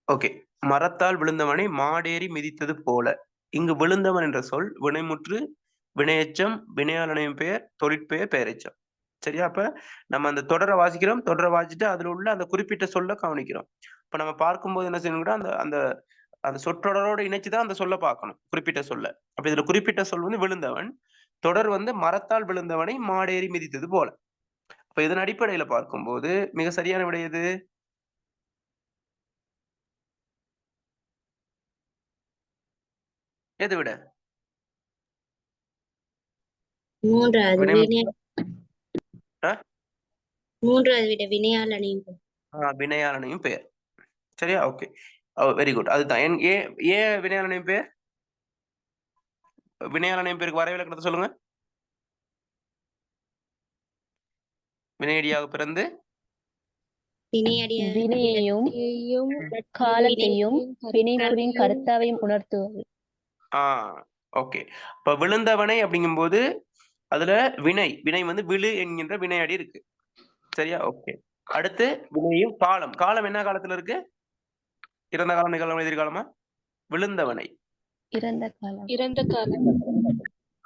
Okay. மரத்தால் விழுந்தவனை மாடேறி மிதித்தது போல. இங்கு விழுந்தவன் என்ற சொல் வினைமுற்று, வினையெச்சம், வினையாளனையும் பெயர், தொழிற்பெயர், பெயரெச்சம். சரியா? அப்ப நம்ம அந்த தொடர வாசிக்கிறோம். தொடர வாசிச்சுட்டு அதுல உள்ள அந்த குறிப்பிட்ட சொல்ல கவனிக்கிறோம். இப்ப நம்ம பார்க்கும்போது என்ன செய்யணும்னா, அந்த அந்த அந்த சொற்றொடரோட இணைச்சு தான் அந்த சொல்ல பார்க்கணும். குறிப்பிட்ட சொல்ல. அப்ப இதுல குறிப்பிட்ட சொல் வந்து விழுந்தவன். தொடர் வந்து மரத்தால் விழுந்தவனை மாடேறி மிதித்தது போல. அப்ப இதன் அடிப்படையில பார்க்கும்போது மிக சரியான விடை எது? எது விட? மூன்றாவது வினை வினைமுற்று அ மூன்றாவது விட வினையாளனையும் வினையாளனையும் பெயர். சரியா? ஓகே. Very good. அதுதான். ஏன் ஏன் வினையாளனையும் பெயர்? வினையாளனையும் பெயருக்கு வரைவிலக்கணத்த சொல்லுங்க. வினையடியாக பிறந்து வினையையும் காலத்தையும் வினைப்புரியும் கர்த்தாவையும் உணர்த்துவது. ஆ ஓகே. இப்ப விழுந்தவனை அப்படிங்கும்போது, அதுல வினை வந்து விழு என்கின்ற வினையடி இருக்கு. சரியா? ஓகே. அடுத்து வினையும் காலம். காலம் என்ன காலத்துல இருக்கு? இறந்த காலம், நிகழ்காலம், எதிர்காலமா? விழுந்தவனை. இறந்த காலம்.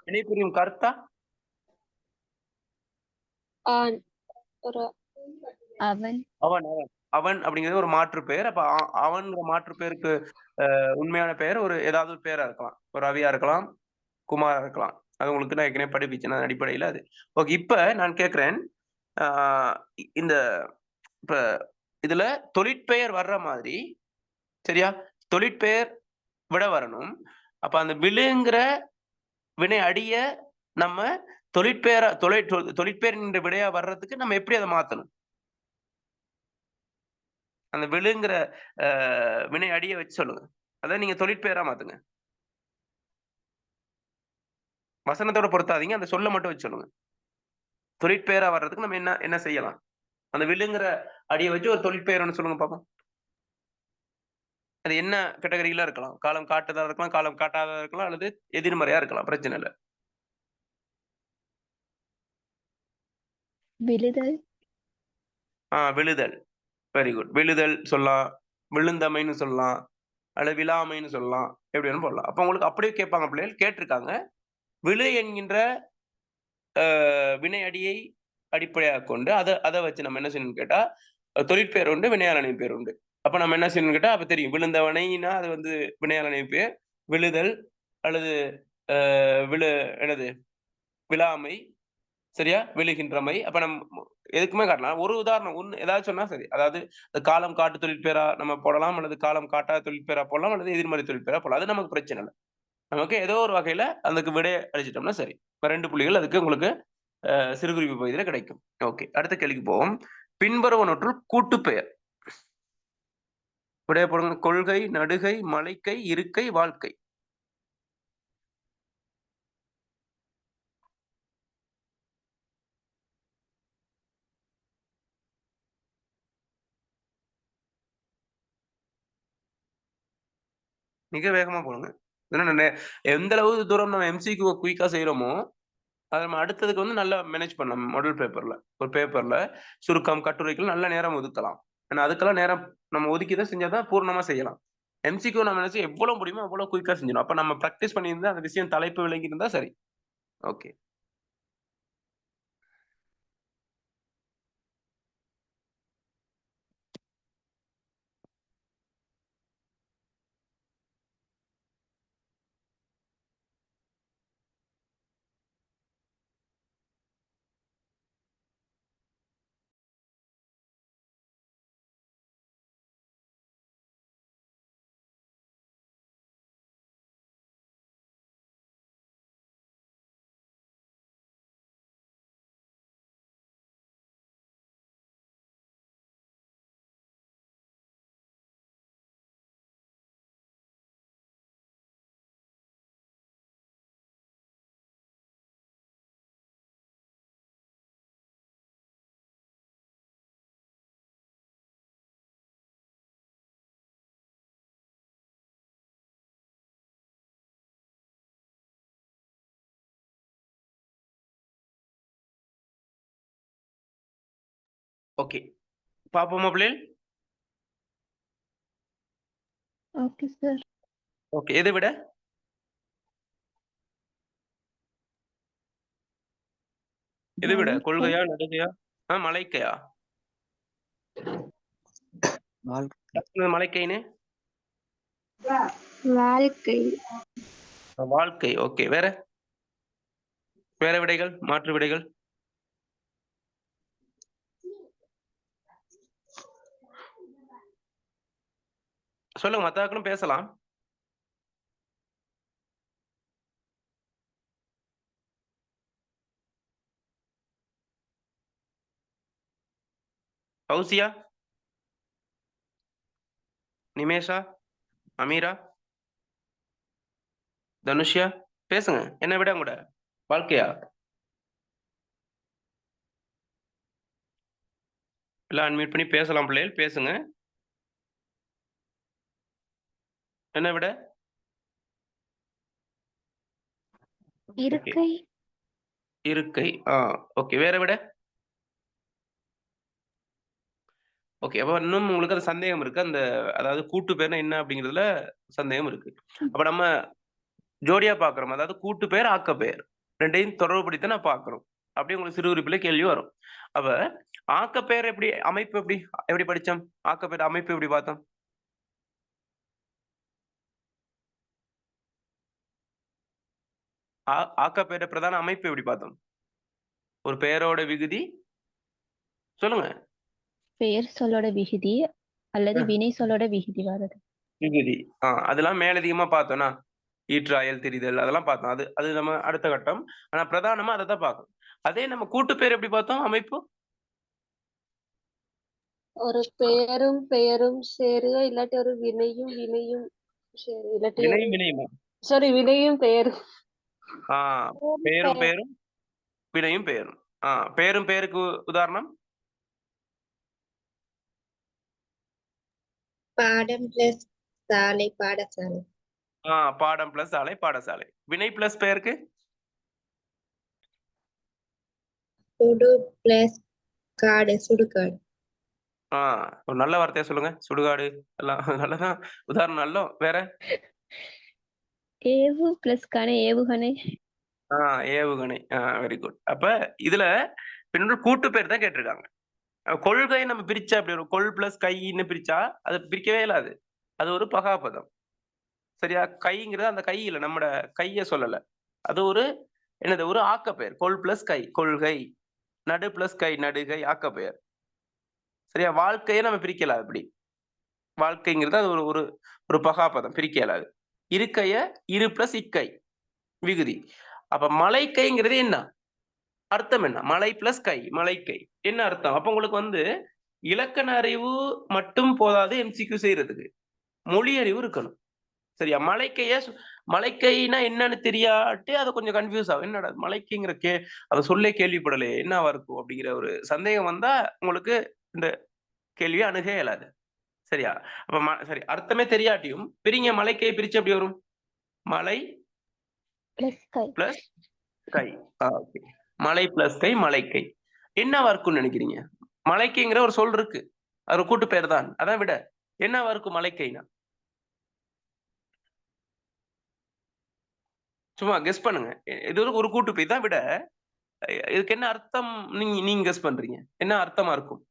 வினைபுரியும் கர்த்தா? ஆண். அவன். அவன் அப்படிங்கிறது ஒரு மாற்று பெயர். அப்ப அவன்ங்கிற மாற்று பெயருக்கு உண்மையான பெயர் ஒரு ஏதாவது ஒரு பெயரா இருக்கலாம். ஒரு ரவியா இருக்கலாம், குமாரா இருக்கலாம். அது உங்களுக்கு நான் ஏற்கனவே படிப்பிச்சேன். அதன் அடிப்படையில அது. ஓகே. இப்ப நான் கேட்கிறேன். ஆ இந்த இப்ப இதுல தொழிற்பெயர் வர்ற மாதிரி சரியா? தொழிற்பெயர் விட வரணும். அப்ப அந்த விழுங்கிற வினை அடிய நம்ம தொழிற்பெயரா தொழிற்பெயர் என்ற விடையா வர்றதுக்கு நம்ம எப்படி அத மாத்தணும்? அந்த விழுங்கிற அ வினை அடிய வச்சு சொல்லுங்க. அத நீங்க தொழிற்பெயரா மாத்துங்க. வசனத்தோட பொருத்தாதீங்க. அந்த சொல்ல மட்டும் வச்சு சொல்லுங்க. தொழிற்பெயரா வர்றதுக்கு நம்ம என்ன என்ன செய்யலாம்? அந்த விழுங்கிற அடிய வச்சு ஒரு தொழிற்பெயர் ஒண்ணு சொல்லுங்க பாப்போம். அது என்ன கேட்டகரில இருக்கலாம்? காலம் காட்டுதலா இருக்கலாம், காலம் காட்டாததா இருக்கலாம், அல்லது எதிர்மறையா இருக்கலாம். பிரச்சனை இல்ல. விழுதல். விழுதல். Very good. விழுதல் சொல்லலாம். விழுந்தமைன்னு சொல்லலாம். அல்லது விழாமைன்னு சொல்லலாம். எப்படி வேணும் போடலாம். அப்ப உங்களுக்கு அப்படியே கேட்பாங்க பிள்ளைகள். கேட்டிருக்காங்க. விழு என்கின்ற வினை அடியை அடிப்படையாகக் கொண்டு அத அத வச்சு நம்ம என்ன செய்யணும்னு கேட்டா, தொழிற்பெயர் உண்டு, வினையாளனை பெயர் உண்டு. அப்ப நம்ம என்ன செய்யணும்னு கேட்டா, அப்ப தெரியும். விழுந்தவனைன்னா அது வந்து வினையாளனை பெயர். விழுதல் அல்லது அ விழு என்னது விழாமை, சரியா? விழுகின்றமை. அப்ப எதுக்குமே காட்டலாம். ஒரு உதாரணம் ஏதாவது சொன்னா சரி. அதாவது காலம் காட்டு தொழிற்பெயரா நம்ம போடலாம், அல்லது காலம் காட்டாத தொழிற்பெயரா போடலாம், அல்லது எதிர்மறை தொழிற்பெயரா போடலாம். அது நமக்கு பிரச்சனை இல்ல. நமக்கு ஏதோ ஒரு வகையில அதுக்கு விடை அளிச்சுட்டோம்னா சரி. இப்ப 2 புள்ளிகள் அதுக்கு உங்களுக்கு சிறுகுறிப்பு பகுதியில கிடைக்கும். ஓகே. அடுத்த கேள்விக்கு போவோம். பின்வருவனவற்றுள் கூட்டுப்பெயர். விடைய போடுங்க. கொள்கை, நடுகை, மலைக்கை, இருக்கை, வாழ்க்கை. மிக வேகமா போடுங்க. ஏன்னா எந்த அளவு தூரம் நம்ம எம்சிக்யூவ குயிக்கா செய்றோமோ, அத நம்ம அடுத்ததுக்கு வந்து நல்லா மேனேஜ் பண்ணலாம். மாடல் பேப்பர்ல. ஒரு பேப்பர்ல சுருக்கம், கட்டுரைகள் நல்ல நேரம் ஒதுக்கலாம். ஏன்னா அதுக்கெல்லாம் நேரம் நம்ம ஒதுக்கி தான் செஞ்சா தான் பூரணமா செய்யலாம். எம்சிக்யூ நம்ம என்ன செய்ய எவ்வளோ முடியுமோ அவ்வளோ குயிக்கா செஞ்சிடணும். அப்ப நம்ம பிராக்டிஸ் பண்ணியிருந்தா அந்த விஷயம் தலைப்பு விளங்கி இருந்தா சரி. ஓகே. ஓகே. பார்ப்போமா பிள்ளைகள்? Okay sir. ஓகே. எதை விட? எதை விட? மலைக்கை. கொள்கையா? நடுகையா? மலைக்கையா? மலைக்கைன்னு? வாழ்க்கை. வாழ்க்கை. ஓகே. வேற? வேற விடைகள்? மாற்று விடைகள்? சொல்லுங்க. மத்தாக்களும் பேசலாம். ஃபௌசியா? நிமேஷா? அமீரா? தனுஷ்யா? பேசுங்க. என்ன விட கூட? வாழ்க்கையா? எல்லாம் அன்மியூட் பண்ணி பேசலாம் பிள்ளைகள். பேசுங்க. என்ன விட? இருக்கை. இருக்கை. ஓகே. வேற விட? ஓகே. அப்ப இன்னும் உங்களுக்கு அது சந்தேகம் இருக்கு. அதாவது கூட்டு பேர்னா என்ன அப்படிங்கிறதுல சந்தேகம் இருக்கு. அப்ப நம்ம ஜோடியா பார்க்கிறோம். அதாவது கூட்டு பெயர், ஆக்க பெயர் 2யும் தொடர்புபடுத்தி நான் பார்க்கிறோம். அப்படியே உங்களுக்கு சிறு உறுப்பிலே கேள்வி வரும். அப்ப ஆக்க பெயர் எப்படி அமைப்பு எப்படி படிச்சோம்? ஆக்க பெயர் அமைப்பு எப்படி பார்த்தோம்? ஆக்க பெயர பிரதான அமைப்பு எப்படி பார்த்தோம்? ஒரு பெயரோட விகுதி சொல்லுங்க. பெயர் சொல்லோட விகுதி அல்லது வினை சொல்லோட விகுதி வர்றது. விகுதி. அதெல்லாம் மேலதிகமா பார்த்தோம்னா ஈற்றாயல் திரிதல் அதெல்லாம் பார்த்தோம். அது நம்ம அடுத்த கட்டம். ஆனா பிரதானமா அதைத்தான் பார்க்கணும். அதே நம்ம கூட்டு பெயர் எப்படி பார்த்தோம் அமைப்பு? ஒரு பெயரும் பெயரும் சேருக, இல்லாட்டி ஒரு வினையும் வினையும் சேரு, இல்லாட்டி வினையும் வினையுமா? சாரி வினையும் பெயரும். பெயரும் பெயரும் வினையும் பெயரும். பெயரும் பெயருக்கு உதாரணம்? பாடம் பிளஸ் சாலை பாடசாலை. பாடம் பிளஸ் சாலை பாடசாலை. வினை பிளஸ் பெயருக்கு? சுடு பிளஸ் காடு சுடுகாடு. ஒரு நல்ல வார்த்தையா சொல்லுங்க. சுடுகாடு எல்லாம் நல்லதான் உதாரணம். நல்ல வேற? ஏவு பிளஸ் கணை ஏவுகணை. ஏவுகணை. Very good. அப்ப இதுல பின்னாடி கூட்டு பேர் தான் கேட்டிருக்காங்க. கொள்கை நம்ம பிரிச்சா அப்படி ஒரு கொள் பிளஸ் கைன்னு பிரிச்சா அது பிரிக்கவே இல்லாது. அது ஒரு பகாபதம். சரியா? கைங்கிறது அந்த கை இல்ல, நம்மட கைய சொல்லல. அது ஒரு என்னது ஒரு ஆக்க பெயர். கொள் பிளஸ் கை கொள்கை, நடு பிளஸ் கை நடுகை ஆக்க பெயர். சரியா? வாழ்க்கையை நம்ம பிரிக்கலாம். இப்படி வாழ்க்கைங்கிறது அது ஒரு ஒரு ஒரு பகாபதம், பிரிக்க இயலாது. இருக்கைய இரு பிளஸ் இக்கை விகுதி. அப்ப மலைக்கைங்கிறது என்ன அர்த்தம்? என்ன மலை பிளஸ் கை மலைக்கை என்ன அர்த்தம்? அப்ப உங்களுக்கு இலக்கண அறிவு மட்டும் போதாது எம்சிக்யூ செய்யறதுக்கு, மொழி அறிவு இருக்கணும். சரியா? மலைக்கைனா என்னன்னு தெரியாட்டு அதை கொஞ்சம் கன்ஃபியூஸ் ஆகும். என்னடா மலைக்கைங்கிற அதை சொல்லே கேள்விப்படலையே என்னவா இருக்கும் அப்படிங்கிற ஒரு சந்தேகம் வந்தா உங்களுக்கு இந்த கேள்வியை அணுக இயலாது. சரியா? அப்ப சரி, அர்த்தமே தெரியாட்டியும் பிரிங்க. மலைக்கை பிரிச்சு எப்படி வரும்? மலை பிளஸ் கை. மலை பிளஸ் கை மலைக்கை என்னவா இருக்கும்னு நினைக்கிறீங்க? மலைக்கைங்கிற ஒரு சொல் இருக்கு, அது ஒரு கூட்டு பெயர் தான். அதான் விட என்னவா இருக்கும் மலைக்கைனா? சும்மா கெஸ் பண்ணுங்க. இது ஒரு கூட்டு பெயர் தான் விட. இதுக்கு என்ன அர்த்தம் நீங்க கெஸ் பண்றீங்க? என்ன அர்த்தமா இருக்கும்?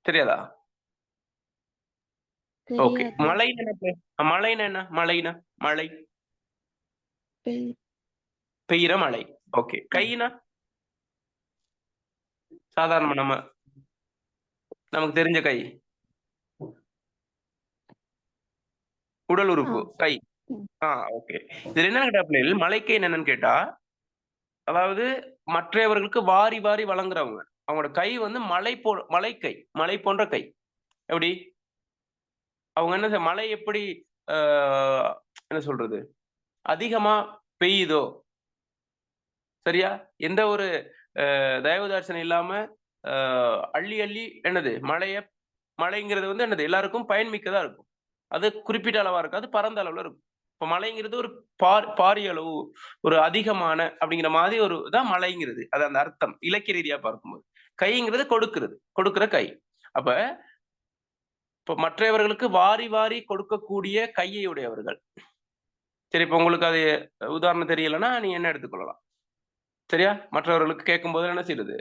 தெரியாதா? ஓகே. மலைன்னு என்ன? மழை பெய்யுற மழை. ஓகே. கைனா சாதாரண நமக்கு தெரிஞ்ச கை, உடல் உறுப்பு கை. ஓகே. இதுல என்ன கேட்டா பிள்ளைகள், மலைக்கை என்னன்னு கேட்டா, அதாவது மற்றவர்களுக்கு வாரி வாரி வழங்குறவங்க. அவங்களோட கை மலைக்கை, மலை போன்ற கை. எப்படி அவங்க என்ன மழை எப்படி என்ன சொல்றது அதிகமா பெய்யுதோ, சரியா, எந்த ஒரு தயவுதாட்சணம் இல்லாம அள்ளி அள்ளி என்னது மழைங்கிறது என்னது எல்லாருக்கும் பயன்மிக்கதா இருக்கும். அது குறிப்பிட்ட அளவா இருக்காது, பரந்த அளவுல இருக்கும். இப்போ மலைங்கிறது ஒரு பாரிய அளவு, ஒரு அதிகமான அப்படிங்கிற மாதிரி ஒரு தான் மலைங்கிறது. அது அந்த அர்த்தம் இலக்கிய ரீதியா பார்க்கும்போது. கைங்கிறது கொடுக்கிற கை. அப்ப இப்ப மற்றவர்களுக்கு வாரி வாரி கொடுக்கக்கூடிய கையை உடையவர்கள். சரி, இப்ப உங்களுக்கு அது உதாரணம் தெரியலன்னா நீங்க என்ன எடுத்துக்கொள்ளலாம். சரியா? மற்றவர்களுக்கு கேட்கும்போது என்ன செய்யுது?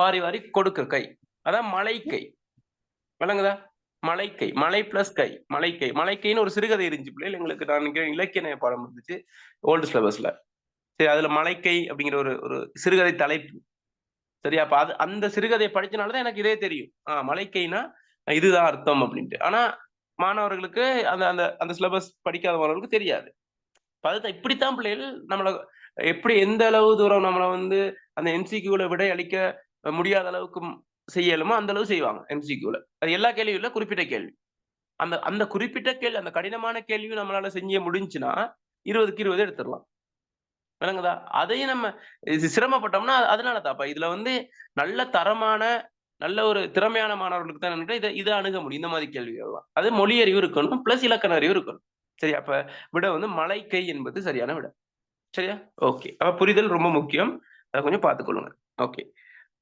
வாரி வாரி கொடுக்க கை. அதான் மலைக்கை. விளங்குதா? மலைக்கை. மலை பிளஸ் கை. மலைக்கை. மலைக்கைன்னு ஒரு சிறுகதை இருந்துச்சு பிள்ளைகள். எங்களுக்கு நான் நினைக்கிறேன் இலக்கிய பாடம் இருந்துச்சு. ஓல்டு சிலபஸ்ல. சரி, அதுல மலைக்கை அப்படிங்கிற ஒரு ஒரு சிறுகதை தலைப்பு. சரியா? அப்ப அது அந்த சிறுகதையை படிச்சனால தான் எனக்கு இதே தெரியும். மலைக்கைனா இதுதான் அர்த்தம் அப்படின்ட்டு. ஆனா மாணவர்களுக்கு அந்த அந்த அந்த சிலபஸ் படிக்காத மாணவர்களுக்கு தெரியாது. அதுதான் இப்படித்தான் பிள்ளைகள் நம்மள எப்படி எந்த அளவு தூரம் நம்மள வந்து அந்த எம்சிக்யூல விடை அளிக்க முடியாத அளவுக்கு செய்யலுமோ அந்த அளவு செய்வாங்க எம்சிக்யூல. அது எல்லா கேள்வியும் இல்ல, குறிப்பிட்ட கேள்வி. அந்த அந்த குறிப்பிட்ட கேள்வி, அந்த கடினமான கேள்வியும் நம்மளால செய்ய முடிஞ்சுச்சுன்னா 20க்கு 20 எடுத்துடலாம். விளங்குதா? அதையும் நம்ம சிரமப்பட்டோம்னா அதனால தான். இதுல வந்து நல்ல தரமான, நல்ல ஒரு திறமையான மாணவர்களுக்கு தான் இத அணுக முடியும். இந்த மாதிரி கேள்விகள்லாம். அது மொழி அறிவு இருக்கணும், பிளஸ் இலக்கண அறிவு இருக்கணும். சரியா? அப்ப விட வந்து மலைக்கை என்பது சரியான விடை. சரியா? ஓகே. அப்ப புரிதல் ரொம்ப முக்கியம். அத கொஞ்சம் பார்த்துக்கொள்ளுங்க. ஓகே.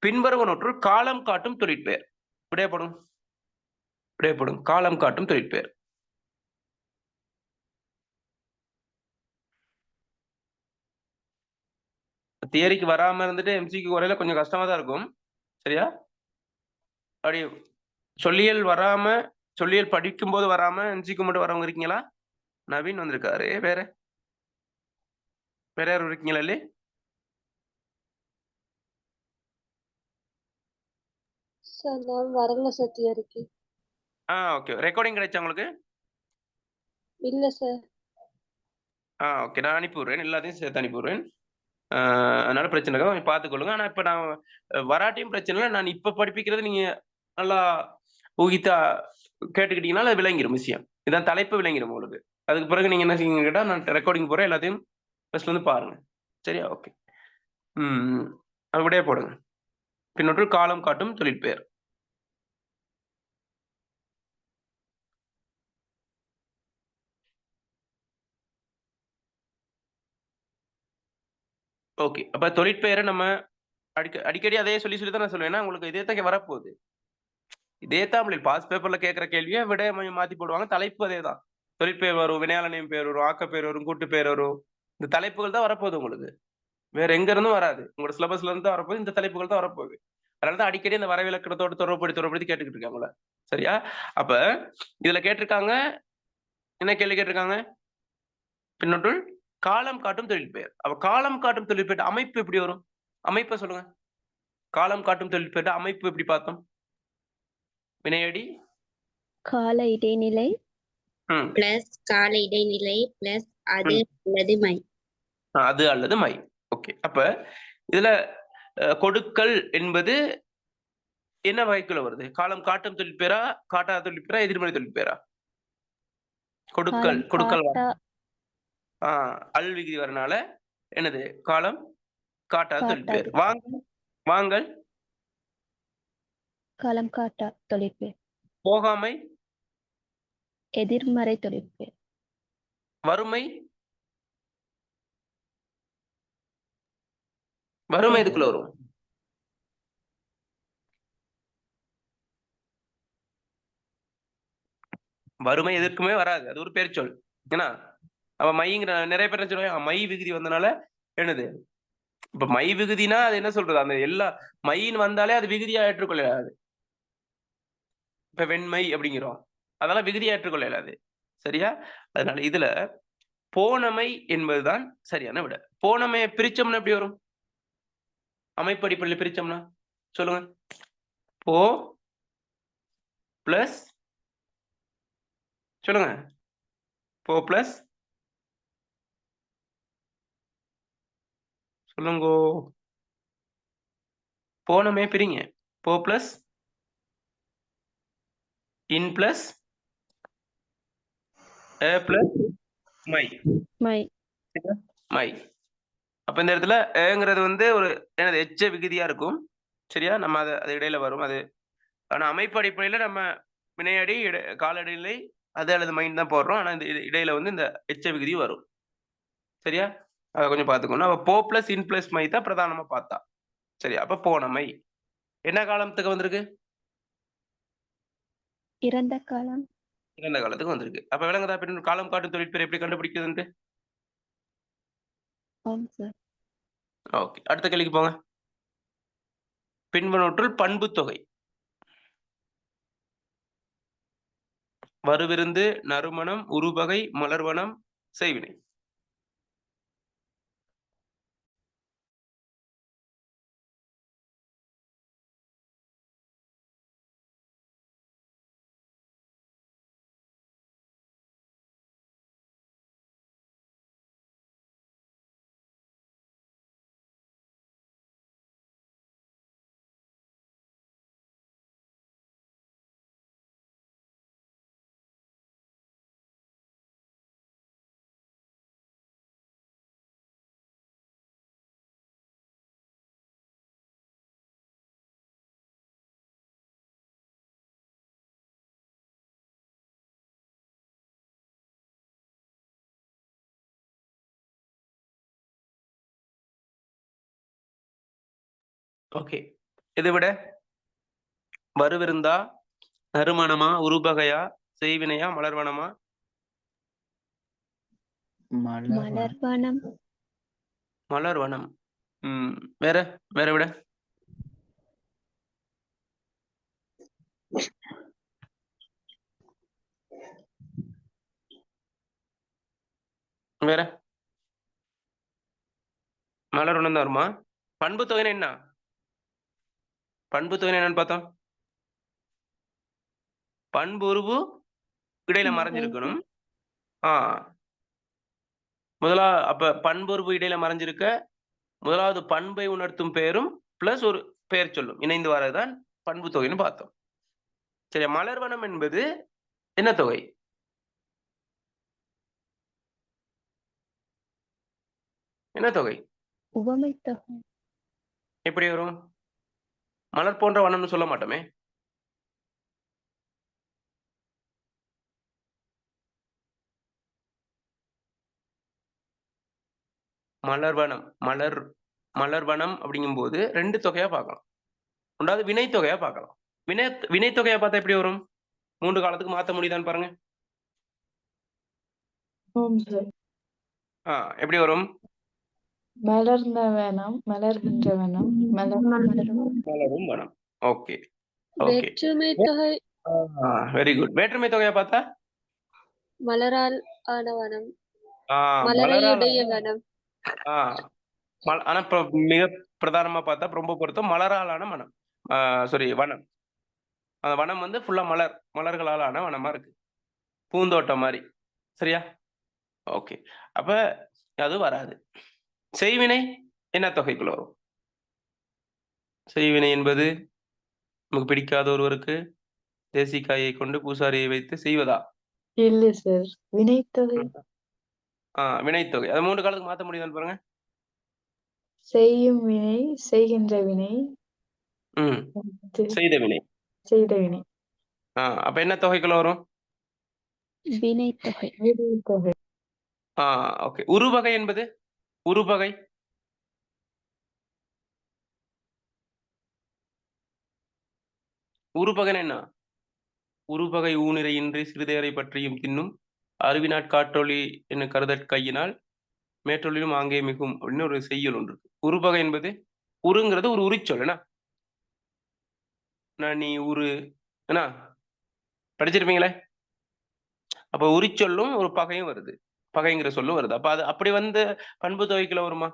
பின்வருவனவற்றுள் காலம் காட்டும் தொழிற்பெயர். விடையப்படும். காலம் காட்டும் தொழிற்பெயர். தியரிக்கு வராம இருந்துட்டு எம்சிக்கு வரையில கொஞ்சம் கஷ்டமா தான் இருக்கும். சரியா? அப்படி சொல்லியல் வராம, சொல்லியல் படிக்கும்போது வராம எம்சிக்கு மட்டும் வரவங்க இருக்கீங்களா? நவீன் வந்திருக்காரு. வேற யாரும் இருக்கீங்களா இல்லையே? சார் நான் வரல சார் தியரிக்கு. ஓகே. ரெக்கார்டிங் கிடைச்சா உங்களுக்கு? இல்ல சார். ஓகே. நான் அனுப்பி விடுறேன். எல்லாத்தையும் சேர்த்து அனுப்பி விடுறேன். அதனால பிரச்சனை இல்ல. கொஞ்சம் பார்த்துக்கொள்ளுங்க. ஆனா இப்ப நான் வராட்டியும் பிரச்சனை இல்ல. நான் இப்ப படிப்பிக்கிறது நீங்க நல்லா ஊகித்தா கேட்டுக்கிட்டீங்கன்னா அது விளங்கிரும் விஷயம். இதான் தலைப்பு விளங்கிரும் உங்களுக்கு. அதுக்கு பிறகு நீங்க என்ன செய்யுங்கன்னு கேட்டா, நான் ரெக்கார்டிங் போடுறேன். எல்லாத்தையும் ஃபர்ஸ்ட்ல இருந்து பாருங்க. சரியா? ஓகே. விடையே போடுங்க. பின்னொன்று காலம் காட்டும் தொழிற்பெயர். ஓகே. அப்ப தொழிற்பெயரை நம்ம அடிக்கடி அதே சொல்லி தான் நான் சொல்லுவேன். ஏன்னா உங்களுக்கு இதே தான் வரப்போகுது. இதே தான் பாஸ் பேப்பர்ல கேட்கிற கேள்வியை விட மாத்தி போடுவாங்க. தலைப்பு அதே தான். தொழிற்பெயர் வரும், வினையாளனின் பெயர் வரும், ஆக்கப்பெயர் வரும், கூட்டு பெயர் வரும். இந்த தலைப்புகள் தான் வரப்போகுது உங்களுக்கு. வேற எங்க இருந்தும் வராது. உங்களோட சிலபஸ்ல இருந்து தான் வரப்போகுது. இந்த தலைப்புகள் தான் வரப்போகுது. அதனால தான் அடிக்கடி அந்த வரைவிலக்கணத்தோட தொடர்புபடுத்தி கேட்டுக்கிட்டு இருக்காங்க உங்களை. சரியா? அப்ப இதுல கேட்டிருக்காங்க, என்ன கேள்வி கேட்டிருக்காங்க? பின்னொன்றுள் காலம் காட்டும் தொழிற்பெயர். அப்ப காலம் காட்டும் தொழிற்பெயர் அமைப்பு எப்படி வரும்? அமைப்பை சொல்லுங்க. காலம் காட்டும் தொழிற்பெயர் அமைப்பு எப்படி பார்த்தோம்? வினையடி கால இடைநிலை பிளஸ் கால இடைநிலை பிளஸ் அது அல்லது மை. அது அல்லது மை. ஓகே. அப்ப இதுல கொடுக்கல் என்பது என்ன வகைக்குள்ள வருது? காலம் காட்டும் தொழிற்பெயரா, காட்டாத தொழிற்பெயரா, எதிர்மறை தொழிற்பெயரா? கொடுக்கல் அல் விகுதி வரனால என்னது? காலம் காட்டாத தொழிற்பெயர். வாங்கல் காலம் காட்டா தொழிற்பெயர். போகாமை எதிர்மறை தொழிற்பெயர். வறுமை எதுக்குள்ள வரும்? வறுமை எதற்குமே வராது. அது ஒரு பெயர் சொல். ஏன்னா அவ மைங்கிற நிறைய பேர் என்ன சொல்லுவாங்க, மை விகுதி வந்தனால என்னது? இப்ப மை விகுதினா அது என்ன சொல்றது? அந்த எல்லா மைன்னு வந்தாலே அது விகுதியா ஏற்றுக்கொள்ளாது. இப்ப வெண்மை அப்படிங்கிறோம். அதெல்லாம் விகுதியா ஏற்றுக்கொள்ளாது. சரியா? அதனால இதுல போனமை என்பதுதான் சரியான விடை. போனமையை பிரிச்சோம்னா எப்படி வரும்? அமைப்படிப்படையில் பிரிச்சோம்னா சொல்லுங்க. போ பிளஸ் சொல்லுங்க. போ பிளஸ் சொல்லுங்க. போனமே பிரிங்க. போ plus in plus plus my. அப்ப இந்த இடத்துல ஏங்கிறது வந்து ஒரு என்னது எச்ச விகுதியா இருக்கும். சரியா? நம்ம அது இடையில வரும். அது ஆனா அமைப்பு அடிப்படையில நம்ம வினையடி கால இடைநிலை அது அல்லது மைன் தான் போடுறோம். ஆனா இந்த இடையில வந்து இந்த எச்ச விகுதி வரும். சரியா? அத கொஞ்சம் பார்த்துக்கணும். அப்ப போ பிளஸ் இன் பிளஸ் மை தான் பிரதானமா பார்த்தா. சரி, அப்ப போனமை. என்ன காலத்துக்கு வந்திருக்கு? இறந்த காலம். இறந்த காலத்துக்கு வந்திருக்கு. அப்ப விளங்குதா? பின்ன காலம் காட்டும் தொழிற்பெயர் எப்படி கண்டுபிடிக்கிறதுன்ட்டு? ஆம் சார். ஓகே. அடுத்த கேள்விக்கு போங்க. பின்வருவற்றுள் பண்பு தொகை. வருவிருந்து, நறுமணம், உருபகை, மலர்வனம், செய்வினை. ஓகே. இதை விட வருவிருந்தா, நறுமணமா, உருபகையா, செய்வினையா, மலர்வனமா? மலர்வனம். மலர்வனம். வேற வேற விட வேற மலர்வனம் தான் வருமா? பண்பு தொகைனா என்ன? பண்பு தொகை என்னன்னு பார்த்தோம். பண்பு உருவு இடையில மறைஞ்சிருக்கணும். அப்ப பண்புருவு இடையில மறைஞ்சிருக்க முதலாவது பண்பை உணர்த்தும் பெயரும் பிளஸ் ஒரு பெயர் சொல்லும் இணைந்து வரதுதான் பண்பு தொகைன்னு பார்த்தோம். சரி, மலர்வனம் என்பது என்ன தொகை? என்ன தொகை? உவமை தொகை. எப்படி வரும்? மலர் போன்ற வனம்னு சொல்ல மாட்டோமே. மலர்வனம் மலர்வனம் அப்படிங்கும்போது 2 தொகையா பார்க்கலாம். ரெண்டாவது வினை தொகையா பார்க்கலாம். வினை தொகையா பார்த்தா எப்படி வரும்? 3 காலத்துக்கு மாத்த முடியுதான்னு பாருங்க. எப்படி வரும்? மலர்ந்த வனம், மலர்கின்ற வனம், மலரும் வனம். ஓகே. வேற்றுமை தொகை. Very good. வேற்றுமை தொகையா பார்த்தா மலரால் ஆன வனம், மலரால் மலரையுடைய வனம். ஆனா மிக பிரதானமா பார்த்தா ரொம்ப பொருத்தம் மலராலான வனம். வனம். அந்த வனம் வந்து ஃபுல்லா மலர்களால் ஆன வனமா இருக்கு. பூந்தோட்டம் மாதிரி. சரியா? ஓகே. அப்ப அது வராது. செய்வினை என்ன தொகைக்குள்ள வரும்? செய்வினை என்பது நமக்கு பிடிக்காத ஒருவருக்கு தேசிக்காயை கொண்டு பூசாரியை வைத்து செய்வதா? இல்ல சார், வினைத்தொகை. வினைத்தொகை. அது 3 காலத்துக்கு மாத்த முடியுதான்னு பாருங்க. செய்யும் வினை, செய்கின்ற வினை, செய்த வினை. செய்த வினை. அப்ப என்ன தொகைக்குள்ள வரும்? வினைத்தொகை. வினைத்தொகை. ஓகே. உருவகை என்பது? உருவகை உருபகன் என்ன? உருபகை ஊனிரை இன்றி சிறிதேரை பற்றியும் தின்னும் அறிவினாட்காற்றொளி என்ன கருதற்கையினால் மேற்றொழிலும் ஆங்கே மிகும் அப்படின்னு ஒரு செய்யுள் ஒன்று இருக்கு. உருபகை என்பது உருங்கிறது ஒரு உரிச்சொல். என்ன நீ உரு என்ன படிச்சிருப்பீங்களே. அப்ப உரிச்சொல்லும் ஒரு பகையும் வருது, பகைங்கிற சொல்லும் வருது. அப்ப அது அப்படி வந்து பண்பு தொகைக்குள்ள வருமா?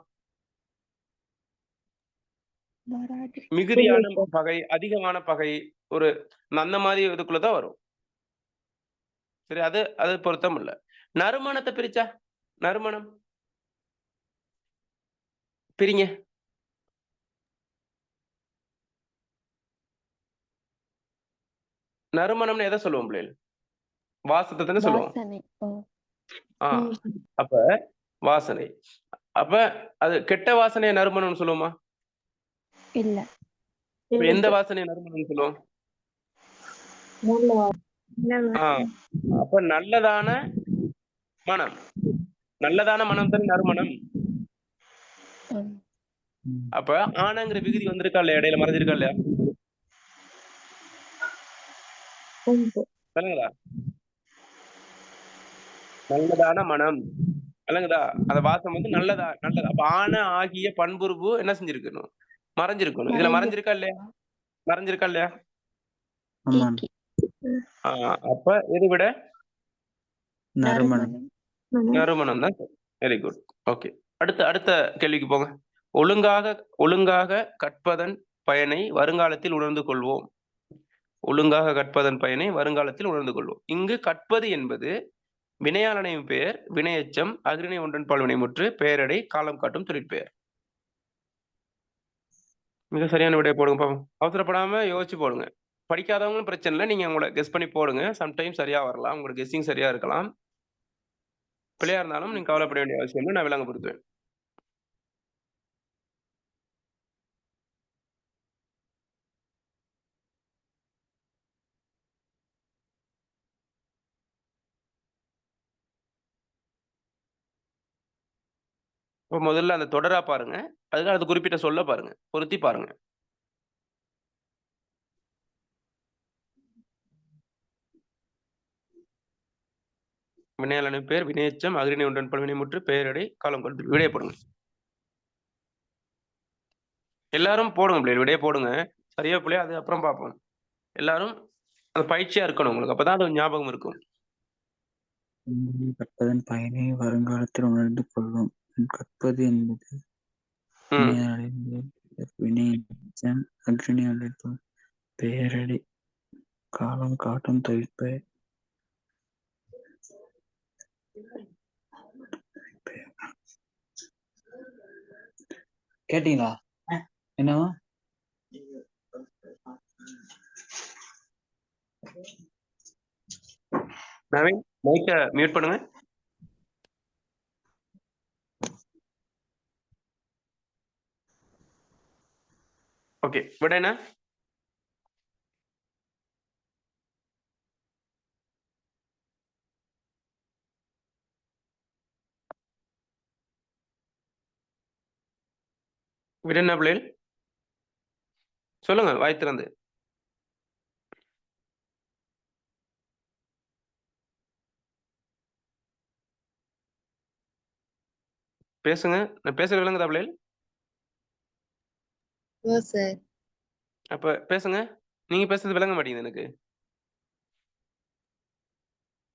மிகுதியான பகை, அதிகமான பகை, ஒரு அந்த மாதிரி இதுக்குள்ளதான் வரும். சரி, அது பொருத்தம் இல்ல. நறுமணத்தை பிரிச்சா? நறுமணம் பிரிங்க. நறுமணம்னு எதை சொல்லுவோம் பிள்ளைகள்? வாசத்தை தானே சொல்லுவோம். அப்ப வாசனை. அப்ப அது கெட்ட வாசனையை நறுமணம்னு சொல்லுவோமா? இல்ல. எந்த வாசனையை நறுமணம்னு சொல்லுவோம்? அப்ப நல்லதான மனம். நல்லதான மனம் தான் நறுமணம். அப்ப ஆனங்கிற விகுதி வந்திருக்கா இல்லையா? இடையில மறைஞ்சிருக்கா இல்லையா? சொல்லுங்களா? நல்லதான மனம். விளங்குதா? அந்த வாசம் வந்து நல்லதா நல்லதா. அப்ப ஆன ஆகிய பண்புருவு என்ன செஞ்சிருக்கணும்? மறைஞ்சிருக்கணும். இதுல மறைஞ்சிருக்கா இல்லையா? மறைஞ்சிருக்கா இல்லையா? அப்ப எது விட? நறுமணம். நறுமணம் தான். Very good. ஓகே. அடுத்த அடுத்த கேள்விக்கு போங்க. ஒழுங்காக கற்பதன் பயனை வருங்காலத்தில் உணர்ந்து கொள்வோம். ஒழுங்காக கற்பதன் பயனை வருங்காலத்தில் உணர்ந்து கொள்வோம். இங்கு கற்பது என்பது வினையாளனின் பெயர், வினையெச்சம், அஃறிணை ஒன்றன் பால் வினைமுற்று, பெயரடை, காலம் காட்டும் தொழிற்பெயர். மிக சரியான விடையை போடுங்க பாப்போம். அவசரப்படாம யோசிச்சு போடுங்க. படிக்காதவங்களும் பிரச்சனை இல்லை. நீங்க உங்களை கெஸ் பண்ணி போடுங்க. சம்டைம் சரியா வரலாம். உங்களோட கெஸ்ஸிங் சரியா இருக்கலாம். பிழையா இருந்தாலும் நீங்க கவலைப்பட வேண்டிய அவசியம் இல்லை. நான் விளங்கப்படுத்துவேன். இப்போ முதல்ல அந்த தொடரா பாருங்க. அதுக்கு அது குறிப்பிட்ட சொல்ல பாருங்க. பொருத்தி பாருங்க. வினையாளனின் பெயர், வினையெச்சம், அஃறிணை ஒன்றன் பால் வினைமுற்று, பெயரடை, காலம் காட்டும் விடையை போடுங்க. எல்லாரும் போடுங்க பிள்ளைகள். விடையை போடுங்க. சரியா பிள்ளையா அது அப்புறம் பார்ப்போம். எல்லாரும் அது பயிற்சியா இருக்கணும் உங்களுக்கு. அப்பதான் அது ஞாபகம் இருக்கும். கற்பதன் பயனை வருங்காலத்தில் உணர்ந்து கொள்வோம். கற்பது என்பது வினையெச்சம், அஃறிணை ஒன்றன் பால் பெயரடை, காலம் காட்டும் தொழிற்பெயர். கேட்டீங்களா? என்னவா? நவீன் மைக்க மியூட் பண்ணுங்க. ஓகே. விடை என்ன? விடை என்ன பிள்ளைகள்? சொல்லுங்க வாய் திறந்து. பேசுங்க. நான் பேசுறது விளங்குதா பிள்ளைகள்? அப்ப பேசுங்க. நீங்க பேசுறது விளங்க மாட்டேங்குது எனக்கு.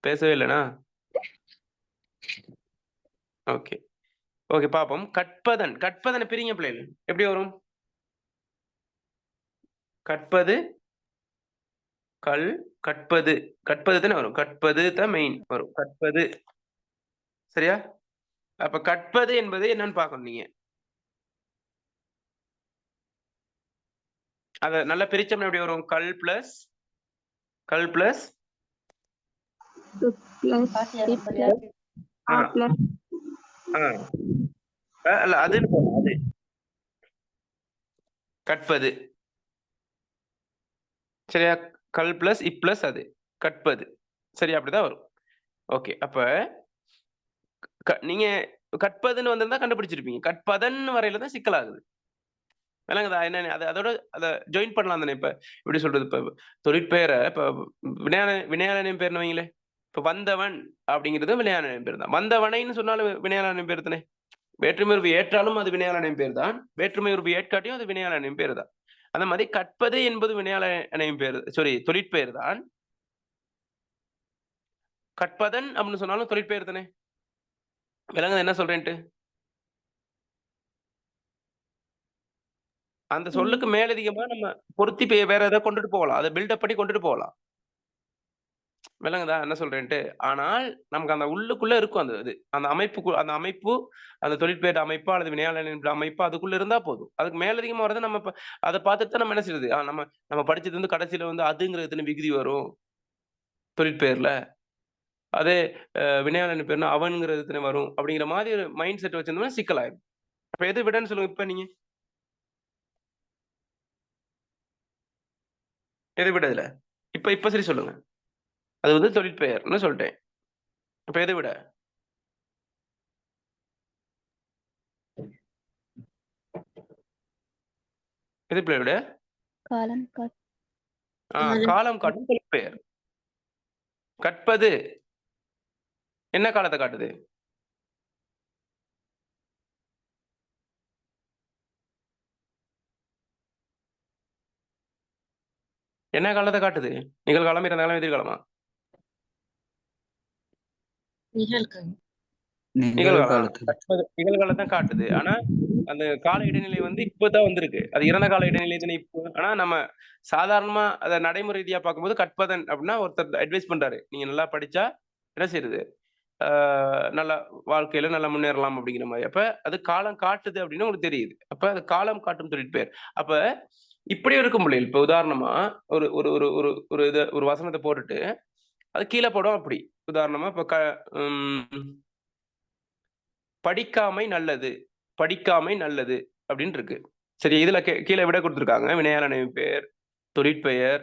பேசவே இல்லைனா? ஓகே. ஓகே பாப்போம். கற்பதன். கற்பதனை பிரிங்க பிள்ளைகள். எப்படி வரும்? கற்பது கற்பது கற்பது தானே வரும். கற்பது தான் மெயின் வரும். கற்பது. சரியா? அப்ப கற்பது என்பது என்னன்னு பார்க்கணும் நீங்க. அத நல்லா பிரிச்சோம்னா எப்படி வரும்? கல் பிளஸ் அல்ல அதுன்னு போடணும். அது கற்பது. சரியா? கல் பிளஸ் இப் பிளஸ் அது கற்பது. சரியா? அப்படிதான் வரும். ஓகே. அப்ப நீங்க கற்பதுன்னு வந்திருந்தா கண்டுபிடிச்சிருப்பீங்க. கற்பதன் வரையில தான் சிக்கலாகுது. விளங்குதா? என்ன அதோட அத ஜாயின் பண்ணலாம் தானே. இப்ப எப்படி சொல்றது? இப்ப தொழிற்பெயரை இப்ப வினையாளனின் பேர்னு வைங்களேன். இப்ப வந்தவன் அப்படிங்கிறது வினையாளனின் பேர் தான். வந்தவனைன்னு சொன்னாலும் வினையாளனின் பேர் தானே. வேற்றுமை உருவு ஏற்றாலும் அது வினையாளனின் பேர் தான். வேற்றுமை உருவு ஏற்காட்டியும் அது வினையாளனின் பேர் தான். அந்த மாதிரி கற்பது என்பது வினையாளனின் பேர், தொழிற்பெயர் தான். கற்பதன் அப்படின்னு சொன்னாலும் தொழிற்பெயர் தானே. விளங்குது என்ன சொல்றேன்ட்டு? அந்த சொல்லுக்கு மேலதிகமா நம்ம பொருத்தி வேற ஏதாவது கொண்டுட்டு போகலாம். அதை பில்டப் பண்ணி கொண்டுட்டு போகலாம். விளங்குதா என்ன சொல்றேன்ட்டு? ஆனால் நமக்கு அந்த உள்ளுக்குள்ள இருக்கும் அந்த இது. அந்த அமைப்பு அந்த தொழிற்பெயர் அமைப்பு அல்லது வினையாளனின் அமைப்பு அதுக்குள்ள இருந்தா போதும். அதுக்கு மேலதிகமா வரத நம்ம அத பார்த்துட்டு தான் நம்ம என்ன செய்றது? நம்ம படிச்சது வந்து கடைசியில வந்து அதுங்கிற எத்தனை விகுதி வரும் தொழிற்பெயர்ல. அதே வினையாளனின் பேர்னா அவன்ங்கிறது எத்தனை வரும் அப்படிங்கிற மாதிரி ஒரு மைண்ட் செட் வச்சிருந்தோம்னா சிக்கலாயிரும். அப்ப எது விடன்னு சொல்லுங்க இப்ப நீங்க? எது விட இதுல? இப்ப சரி சொல்லுங்க. அது வந்து தொழிற்பெயர்ன்னு சொல்லிட்டேன். அப்ப எதை விட? எது பிள்ளை விட? காலம் காட் காலம் காட்டும் தொழிற்பெயர். கற்பது என்ன காலத்தை காட்டுது? என்ன காலத்தை காட்டுது? நிகழ்காலம், இறந்த காலம், எதிர்காலமா? நிகழ்காலம். நிகழ்காலத்தில் கற்பது நிகழ்காலத்தை காட்டுது. ஆனா அந்த கால இடைநிலை வந்து இப்பதான் வந்திருக்கு. அது இறந்த கால இடைநிலை தானே இப்போ. ஆனா நம்ம சாதாரணமா அத நடைமுறை ரீதியா பார்க்கும்போது கற்பதன் அப்படின்னா ஒருத்தர் அட்வைஸ் பண்றாரு. நீங்க நல்லா படிச்சா என்ன செய்யுது? நல்ல வாழ்க்கையில நல்லா முன்னேறலாம் அப்படிங்கிற மாதிரி. அப்ப அது காலம் காட்டுது அப்படின்னு உங்களுக்கு தெரியுது. அப்ப அது காலம் காட்டும் தொழிற்பெயர். அப்ப இப்படியும் இருக்கும் பிள்ளைகள். இப்ப உதாரணமா ஒரு ஒரு ஒரு ஒரு ஒரு இத ஒரு வசனத்தை போட்டுட்டு அது கீழே போடும் அப்படி. உதாரணமா இப்ப படிக்காமை நல்லது, படிக்காமை நல்லது அப்படின்னு இருக்கு. சரி, இதுல கீழே விட கொடுத்துருக்காங்க. வினையாள பெயர், தொழிற்பெயர்,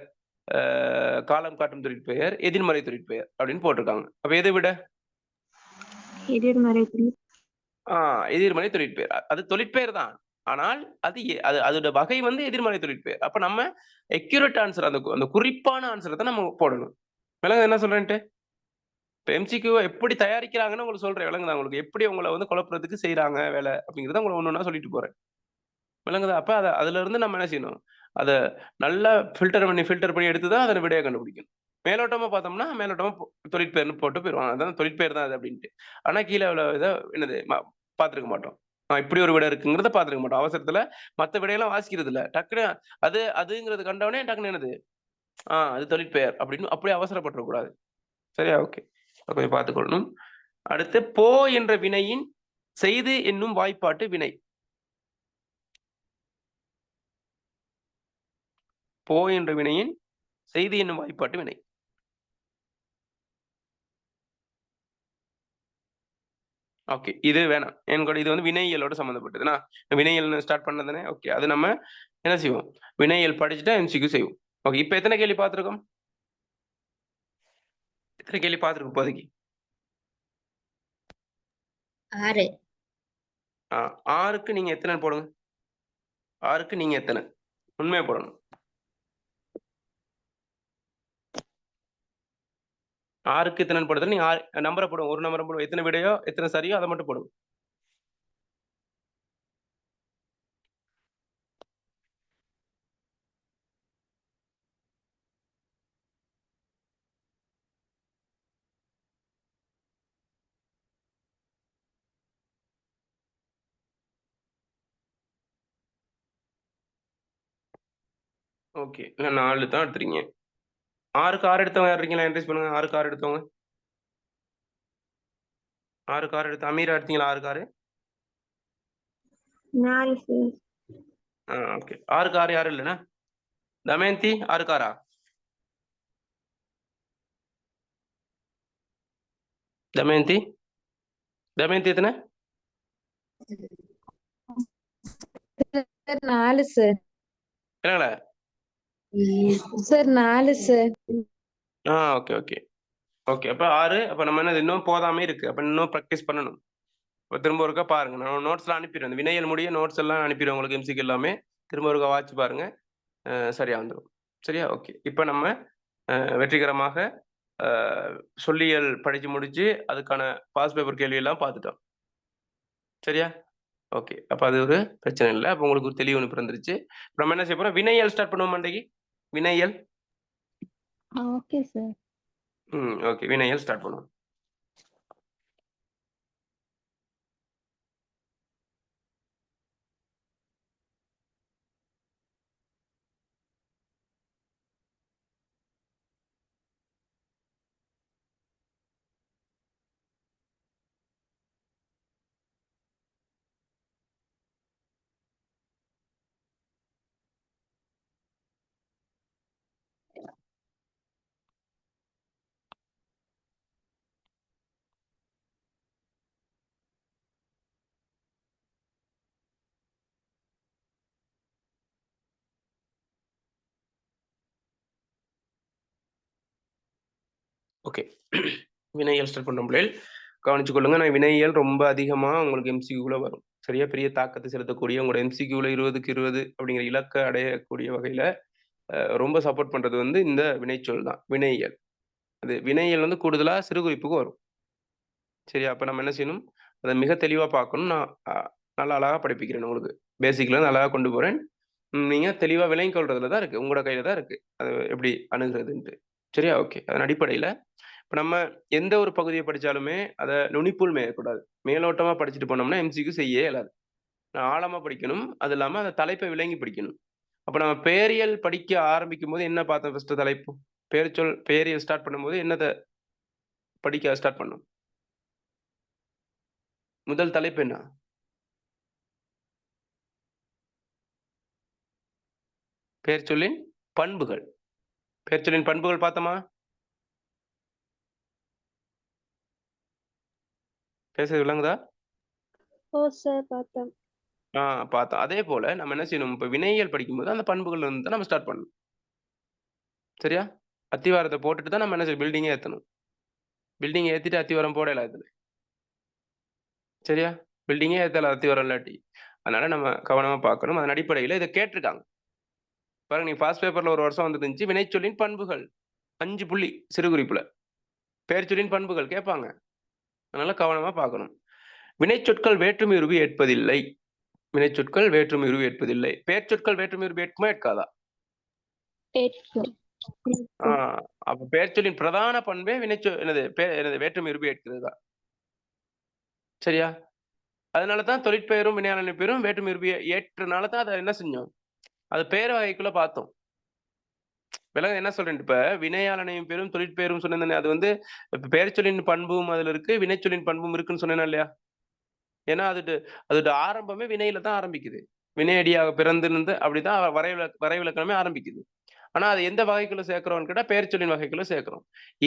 காலம் காட்டும் தொழிற்பெயர், எதிர்மறை தொழிற்பெயர் அப்படின்னு போட்டிருக்காங்க. அப்ப எதை விட? எதிர்மறை எதிர்மறை தொழிற்பெயர். அது தொழிற்பெயர் தான். ஆனால் அது அதோட வகை வந்து எதிர்மறை தொழிற்பெயர். அப்ப நம்ம அக்யூரேட் ஆன்சர், அந்த குறிப்பான ஆன்சரை தான் நம்ம போடணும். விளங்குது என்ன சொல்றேன்ட்டு? இப்போ எம்சிக்யூவை எப்படி தயாரிக்கிறாங்கன்னு உங்களுக்கு சொல்றேன். விளங்குதா உங்களுக்கு? எப்படி உங்களை வந்து குழப்பறதுக்கு செய்யறாங்க வேலை அப்படிங்கிறத உங்களை ஒன்று ஒன்றா சொல்லிட்டு போறேன். விளங்குதா? அப்ப அதுல இருந்து நம்ம என்ன செய்யணும்? அதை நல்லா ஃபில்டர் பண்ணி எடுத்து தான் அதை விடையை கண்டுபிடிக்கணும். மேலோட்டமா பார்த்தோம்னா மேலோட்டமா தொழிற்பெயர்னு போட்டு போயிடுவாங்க. அதான் தொழிற்பெயர் தான் அது அப்படின்ட்டு. ஆனா கீழே உள்ள இதை என்னது பார்த்துருக்க மாட்டோம். இப்படி ஒரு விடை இருக்குங்கிறத பார்த்துருக்க மாட்டோம். அவசரத்துல மற்ற விடையெல்லாம் வாசிக்கிறது இல்லை. டக்குனு அதுங்கிறது கண்டவனே டக்குனு என்னது அது தொழிற்பெயர் அப்படின்னு அப்படியே அவசரப்பட்டுறக்கூடாது. சரியா? ஓகே, கொஞ்சம் பார்த்துக்கொள்ளணும். அடுத்து போ என்ற வினையின் செய்து என்னும் வாய்ப்பாட்டு வினை. போ என்ற வினையின் செய்து என்னும் வாய்ப்பாட்டு வினை. ஓகே, இது வேணாம். என்கூட இது வந்து வினையியலோட சம்மந்தப்பட்டதுன்னா வினையியல் ஸ்டார்ட் பண்ணதானே. ஓகே, அது நம்ம என்ன செய்வோம்? வினையியல் படிச்சுட்டா எம்சிக்யூ செய்வோம். ஓகே, இப்போ எத்தனை கேள்வி பார்த்துருக்கோம்? எத்தனை கேள்வி பார்த்துருக்கோம் இப்போதைக்கு? 6. 6க்கு நீங்க எத்தனை போடுங்க? 6க்கு நீங்க எத்தனை? உண்மையை போடணும். 6க்கு எத்தனை போடுறது? நீங்க நம்பரை போடுங்க. ஒரு நம்பரை போடுங்க. எத்தனை விடையோ எத்தனை சரியோ அதை மட்டும் போடுங்க. ஓகே, இல்லை 4 தான் எடுத்துறீங்க. 6க்கு 6 எடுத்தவங்க யார் இருக்கீங்களா? என்ட்ரேஸ் பண்ணுங்க. 6க்கு 6 எடுத்தவங்க. 6க்கு 6 எடுத்து அமீரா எடுத்தீங்களா? 6க்கு 6. 4 சார். ஓகே, 6க்கு 6 யாரும் இல்லைண்ணா? தமயந்தி 6க்கு 6. தமயந்தி எத்தனை? Sir 4 sir. இல்லைங்களா? Sir 4 sir. Okay okay okay. அப்போ 6. அப்போ நம்ம என்ன இன்னும் போதாமே இருக்கு. அப்போ இன்னும் ப்ராக்டிஸ் பண்ணணும். இப்போ திரும்ப ஒருக்கா பாருங்க. நான் நோட்ஸ்லாம் அனுப்பிடுவேன். இந்த வினையல் முடிய நோட்ஸ் எல்லாம் அனுப்பிடுவேன் உங்களுக்கு. எம்சிக்கு எல்லாமே திரும்ப ஒருக்கா வாட்ச் பாருங்க. சரியா வந்துடும். சரியா? ஓகே, இப்போ நம்ம வெற்றிகரமாக சொல்லியல் படிச்சு முடிச்சு அதுக்கான பாஸ் பேப்பர் கேள்வி எல்லாம் பார்த்துட்டோம். சரியா? ஓகே, அப்போ அது ஒரு பிரச்சனை இல்லை. அப்போ உங்களுக்கு ஒரு தெளிவு ஒன்று பிறந்துருச்சு. நம்ம என்ன செய்ய போறோம்? வினையல் ஸ்டார்ட் பண்ணுவோம் மண்டைக்கு. வினையல். Okay sir. ஓகே, வினையல் ஸ்டார்ட் பண்ணுவோம். ஓகே. வினையியல் ஸ்டார்ட் பண்றோம் பிள்ளைகள். கவனிச்சு கொள்ளுங்க. நான் வினையியல் ரொம்ப அதிகமா உங்களுக்கு எம்சிக்யூல வரும். சரியா? பெரிய தாக்கத்தை செலுத்தக்கூடிய உங்களோட எம்சிக்யூல 20க்கு 20 அப்படிங்கிற இலக்க அடையக்கூடிய வகையில ரொம்ப சப்போர்ட் பண்றது வந்து இந்த வினைச்சொல் தான். வினையியல். அது வினையியல் வந்து கூடுதலா சிறுகுறிப்புக்கு வரும். சரியா? அப்ப நம்ம என்ன செய்யணும்? அத மிக தெளிவா பார்க்கணும். நான் நல்லா அழகா படிப்பிக்கிறேன் உங்களுக்கு. பேசிக்ல இருந்து அழகா கொண்டு போறேன். நீங்க தெளிவா விளங்கிக் கொள்றதுல தான் இருக்கு. உங்களோட கையில தான் இருக்கு. அது எப்படி அணுகுறதுன்ட்டு. சரியா? ஓகே. அதன் அடிப்படையில இப்ப நம்ம எந்த ஒரு பகுதிய படிச்சாலுமே அத நுனிப்புல் மேயக்கூடாது. மேலோட்டமா படிச்சுட்டு போனோம்னா எம்சிக்யூ செய்யவே இயலாது. ஆழமா படிக்கணும். அது இல்லாம அந்த தலைப்பை விளங்கி படிக்கணும். அப்ப நம்ம பெயரியல் படிக்க ஆரம்பிக்கும்போது என்ன பார்த்தோம் ஃபர்ஸ்ட் தலைப்பு? பெயரியல் ஸ்டார்ட் பண்ணும்போது என்னத படிக்க ஸ்டார்ட் பண்ணோம்? முதல் தலைப்பு என்ன? பெயர்ச்சொல்லின் பண்புகள். பெயர்ச்சொல்லின் பண்புகள் பார்த்தோமா? பேசுறது விளங்குதா? ஓ சார் பார்த்தேன். பார்த்தோம். அதே போல நம்ம என்ன செய்யணும்? இப்ப வினையியல் படிக்கும்போது அந்த பண்புகள்ல இருந்து தான் நம்ம ஸ்டார்ட் பண்ணணும். சரியா? அத்திவாரத்த போட்டுட்டு தான் நம்ம என்ன செய்யணும்? பில்டிங்கே ஏத்தணும். பில்டிங் ஏத்திட்டு அத்திவாரம் போடல இதுல. சரியா? பில்டிங்கே ஏத்தல அத்திவாரம் இல்லாட்டி. அதனால நம்ம கவனமா பார்க்கணும். அதன் அடிப்படையில இத கேட்டிருக்காங்க. பாருங்க நீங்க பாஸ்ட் பேப்பர்ல ஒரு வருஷம் வந்துருந்துச்சு. வினைச்சொல்லின் பண்புகள். 5 புள்ளி சிறுகுறிப்புல. பெயர்ச்சொல்லின் பண்புகள் கேட்பாங்க. அதனால கவனமா பார்க்கணும். வினைச்சொற்கள் வேற்றுமை உருவு ஏற்பதில்லை. வினைச்சொற்கள் வேற்றுமை உருவு ஏற்பதில்லை. பெயர்ச்சொற்கள் வேற்றுமை உருவு ஏற்குமா ஏற்காதா? அப்ப பெயர்ச்சொல்லின் பிரதான பண்பே என்னது வேற்றுமை உருவு ஏற்கிறது தான். சரியா? அதனால தான் தொழிற்பெயரும் வினையாளனை பெயரும் வேற்றுமை உருவு ஏற்றனால தான் அதை என்ன செஞ்சோம்? அது பெயர் வகைக்குள்ள பார்த்தோம். விலங்கு என்ன சொல்றேன் இப்ப வினையாளனையும் பெயரும் தொழிற்பெயரும் சொன்னேன். அது வந்து இப்ப பெயர்ச்சொல்லின் பண்பும் அதுல இருக்கு, வினைச்சொல்லின் பண்பும் இருக்குன்னு சொன்னேனா இல்லையா? ஏன்னா அதோட ஆரம்பமே வினையில தான் ஆரம்பிக்குது. வினையடியாக பிறந்திருந்து அப்படிதான் வரைவிலக்கணமே ஆரம்பிக்குது. ஆனா அது எந்த வகைக்குள்ள சேர்க்கிறோம்னு கேட்டா பெயர்ச்சொல்லின் வகைக்குள்ள சேர்க்கிறோம்.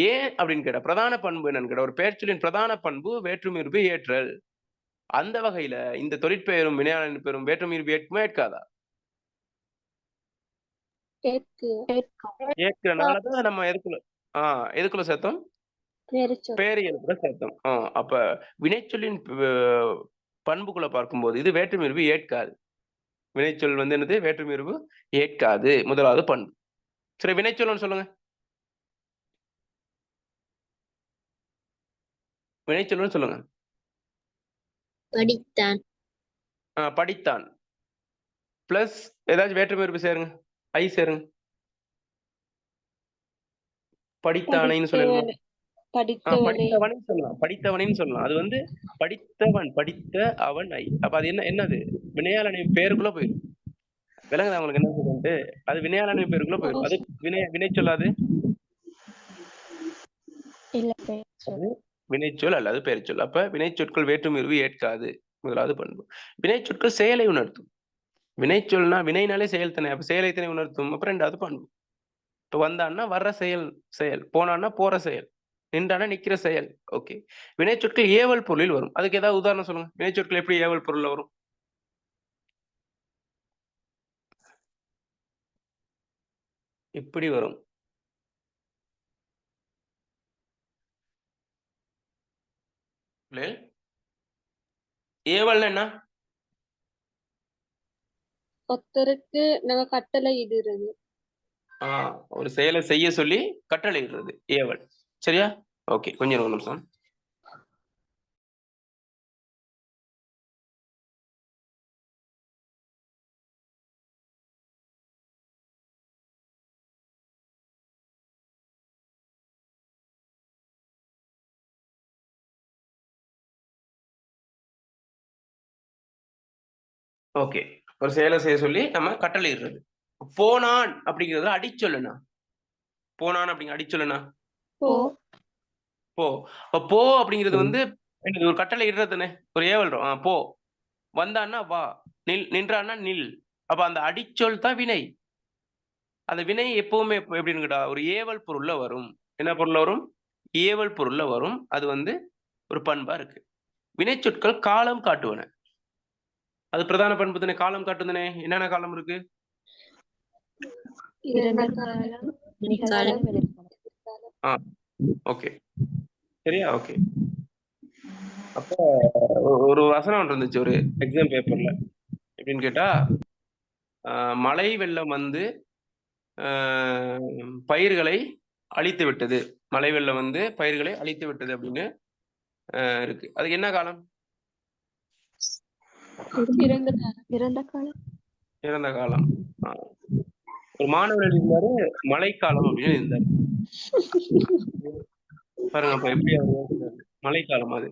ஏன் அப்படின்னு கேட்டா பிரதான பண்பு என்னன்னு கேட்டா ஒரு பெயர்ச்சொல்லின் பிரதான பண்பு வேற்றுமை உருவு ஏற்றல். அந்த வகையில இந்த தொழிற்பெயரும் வினையாளன் பெயரும் வேற்றுமை உருவு ஏற்குமா ஏற்காதா? ஏற்கிறனாலதான் நம்ம எதுக்குள்ள சேர்த்தோம்? பெயரியலுக்குள்ள சேர்த்தோம். அப்ப வினைச்சொல்லின் பண்புக்குள்ள பார்க்கும்போது இது வேற்றுமை உருவு ஏற்காது. வினைச்சொல் வந்து என்னது? வேற்றுமை உருவு ஏற்காது. முதலாவது பண்பு. சரி வினைச்சொல்னு சொல்லுங்க. வினைச்சொல்னு சொல்லுங்க. படித்தான். படித்தான். பிளஸ் ஏதாச்சும் வேற்றுமை உருவு சேருங்க. ஐ சேருங்க. படித்தானைன்னு சொல்லிருங்க. படித்தவனைன்னு சொல்லலாம். படித்தவனைன்னு சொல்லலாம். அது வந்து படித்தவன், படித்த அவன் ஐ. அப்ப அது என்னது? வினையாளனை பேருக்குள்ள போயிடும். விளங்குதா உங்களுக்கு என்ன சொல்றது? அது வினையாளனை பேருக்குள்ள போயிடும். அது வினை சொல்லாது. வினைச்சொல் அல்லது பெயர்ச்சொல். அப்ப வினைச்சொற்கள் வேற்றுமை உருவு ஏற்காது. முதலாவது பண்பு. வினைச்சொற்கள் செயலை உணர்த்தும். வினைச்சொல்னா வினைனாலே செயல் தானே. அப்ப செயலை தானே உணர்த்தும். அப்புறம் 2வது பண்பு. இப்ப வந்தான்னா வர்ற செயல். போனான்னா போற செயல். நின்றானா நிக்கிற செயல். ஓகே. வினைச்சொற்கள் ஏவல் பொருளில் வரும். அதுக்கு ஏதாவது உதாரணம் சொல்லுங்க. வினைச்சொற்கள் எப்படி ஏவல் பொருள்ல வரும்? எப்படி வரும்? ஏவல்னா என்ன? ஒருத்தருக்கு நாங்க கட்டளை இடுறது. ஒரு செயலை செய்ய சொல்லி கட்டளை இடுறது ஏவல். சரியா? ஓகே. கொஞ்சம் ஒரு நிமிஷம். ஓகே. ஒரு செயலை செய்ய சொல்லி நம்ம கட்டளை இடுறது. போனான் அப்படிங்கிறது அடிச்சொல்லுனா? போனான் அப்படிங்கிற அடிச்சொல்லுனா? போ. போ அப்படிங்கிறது வந்து ஒரு கட்டளை இடுறதுன்னு ஒரு ஏவல். போ. வந்தான்னா வா. நின்றான்னா நில். அப்ப அந்த அடிச்சொல் தான் வினை. அந்த வினை எப்பவுமே எப்படின்னு கேட்டா ஒரு ஏவல் பொருள்ல வரும். என்ன பொருள்ல வரும்? ஏவல் பொருள்ல வரும். அது வந்து ஒரு பண்பா இருக்கு. வினைச்சொற்கள் காலம் காட்டுவன. அது பிரதான பண்பு தானே. காலம் காட்டும் தானே. என்னென்ன காலம் இருக்கு? ஓகே, சரியா? ஓகே. அப்ப ஒரு வசனம் ஒன்று இருந்துச்சு ஒரு எக்ஸாம் பேப்பர்ல. எப்படின்னு கேட்டா, மழை வெள்ளம் வந்து பயிர்களை அழித்து விட்டது. மழை வெள்ளம் வந்து பயிர்களை அழித்து விட்டது அப்படின்னு இருக்கு. அதுக்கு என்ன காலம்? இறந்த காலம். இறந்த காலம். ஒரு மாணவர் எழுதியிருந்தாரு மழைக்காலம் அப்படின்னு இருந்தாரு. பாருங்க அப்ப எப்படி அவர் யோசிக்கிறாரு. மழைக்காலம் அது.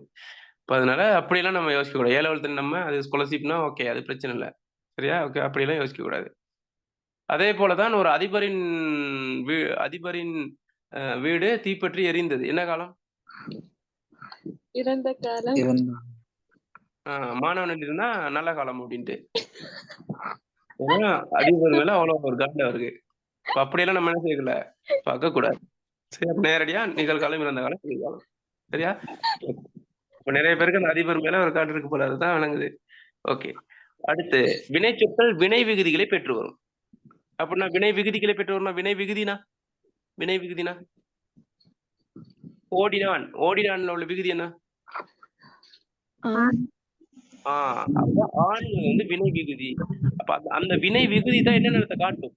இப்ப அதனால அப்படியெல்லாம் நம்ம யோசிக்க கூடாது. ஏ லெவல் நம்ம அது ஸ்காலர்ஷிப்னா ஓகே, அது பிரச்சனை இல்லை. சரியா? ஓகே, அப்படியெல்லாம் யோசிக்க கூடாது. அதே போலதான் ஒரு அதிபரின் வீடு தீப்பற்றி எரிந்தது. என்ன காலம்? இறந்த காலம். மாணவன் எழுதியிருந்தா நல்ல காலம் அப்படின்ட்டு. ஏன்னா அதிபர் மேல அவ்வளவு ஒரு காண்டம் இருக்கு. அப்படியெல்லாம் நம்ம என்ன செய்யல, பார்க்க கூடாது. சரி, அப்ப நேரடியா நிகழ்காலம், இறந்த காலம், எதிர்காலம். சரியா? இப்ப நிறைய பேருக்கு அந்த அதிபர் மேல ஒரு காட்டு இருக்கு போல, அதுதான் விளங்குது. ஓகே. அடுத்து வினை சொற்கள் வினை விகுதிகளை பெற்று வரும். அப்படின்னா வினை விகுதிகளை பெற்று வரும்னா வினை விகுதினா ஓடினான். ஓடினான்ல உள்ள விகுதி என்ன? அப்ப ஆண் வந்து வினை விகுதி. அப்ப அந்த வினை விகுதி தான் என்னென்னத்தை காட்டும்?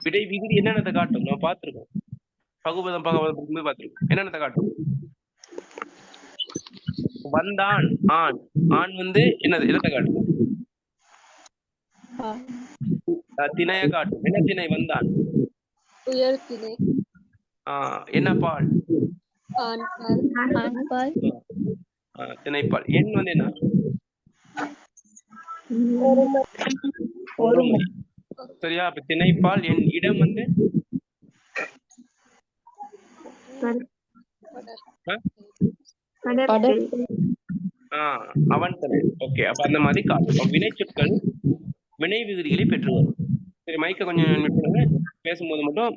வினை விகுதி என்னென்னத்தை காட்டும்? நம்ம பார்த்திருக்கோம். பகுபதம் பார்த்திருக்கோம். என்னென்னத்தை காட்டும்? வந்தான் ஆண். ஆண் வந்து என்னது? என்னத்தை காட்டும்? திணைய காட்டும். என்ன திணை? வந்தான். உயர் திணை. என்ன பால்? ஆண் பால். திணைப்பால். எண் வந்து என்ன? ஒருமை. சரியா? அப்ப திணைப்பால். எண். இடம் வந்து அவன் திணை. ஓகே, அப்ப அந்த மாதிரி காட்டும். வினை சொற்கள் வினை விகுதிகளை பெற்று வரும். சரி, மைக்க கொஞ்சம் மியூட் பண்ணுங்க. பேசும்போது மட்டும்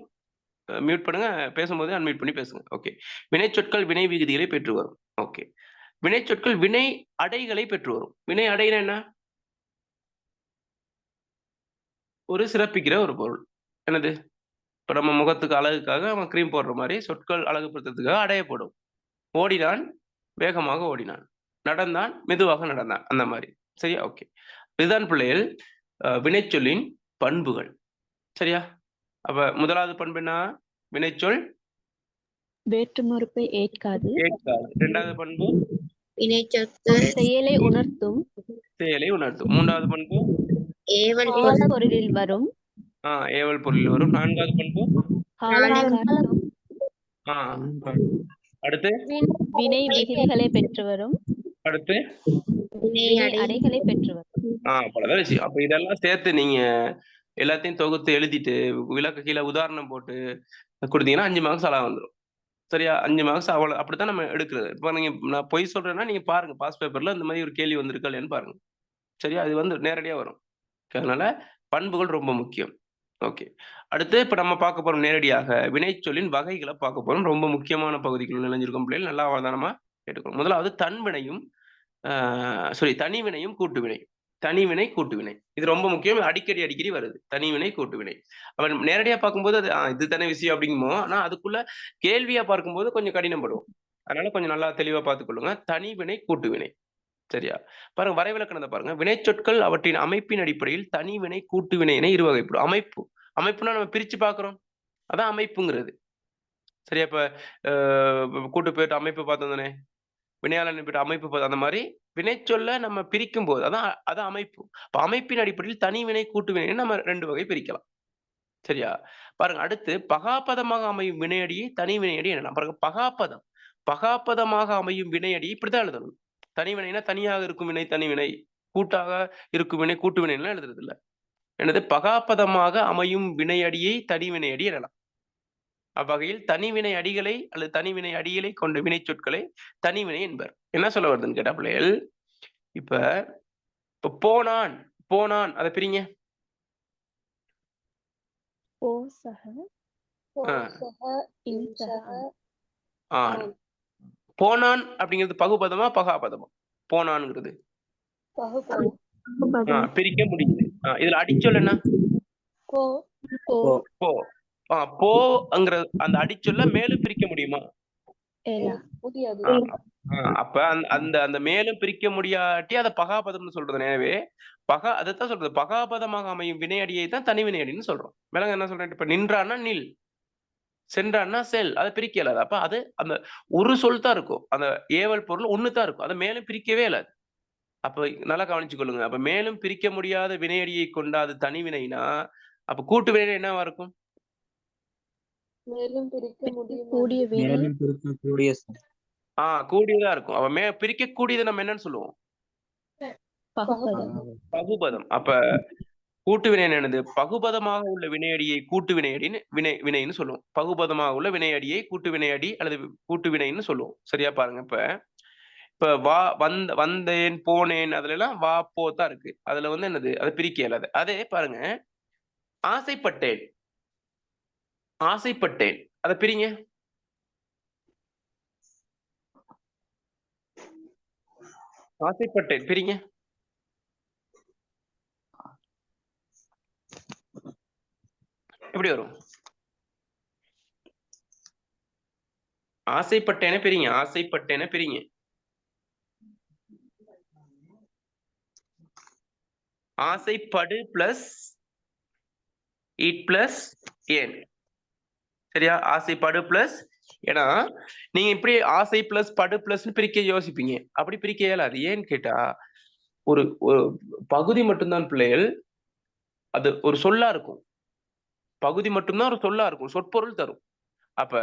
மியூட் பண்ணுங்க, பேசும்போது அன்மியூட் பண்ணி பேசுங்க. ஓகே. வினை சொற்கள் வினை விகுதிகளை பெற்று வரும். ஓகே. வினை சொற்கள் வினை அடைகளை பெற்று வரும். வினை அடைனா என்ன? ஒரு சிறப்பிக்கிற ஒரு பொருள். என்னது? இப்ப நம்ம முகத்துக்கு அழகுக்காக நம்ம கிரீம் போடுற மாதிரி சொற்கள் அழகுபடுத்துறதுக்காக அடையப்படும். ஓடினான், வேகமாக ஓடினான். நடந்தான், மெதுவாக நடந்தான். அந்த மாதிரி. சரியா? ஓகே. இதுதான் பிள்ளைகள் வினைச்சொல்லின் பண்புகள். சரியா? அப்ப முதலாவது பண்பு என்ன? வினைச்சொல் வேற்றுமொருப்பை ஏற்காது. இரண்டாவது பண்பு செயலை உணர்த்தும். மூன்றாவது பண்பு ஏவல் பொருளில் வரும். ஏவல் பொருளில் வரும். நான்காவது பண்பு அடுத்து வினை விகுதிகளை பெற்று வரும். அடுத்து அடைகளை பெற்று வரும். அவ்வளவுதான் விஷயம். அப்ப இதெல்லாம் சேர்த்து நீங்க எல்லாத்தையும் தொகுத்து எழுதிட்டு விளக்கு கீழே உதாரணம் போட்டு கொடுத்தீங்கன்னா 5 மார்க்ஸ் அழகா வந்துடும். சரியா? 5 மார்க்ஸ் அவ்வளவு. அப்படித்தான் நம்ம எடுக்கிறது. இப்ப நீங்க நான் பொய் சொல்றேன்னா நீங்க பாருங்க, பாஸ் பேப்பர்ல இந்த மாதிரி ஒரு கேள்வி வந்திருக்கா இல்லையான்னு பாருங்க. சரியா? அது வந்து நேரடியா வரும். அதனால பண்புகள் ரொம்ப முக்கியம். ஓகே. அடுத்து இப்ப நம்ம பார்க்க போறோம் நேரடியாக வினைச்சொல்லின் வகைகளை பார்க்க போறோம். ரொம்ப முக்கியமான பகுதிக்குள்ள நினைஞ்சிருக்கும் பிள்ளைகள், நல்லா அவதானமா கேட்டுக்கணும். முதலாவது தனிவினையும் கூட்டுவினை. தனிவினை கூட்டுவினை இது ரொம்ப முக்கியம். அடிக்கடி வருது. தனிவினை கூட்டுவினை. அவன் நேரடியா பார்க்கும்போது அது இது தானே விஷயம் அப்படிங்குமோ, ஆனா அதுக்குள்ள கேள்வியா பார்க்கும்போது கொஞ்சம் கடினப்படும். அதனால கொஞ்சம் நல்லா தெளிவா பார்த்துக்கொள்ளுங்க. தனிவினை கூட்டுவினை. சரியா? பாருங்க, வரைவிலக்கணத்தை பாருங்க. வினைச்சொற்கள் அவற்றின் அமைப்பின் அடிப்படையில் தனிவினை கூட்டுவினை என இருவகைப்படும். அமைப்புனா நம்ம பிரிச்சு பார்க்கிறோம், அதான் அமைப்புங்கிறது. சரியா? இப்ப கூட்டு போயிட்டு அமைப்பு பார்த்தோம் தானே, வினையாளன் போயிட்டு அமைப்பு பார்த்தோம். அந்த மாதிரி வினைச்சொல்ல நம்ம பிரிக்கும் போது அதான் அமைப்பு. இப்ப அமைப்பின் அடிப்படையில் தனிவினை கூட்டுவினை நம்ம 2 வகை பிரிக்கலாம். சரியா? பாருங்க, அடுத்து பகாப்பதமாக அமையும் வினையடியை தனிவினையடி என்ன? பாருங்க, பகாப்பதமாக அமையும் வினையடி இப்படித்தான் எழுதணும். தனிவினைனா தனியாக இருக்கும் வினை தனிவினை, கூட்டாக இருக்கும் வினை கூட்டு வினைலாம் எழுதுறது இல்ல. எனது பகாப்பதமாக அமையும் வினையடியை தனிவினையடி எனலாம். அவ்வகையில் தனிவினை அடிகளை அல்லது தனிவினை அடிகளை கொண்ட வினை சொற்களை தனிவினை என்பர். என்ன சொல்ல வருதுன்னு கேட்டா பிள்ளைகள், இப்ப போனான் அதை பிரிங்க. போனான் அப்படிங்கிறது பகுபதமா பகாபதமா? போனான்ங்கிறது பிரிக்க முடியுது. இதுல அடிச்சொல் என்ன? போங்கிற அந்த அடிச்சொல்ல மேலும் பிரிக்க முடியுமா? ஏலா. முடியாது. அப்ப அந்த அந்த மேலும் பிரிக்க முடியாட்டி அதை பகாபதம்னு சொல்றது. எனவே அதைத்தான் சொல்றது, பகாபதமாக அமையும் வினையடியை தான் தனி வினையடின்னு சொல்றோம். விலங்கு என்ன சொல்றேன், இப்ப நின்றான்னா நில், சென்றான்னா செல், அதை பிரிக்க இயலாது. அப்ப அது அந்த ஒரு சொல் தான் இருக்கும், அந்த ஏவல் பொருள் ஒண்ணு தான் இருக்கும், அதை மேலும் பிரிக்கவே இயலாது. அப்ப நல்லா கவனிச்சு கொள்ளுங்க. அப்ப மேலும் பிரிக்க முடியாத வினையடியை கொண்ட அது தனி வினைனா, அப்ப கூட்டு வினை என்னவா இருக்கும்? மேலும் பிரிக்க முடியும். கூடிய வினை மேலும் பிரிக்கக்கூடிய கூடியதா இருக்கும். அப்ப பிரிக்கக்கூடியதை நம்ம என்னன்னு சொல்லுவோம்? பகுபதம். பகுபதம். அப்ப கூட்டு வினை என்னது? பகுபதமாக உள்ள வினையடியை கூட்டு வினையடின்னு வினைன்னு சொல்லுவோம். பகுபதமாக உள்ள வினையடியை கூட்டு வினையடி அல்லது கூட்டு வினைன்னு சொல்லுவோம். சரியா பாருங்க. இப்ப வந்தேன், போனேன், அதுல எல்லாம் வா போ தான் இருக்கு. அதுல வந்து என்னது? அதை பிரிக்க இயலாது. அதே பாருங்க, ஆசைப்பட்டேன், ஆசைப்பட்டேன், அதை பிரிங்க. ஆசைப்பட்டேன் பிரிங்க. எப்படி வரும்? ஆசைப்பட்டேனே பிரிங்க, ஆசைப்பட்டேனே பிரிங்க. ஆசைப்படு பிளஸ் இட் பிளஸ் ஏன். சரியா? ஆசைப்படு பிளஸ், ஏன்னா நீங்க இப்படி ஆசை பிளஸ் படு பிளஸ் பிரிக்க யோசிப்பீங்க. அப்படி பிரிக்க இயலாது. ஏன்னு கேட்டா, ஒரு பகுதி மட்டும்தான் பிள்ளைகள் அது ஒரு சொல்லா இருக்கும். பகுதி மட்டும்தான் ஒரு சொல்லா இருக்கும், சொற்பொருள் தரும். அப்ப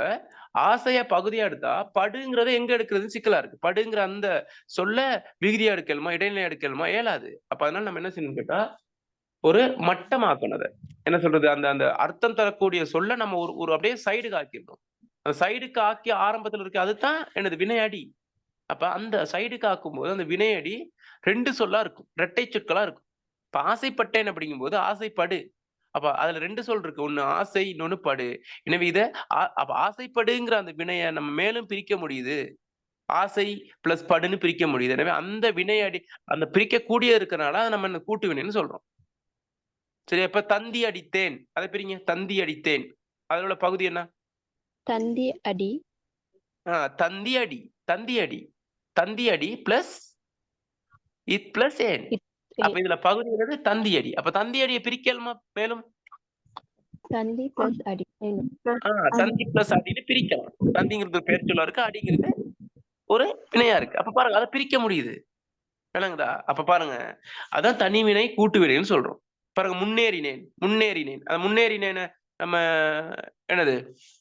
ஆசைய பகுதியா எடுத்தா படுங்கிறத எங்க எடுக்கிறதுன்னு சிக்கலா இருக்கு. படுங்கிற அந்த சொல்ல விகுதியா எடுக்கலுமா, இடைநிலை எடுக்கலுமா? இயலாது. அப்ப அதனால நம்ம என்ன செய்யணும்னு கேட்டா, ஒரு மட்டமாக்கணும். அதை என்ன சொல்றது, அந்த அந்த அர்த்தம் தரக்கூடிய சொல்ல நம்ம ஒரு அப்படியே சைடுக்கு ஆக்கிடணும். அந்த சைடுக்கு ஆக்கி ஆரம்பத்துல இருக்கு, அதுதான் எனது வினையடி. அப்ப அந்த சைடுக்கு ஆக்கும்போது அந்த வினையடி 2 சொல்லா இருக்கும், இரட்டை சொற்களா இருக்கும். இப்ப ஆசைப்பட்டேன் அப்படிங்கும்போது ஆசைப்படு. அப்ப அதுல 2 சொல் இருக்கு, ஒண்ணு ஆசை, இன்னொன்னு படு. எனவே இத அப்ப ஆசைப்படுங்கிற அந்த வினைய நம்ம மேலும் பிரிக்க முடியுது. ஆசை பிளஸ் படுன்னு பிரிக்க முடியுது. எனவே அந்த வினையடி அந்த பிரிக்கக்கூடிய இருக்கனால அதை நம்ம கூட்டு வினைன்னு சொல்றோம். சரி, அப்ப தந்தி அடித்தேன், அதை பிரிங்க. தந்தி அடித்தேன், அதுல உள்ள பகுதி என்ன? தந்தி அடி. தந்தி அடி, தந்தி அடி, தந்தி அடி பிளஸ் இத் பிளஸ் ஏன். அப்ப இதுல பகுதி என்னது? தந்தி அடி. அப்ப தந்தி அடியை பிரிக்கலாமா மேலும்? தந்தி பிளஸ் அடி. தந்தி பிளஸ் அடின்னு பிரிக்கலாம். தந்திங்கிறது பேர் சொல்லா இருக்கு, அடிங்கிறது ஒரு வினையா இருக்கு. அப்ப பாருங்க, அதை பிரிக்க முடியுது. விளங்குதா? அப்ப பாருங்க, அதான் தனி வினை கூட்டு வினைன்னு சொல்றோம். பாருங்க, முன்னேறினேன், முன்னேறினேன். அந்த முன்னேறினேன் நம்ம என்னது?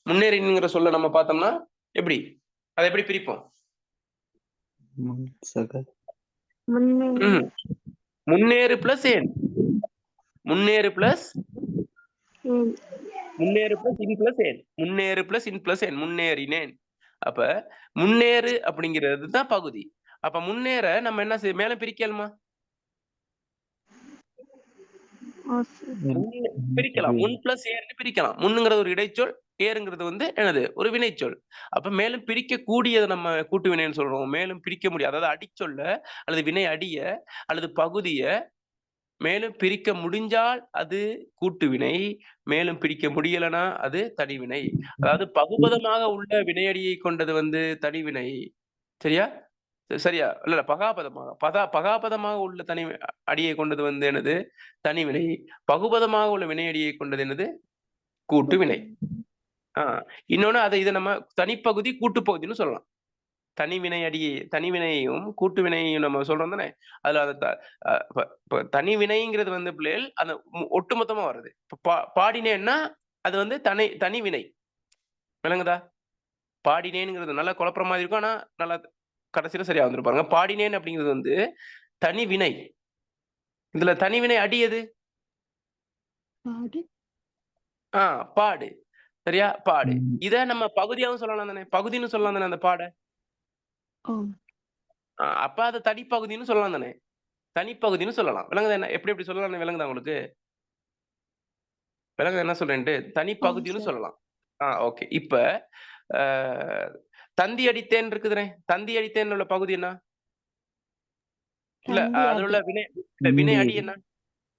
முன்னேறினுங்கிற சொல்ல நம்ம பார்த்தோம்னா எப்படி, அதை எப்படி பிரிப்போம்? முன்னேறு பிளஸ் ஏன், முன்னேறு பிளஸ் முன்னேறு பிளஸ் இன் பிளஸ் ஏன், முன்னேறு பிளஸ் இன் பிளஸ் ஏன், முன்னேறினேன். அப்ப முன்னேறு அப்படிங்கிறது தான் பகுதி. அப்ப முன்னேற நம்ம என்ன செய்ய, மேல பிரிக்கலாமா? பிரிக்கலாம். முன் பிளஸ் ஏன்னு பிரிக்கலாம். முன்னுங்கிறது ஒரு இடைச்சொல், ஏறுங்கிறது வந்து என்னது? ஒரு வினைச்சொல். அப்ப மேலும் பிரிக்க கூடியதை நம்ம கூட்டு வினைன்னு சொல்றோம். மேலும் பிரிக்க முடியும், அதாவது அடிச்சொல்ல அல்லது வினை அடிய அல்லது பகுதிய மேலும் பிரிக்க முடிஞ்சால் அது கூட்டு வினை, மேலும் பிரிக்க முடியலனா அது தனிவினை. அதாவது பகுபதமாக உள்ள வினையடியை கொண்டது வந்து தனிவினை. சரியா? சரியா? இல்ல பகாபதமாக உள்ள தனி அடியை கொண்டது வந்து என்னது? தனிவினை. பகுபதமாக உள்ள வினையடியை கொண்டது என்னது? கூட்டு வினை. இன்னொன்னு இதை நம்ம தனிப்பகுதி கூட்டுப்பகுதின்னு சொல்லலாம். தனிவினையையும் கூட்டு வினையையும் நம்ம சொல்றோம் தானே. அதுல தனி வினைங்கிறது வந்து பிள்ளைகள் அந்த ஒட்டுமொத்தமா வருது. பாடினேன்னா அது வந்து தனி வினை. விளங்குதா? பாடினேன்ங்கிறது நல்லா குழப்பற மாதிரி இருக்கும், ஆனா நல்லா கடைசியில சரியா வந்துருப்பாங்க. பாடினேன் அப்படிங்கிறது வந்து தனி வினை. இதுல தனி வினை அடி எது? பாடு. சரியா? பாடு. இத நம்ம பகுதியாவும் சொல்லலாம் தானே, பகுதின்னு சொல்லலாம் தானே அந்த பாட. அப்ப அது தனிப்பகுதின்னு சொல்லலாம் தானே, தனிப்பகுதின்னு சொல்லலாம். விளங்குதா? என்ன எப்படி எப்படி சொல்லலாம்? விளங்குதா உங்களுக்கு? விளங்குதா என்ன சொல்றேன்ட்டு? தனிப்பகுதின்னு சொல்லலாம். ஓகே. இப்ப தந்தி அடித்தேன் இருக்குதுனே, தந்தி அடித்தேன் உள்ள பகுதி என்ன? இல்ல, அதுல உள்ள வினை அடி என்ன?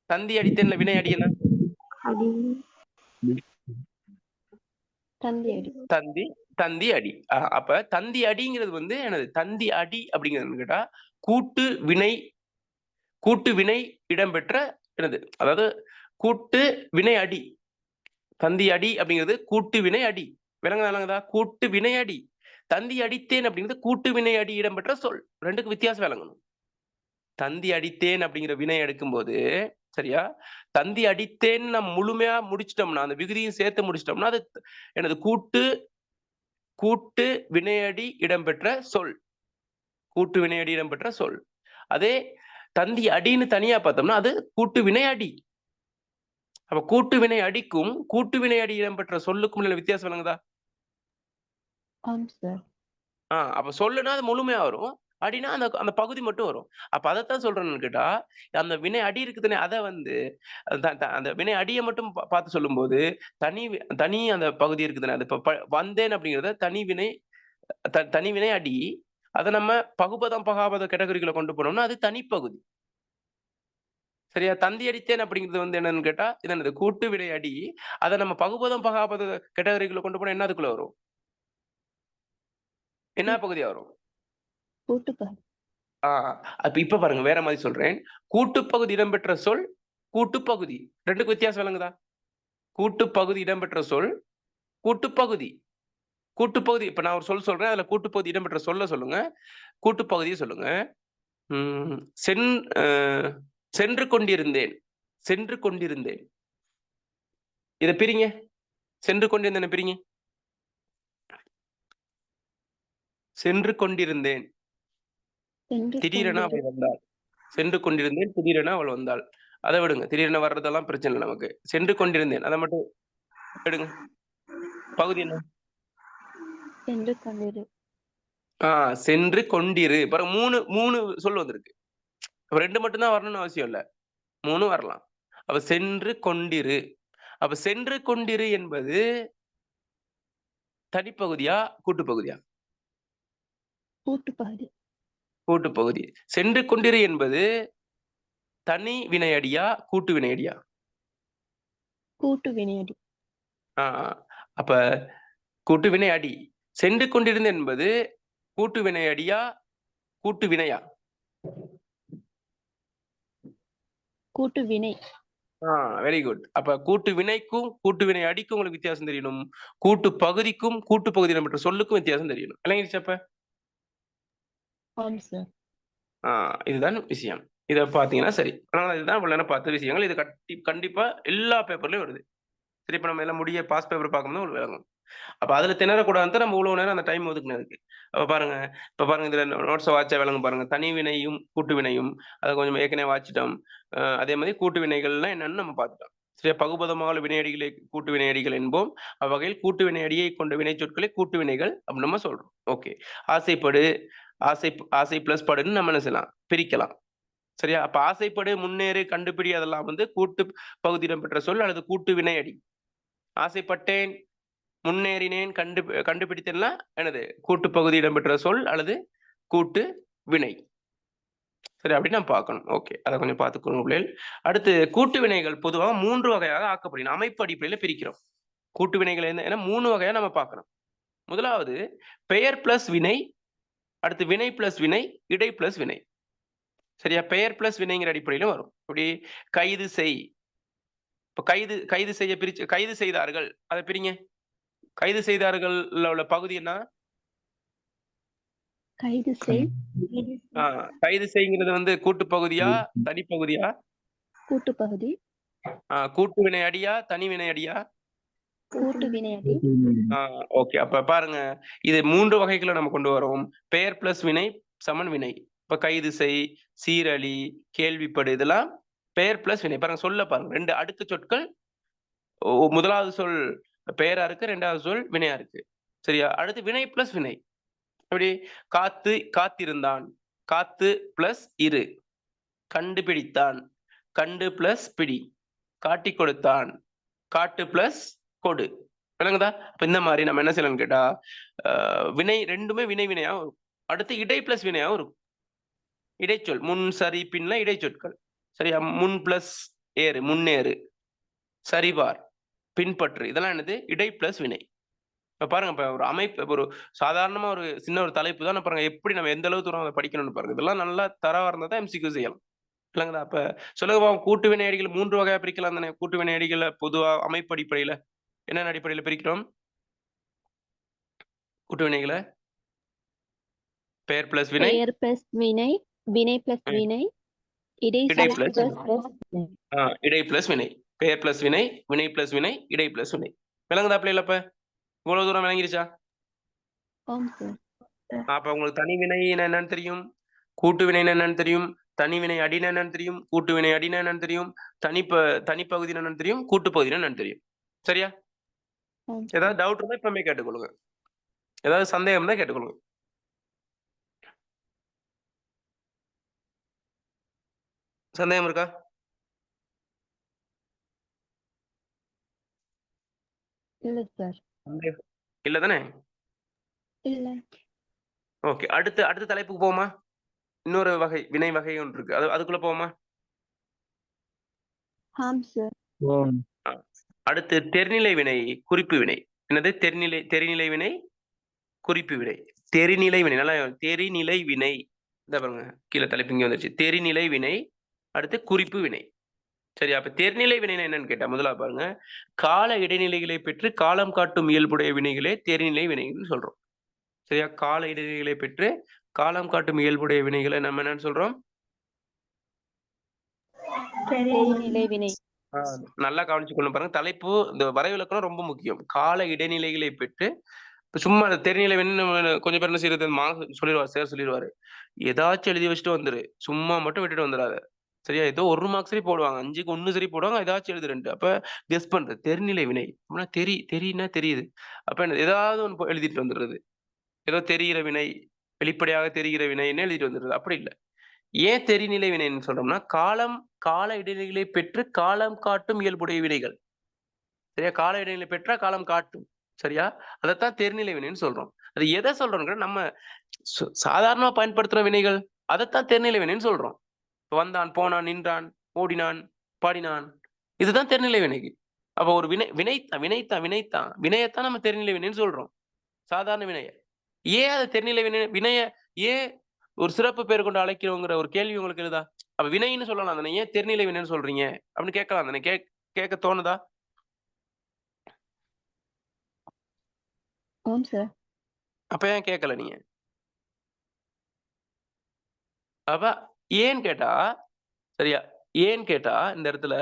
தந்தி அடித்தேன்ல வினை அடி என்ன? தந்தி அடி. தந்தி அடி. அப்ப தந்தி அடிங்கிறது வந்து என்னது? தந்தி அடி அப்படிங்கிறது கேட்டா கூட்டு வினை இடம்பெற்ற என்னது? அதாவது கூட்டு வினை அடி. தந்தி அடி அப்படிங்கிறது கூட்டு வினை அடி. விளங்குதா? கூட்டு வினை அடி. தந்தி அடித்தேன் அப்படிங்கிறது கூட்டு வினை அடி இடம்பெற்ற சொல். ரெண்டுக்கு வித்தியாசம் விளங்கணும். தந்தி அடித்தேன் அப்படிங்கிற வினை எடுக்கும்போது சரியா, தந்தி அடித்தேன் நம்ம முழுமையா முடிச்சிட்டோம்னா, அந்த விகுதியும் சேர்த்து முடிச்சிட்டோம்னா அது எனது கூட்டு வினையடி இடம்பெற்ற சொல். கூட்டு வினையடி இடம்பெற்ற சொல். அதே தந்தி அடின்னு தனியா பார்த்தோம்னா அது கூட்டு வினை அடி. அப்ப கூட்டு வினை அடிக்கும் கூட்டு வினை அடி இடம்பெற்ற சொல்லுக்கும் உள்ள வித்தியாசம் விளங்குதா? ஆம் சார். அப்ப சொல்லுனா அது முழுமையா வரும். அடினா அந்த பகுதி மட்டும் வரும். அப்ப அதைத்தான் சொல்றேன்னு கேட்டா, அந்த வினை அடி இருக்குதுன்னு அதை வந்து அந்த வினை அடியை மட்டும் பார்த்து சொல்லும்போது தனி அந்த பகுதி இருக்குதுன்னு அது வந்தேன் அப்படிங்கிறத தனி வினை அடி. அதை நம்ம பகுபதம் பகாபத கேட்டகரிக்குள்ள கொண்டு போனோம்னா அது தனிப்பகுதி. சரியா? தந்தி அடித்தேன் அப்படிங்கிறது வந்து என்னன்னு கேட்டா இது என்னது? கூட்டு வினை அடி. அதை நம்ம பகுபதம் பகாபத கேட்டகரிக்குள்ள கொண்டு போனா என்ன அதுக்குள்ள வரும்? என்ன பகுதியா வரும்? கூட்டுப்பகுதி. அப்ப இப்ப பாருங்க, வேற மாதிரி சொல்றேன். கூட்டுப்பகுதி இடம்பெற்ற சொல் கூட்டுப்பகுதி. ரெண்டுக்கு வித்தியாசம் விளங்குதா? கூட்டுப்பகுதி இடம்பெற்ற சொல் கூட்டுப்பகுதி. இப்ப நான் ஒரு சொல் சொல்றேன், அதுல கூட்டுப்பகுதி இடம்பெற்ற சொல்ல சொல்லுங்க, கூட்டுப்பகுதியை சொல்லுங்க. சென்று கொண்டிருந்தேன். இத பிரிங்க. சென்று கொண்டிருந்தேன் பிரிங்க. சென்று கொண்டிருந்தேன். திடீரென அவள் வந்தாள். சென்று கொண்டிருந்தேன், திடீரென அவள் வந்தாள். அதை விடுங்க. திடீரென வர்றதெல்லாம் பிரச்சனை இல்லை நமக்கு. சென்று கொண்டிருந்தேன் அதை மட்டும் எடுங்க. பகுதி என்ன? சென்று கொண்டிரு. பாருங்க, மூணு சொல் வந்திருக்கு. ரெண்டு மட்டும்தான் வரணும்னு அவசியம் இல்லை, 3 வரலாம். அப்ப சென்று கொண்டிரு. அப்ப சென்று கொண்டிரு என்பது தனிப்பகுதியா கூட்டுப்பகுதியா? கூட்டுப்பகுதி. சென்று கொண்டிரு என்பது தனி வினையடியா கூட்டு வினையடியா? கூட்டு வினையடி. அப்ப கூட்டு வினை அடி. சென்று கொண்டிருந்த என்பது கூட்டு வினையடியா கூட்டு வினையா? கூட்டு வினை. Very good. அப்ப கூட்டு வினைக்கும் கூட்டு வினை அடிக்கும் உங்களுக்கு வித்தியாசம் தெரியணும். கூட்டு பகுதிக்கும் கூட்டு பகுதி நம்ம சொல்லுக்கும் வித்தியாசம் தெரியணும். இல்லைங்க? இதுதான் விஷயம். இதை பாத்தீங்கன்னா சரி. அதனால இதுதான் இவ்வளவு நேரம் பார்த்த விஷயங்கள். இது கண்டிப்பா எல்லா பேப்பர்லயும் வருது. சரி, இப்ப நம்ம எல்லாம் முடிய பாஸ் பேப்பர் பார்க்கும்போது ஒரு விளங்கும். அப்ப அதுல திணறக்கூடாது நம்ம இவ்வளவு நேரம் அந்த டைம் ஒதுக்குனதுக்கு. அப்ப பாருங்க, இதுல நோட்ஸை வாட்சா விளங்கும் பாருங்க. தனி வினையும் கூட்டு வினையும் அதை கொஞ்சம் ஏற்கனவே வாச்சிட்டோம். அதே மாதிரி கூட்டு வினைகள்லாம் என்னன்னு நம்ம பார்த்துட்டோம். சரியா? பகுபதமாக வினையடிகளை கூட்டு வினையடிகள் என்போம். அவ்வகையில் கூட்டு வினையடியை கொண்ட வினை சொற்களை கூட்டு வினைகள் அப்படின்னு நம்ம சொல்றோம். ஓகே. ஆசைப்படு, ஆசை பிளஸ் படுன்னு நம்ம என்ன செய்யலாம்? பிரிக்கலாம். சரியா? அப்ப ஆசைப்படு, முன்னேறு, கண்டுபிடி அதெல்லாம் வந்து கூட்டு பகுதி இடம்பெற்ற சொல் அல்லது கூட்டு வினையடி. ஆசைப்பட்டேன், முன்னேறினேன், கண்டுபிடித்தேன்னா என்னது? கூட்டு பகுதி இடம்பெற்ற சொல் அல்லது கூட்டு வினை. சரி, அப்படி நம்ம பார்க்கணும். ஓகே, அதை கொஞ்சம் பார்த்துக்கணும் பிள்ளைகள். அடுத்து கூட்டு வினைகள் பொதுவாக 3 வகையாக ஆக்கப்படுகிறது. அமைப்பு அடிப்படையில் பிரிக்கிறோம். கூட்டு வினைகள் என்ன 3 வகையா நம்ம பார்க்கணும். முதலாவது பெயர் பிளஸ் வினை, அடுத்து வினை பிளஸ் வினை, இடை பிளஸ் வினை. சரியா? பெயர் பிளஸ் வினைங்கிற அடிப்படையில வரும். இப்படி கைது செய். இப்ப கைது செய்ய பிரிச்சு கைது செய்தார்கள், அதை பிரிங்க. கைது செய்தார்கள் உள்ள பகுதி என்ன? கைது செய். கைது செய்கிறது வந்து கூட்டு பகுதியா தனிப்பகுதியா? கூட்டு பகுதி. கூட்டு வினை அடியா தனி வினை அடியா? கூட்டு வினை அடி. ஓகே. அப்ப பாருங்க, இது 3 வகைகளை நம்ம கொண்டு வரோம். பெயர் பிளஸ் வினை சமன் வினை. இப்ப கைது செய், சீரழி, கேள்விப்படு இதெல்லாம் பெயர் பிளஸ் வினை. பாருங்க, சொல்ல பாருங்க, 2 அடுக்கு சொற்கள். முதலாவது சொல் பெயரா இருக்கு, 2வது சொல் வினையா இருக்கு. சரியா? அடுத்து வினை பிளஸ் வினை. அப்படி காத்திருந்தான், காத்து பிளஸ் இரு. கண்டுபிடித்தான், கண்டு பிளஸ் பிடி. காட்டி கொடுத்தான், காட்டு பிளஸ் கொடு. விளங்குதா? அப்ப இந்த மாதிரி நம்ம என்ன செய்யலாம்னு கேட்டா, வினை ரெண்டுமே வினையா வரும். அடுத்து இடை பிளஸ் வினையாவும் இருக்கும். இடைச்சொல் முன் சரி பின்ல இடைச்சொற்கள். சரியா? முன் பிளஸ் ஏறு, முன்னேறு, சரிபார், பின்பற்று, இதெல்லாம் என்னது? இடை பிளஸ் வினை. இப்ப பாருங்க, இப்ப ஒரு அமைப்பு ஒரு சாதாரணமா ஒரு சின்ன ஒரு தலைப்பு தான் பாருங்க, எப்படி நம்ம எந்த அளவு தூரம் அத படிக்கணும்னு பாருங்க. இதெல்லாம் நல்லா தரவா இருந்தா தான் எம்சிக்யூ செய்யலாம். இல்லைங்களா? அப்ப சொல்லுங்க பாப்போம், கூட்டு வினையடிகள் 3 வகையா பிரிக்கலாம் தானே? கூட்டு வினையடிகள பொதுவா அமைப்பு அடிப்படையில என்னென்ன அடிப்படையில பிரிக்கிறோம்? கூட்டு வினைகள பெயர் பிளஸ் வினை, பெயர் பிளஸ் வினை, வினை பிளஸ் ம், வினை, இடை இடை சொல் பிளஸ் பிளஸ் இடை பிளஸ் வினை. பெயர் பிளஸ் வினை, வினை பிளஸ் வினை, இடை பிளஸ் வினை. விளங்குதா பிள்ளைகள அப்ப? இவ்வளவு தூரம் விளங்கிருச்சா? ஆம் சார். அப்ப உங்களுக்கு தனி வினைன்னா என்னன்னு தெரியும், கூட்டு வினைன்னா என்னன்னு தெரியும், தனி வினை அடின்னா என்னன்னு தெரியும், கூட்டு வினை அடின்னா என்னன்னு தெரியும், தனிப்பகுதினா என்னன்னு தெரியும், கூட்டு பகுதினா என்னன்னு தெரியும். சரியா? ஆம் சார். ஏதாவது டவுட் இருந்தா இப்பவுமே கேட்டுக்கொள்ளுங்க. ஏதாவது சந்தேகம் இருந்தா கேட்டுக்கொள்ளுங்க. சந்தேகம் இருக்கா? இல்ல சார். சந்தேகம் இல்ல தானே? இல்ல. ஓகே. அடுத்த தலைப்புக்கு போவோமா? இன்னொரு வகை வினை வகை ஒன்று இருக்கு. அதுக்குள்ள போவோமா? ஆம் சார். ஓம். ஆ. அடுத்து தெரிநிலை வினை, குறிப்பு வினை. என்னது? தெரிநிலை வினை, குறிப்பு வினை. தெரிநிலை வினை. நல்லா தெரிநிலை வினை. இந்த பாருங்க, கீழே தலைப்பு இங்க வந்துருச்சு. தெரிநிலை வினை, அடுத்து குறிப்பு வினை. சரியா? அப்ப தெரிநிலை வினைனா என்னன்னு கேட்டா, முதலா பாருங்க, கால இடைநிலைகளை பெற்று காலம் காட்டும் இயல்புடைய வினைகளே தெரிநிலை வினைன்னு சொல்றோம். சரியா? கால இடைநிலைகளை பெற்று காலம் காட்டும் இயல்புடைய வினைகளை நம்ம என்னன்னு சொல்றோம்? தெரிநிலை வினை. நல்லா கவனிச்சுக்கொள்ளும் பாருங்க. தலைப்பு இந்த வரைவிலக்கணம் ரொம்ப முக்கியம். கால இடைநிலைகளை பெற்று சும்மா தெரிநிலை வினை கொஞ்சம் பேர் என்ன செய்யறது, சொல்லிடுவார், சார் சொல்லிடுவாரு, ஏதாச்சும் எழுதி வச்சுட்டு வந்துரு, சும்மா மட்டும் விட்டுட்டு வந்துடாத. சரியா? ஏதோ 1 மார்க் சரி போடுவாங்க, 5க்கு 1 சரி போடுவாங்க, ஏதாச்சும் எழுது 2. அப்ப கெஸ் பண்றது தெரிநிலை வினை. அப்படின்னா தெரியுன்னா தெரியுது. அப்ப என்ன, ஏதாவது ஒண்ணு எழுதிட்டு வந்துடுறது. ஏதோ தெரிகிற வினை, வெளிப்படையாக தெரிகிற வினைன்னு எழுதிட்டு வந்துடுறது. அப்படி இல்ல. ஏன் தெரிநிலை வினைன்னு சொல்றோம்னா, கால இடைநிலைகளை பெற்று காலம் காட்டும் இயல்புடைய வினைகள். சரியா? கால இடைநிலை பெற்றா காலம் காட்டும். சரியா? அதத்தான் தெரிநிலை வினைன்னு சொல்றோம். அது எதை சொல்றோம்னா, நம்ம சாதாரணமா பயன்படுத்துற வினைகள், அதத்தான் தெரிநிலை வினைன்னு சொல்றோம். வந்தான், போனான், நின்றான், ஓடினான், பாடினான். இதுதான் தெரிநிலை வினைக்கு. அப்ப ஒரு வினையத்தான் நம்ம தெரிநிலை வினைன்னு சொல்றோம். சாதாரண வினைய. ஏன் அது தெரிநிலை வினைய ஏன் ஒரு சிறப்பு பெயர் கொண்டு அழைக்கிறோங்கிற ஒரு கேள்வி உங்களுக்கு எழுதா? அப்ப வினைன்னு சொல்லலாம் தானே, ஏன் தெரிநிலை வினைன்னு சொல்றீங்க அப்படின்னு கேட்கலாம் தானே? கேட்க தோணுதா? ஆம் சார். அப்ப ஏன் கேட்கல நீங்க? அப்ப ஏன்னு கேட்டா, சரியா? ஏன்னு கேட்டா, இந்த இடத்துல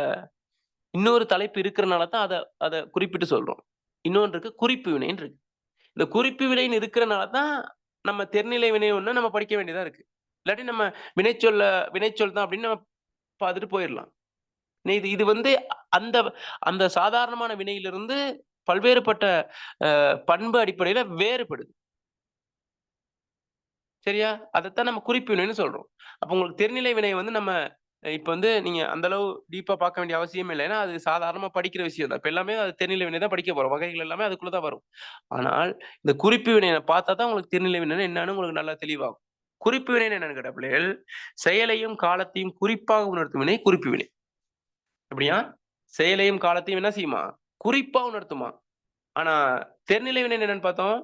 இன்னொரு தலைப்பு இருக்கிறனால தான் அத குறிப்பிட்டு சொல்றோம். இன்னொன்று இருக்கு, குறிப்பு வினைன்னு இருக்கு. இந்த குறிப்பு வினைன்னு இருக்கிறனால தான் நம்ம தெரிநிலை வினை ஒண்ணு நம்ம படிக்க வேண்டியதா இருக்கு. இல்லாட்டி நம்ம வினைச்சொல் தான் அப்படின்னு நம்ம பார்த்துட்டு போயிரலாம். இது வந்து அந்த அந்த சாதாரணமான வினையிலிருந்து பல்வேறுபட்ட பண்பு அடிப்படையில வேறுபடுது. சரியா? அதத்தான் நம்ம குறிப்பு வினைன்னு சொல்றோம். அப்ப உங்களுக்கு தெரிநிலை வினை வந்து நம்ம இப்ப வந்து நீங்க அந்த அளவு டீப்பா பார்க்க வேண்டிய அவசியமே இல்ல. ஏன்னா, அது சாதாரணமா படிக்கிற விஷயம் தான். இப்ப எல்லாமே அது தெரிநிலை வினை தான் படிக்க போறோம். வகைகள் எல்லாமே அதுக்குள்ள தான் வரும். ஆனால், இந்த குறிப்பு வினைய பார்த்தா தான் உங்களுக்கு தெரிநிலை வினைன்னா என்னன்னு உங்களுக்கு நல்லா தெளிவாகும். குறிப்பு வினைன்னு என்னன்னு கேட்டா பிள்ளைகள், செயலையும் காலத்தையும் குறிப்பாக உணர்த்தும் வினை குறிப்பு வினை. எப்படியா? செயலையும் காலத்தையும் என்ன செய்யுமா? குறிப்பா உணர்த்துமா. ஆனா, தெரிநிலை வினை என்னன்னு பார்த்தோம்?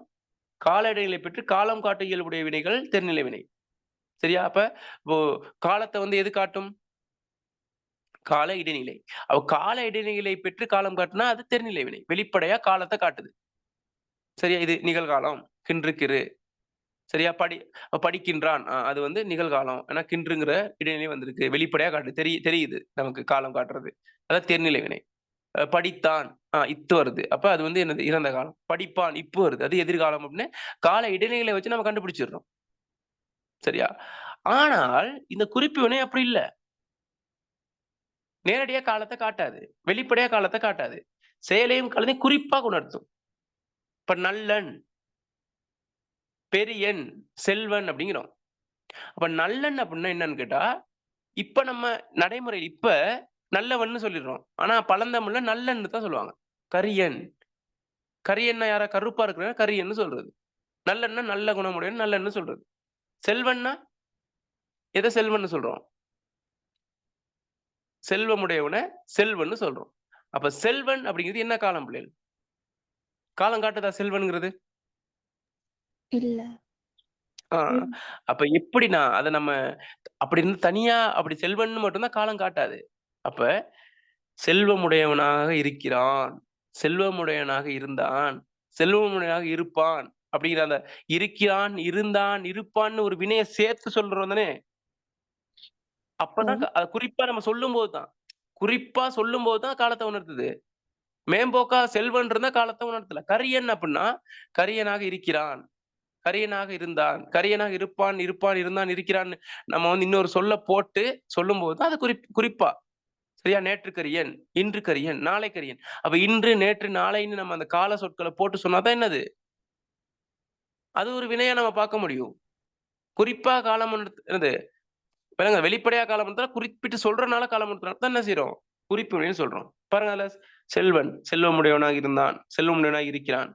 கால இடைநிலை பெற்று காலம் காட்டும் இயல்புடைய வினைகள் தெரிநிலை வினை. சரியா? அப்ப இப்போ காலத்த வந்து எது காட்டும்? கால இடைநிலை. அப்ப கால இடைநிலை பெற்று காலம் காட்டுனா அது தெரிநிலை வினை. வெளிப்படையா காலத்த காட்டுது. சரியா? இது நிகழ்காலம், கின்றுக்கிறு. சரியா? படிக்கின்றான். அது வந்து நிகழ்காலம். ஏன்னா கின்றுங்கிற இடைநிலை வந்திருக்கு. வெளிப்படையா காட்டுது. தெரியுது நமக்கு காலம் காட்டுறது. அதான் தெரிநிலை வினை. படித்தான். இத்து வருது. அப்ப அது வந்து என்னது? இறந்த காலம். படிப்பான். இப்பு வருது. அது எதிர்காலம் அப்படின்னு கால இடைநிலைகளை வச்சு நம்ம கண்டுபிடிச்சிடுறோம். சரியா? ஆனால் இந்த குறிப்பு வினை அப்படி இல்ல. நேரடியா காலத்த காட்டாது. வெளிப்படையா காலத்த காட்டாது. செயலையும் காலத்தையும் குறிப்பாக உணர்த்தும். இப்ப நல்லன், பெரியன், செல்வன் அப்படிங்கிறோம். அப்ப நல்லன் அப்படின்னா என்னன்னு கேட்டா, இப்ப நம்ம நடைமுறை நல்லவன்னு சொல்லிடுறோம். ஆனா பழந்தமிழ்ல நல்லன்னு தான் சொல்லுவாங்க. கரியன். கரியன்னா யாரா? கருப்பா இருக்கிறவன் கரியன்னு சொல்றது. நல்லன்னா நல்ல குணமுடையவன் நல்லன்னு சொல்றது. செல்வன்னா எத செல்வன்னு சொல்றோம்? செல்வமுடையவன செல்வன்னு சொல்றோம். அப்ப செல்வன் அப்படிங்கிறது என்ன காலம் பிள்ளைகள்? காலம் காட்டுதா செல்வன்ங்கிறது? இல்ல. அப்ப எப்படின்னா அத நம்ம அப்படி இருந்து தனியா அப்படி செல்வன்னு மட்டும்தான் காலம் காட்டாது. அப்ப செல்வமுடையவனாக இருக்கிறான், செல்வமுடையவனாக இருந்தான், செல்வமுடையவனாக இருப்பான் அப்படிங்கிற அந்த இருக்கிறான், இருந்தான், இருப்பான்னு ஒரு வினைய சேர்த்து சொல்றோம் தானே. அப்பதான் அத குறிப்பா நம்ம சொல்லும்போது தான். குறிப்பா சொல்லும்போது தான் காலத்த உணர்த்துது. மேம்போக்கா செல்வன் இருந்தா காலத்த உணர்த்தல. கரியன் அப்படின்னா கரியனாக இருக்கிறான், கரியனாக இருந்தான், கரியனாக இருப்பான், இருப்பான், இருந்தான், இருக்கிறான்னு நம்ம வந்து இன்னொரு சொல்ல போட்டு சொல்லும்போது தான் அது குறிப்பா. சரியா? நேற்று கரியன், இன்று கரியன், நாளை கரியன். அப்ப இன்று, நேற்று, நாளைன்னு நம்ம அந்த கால சொற்கள போட்டு சொன்னா தான் என்னது? அது ஒரு வினையா நம்ம பார்க்க முடியும். குறிப்பா காலம் என்னது? பாருங்க வெளிப்படையா காலம் உணர்த்தல, குறிப்பிட்டு சொல்றனால காலம் உணர்த்தினா தான் என்ன செய்றோம்? குறிப்பு வினைன்னு சொல்றோம். பாருங்க அதுல செல்வன், செல்வமுடையவனாக இருந்தான், செல்வமுடையவனாக இருக்கிறான்.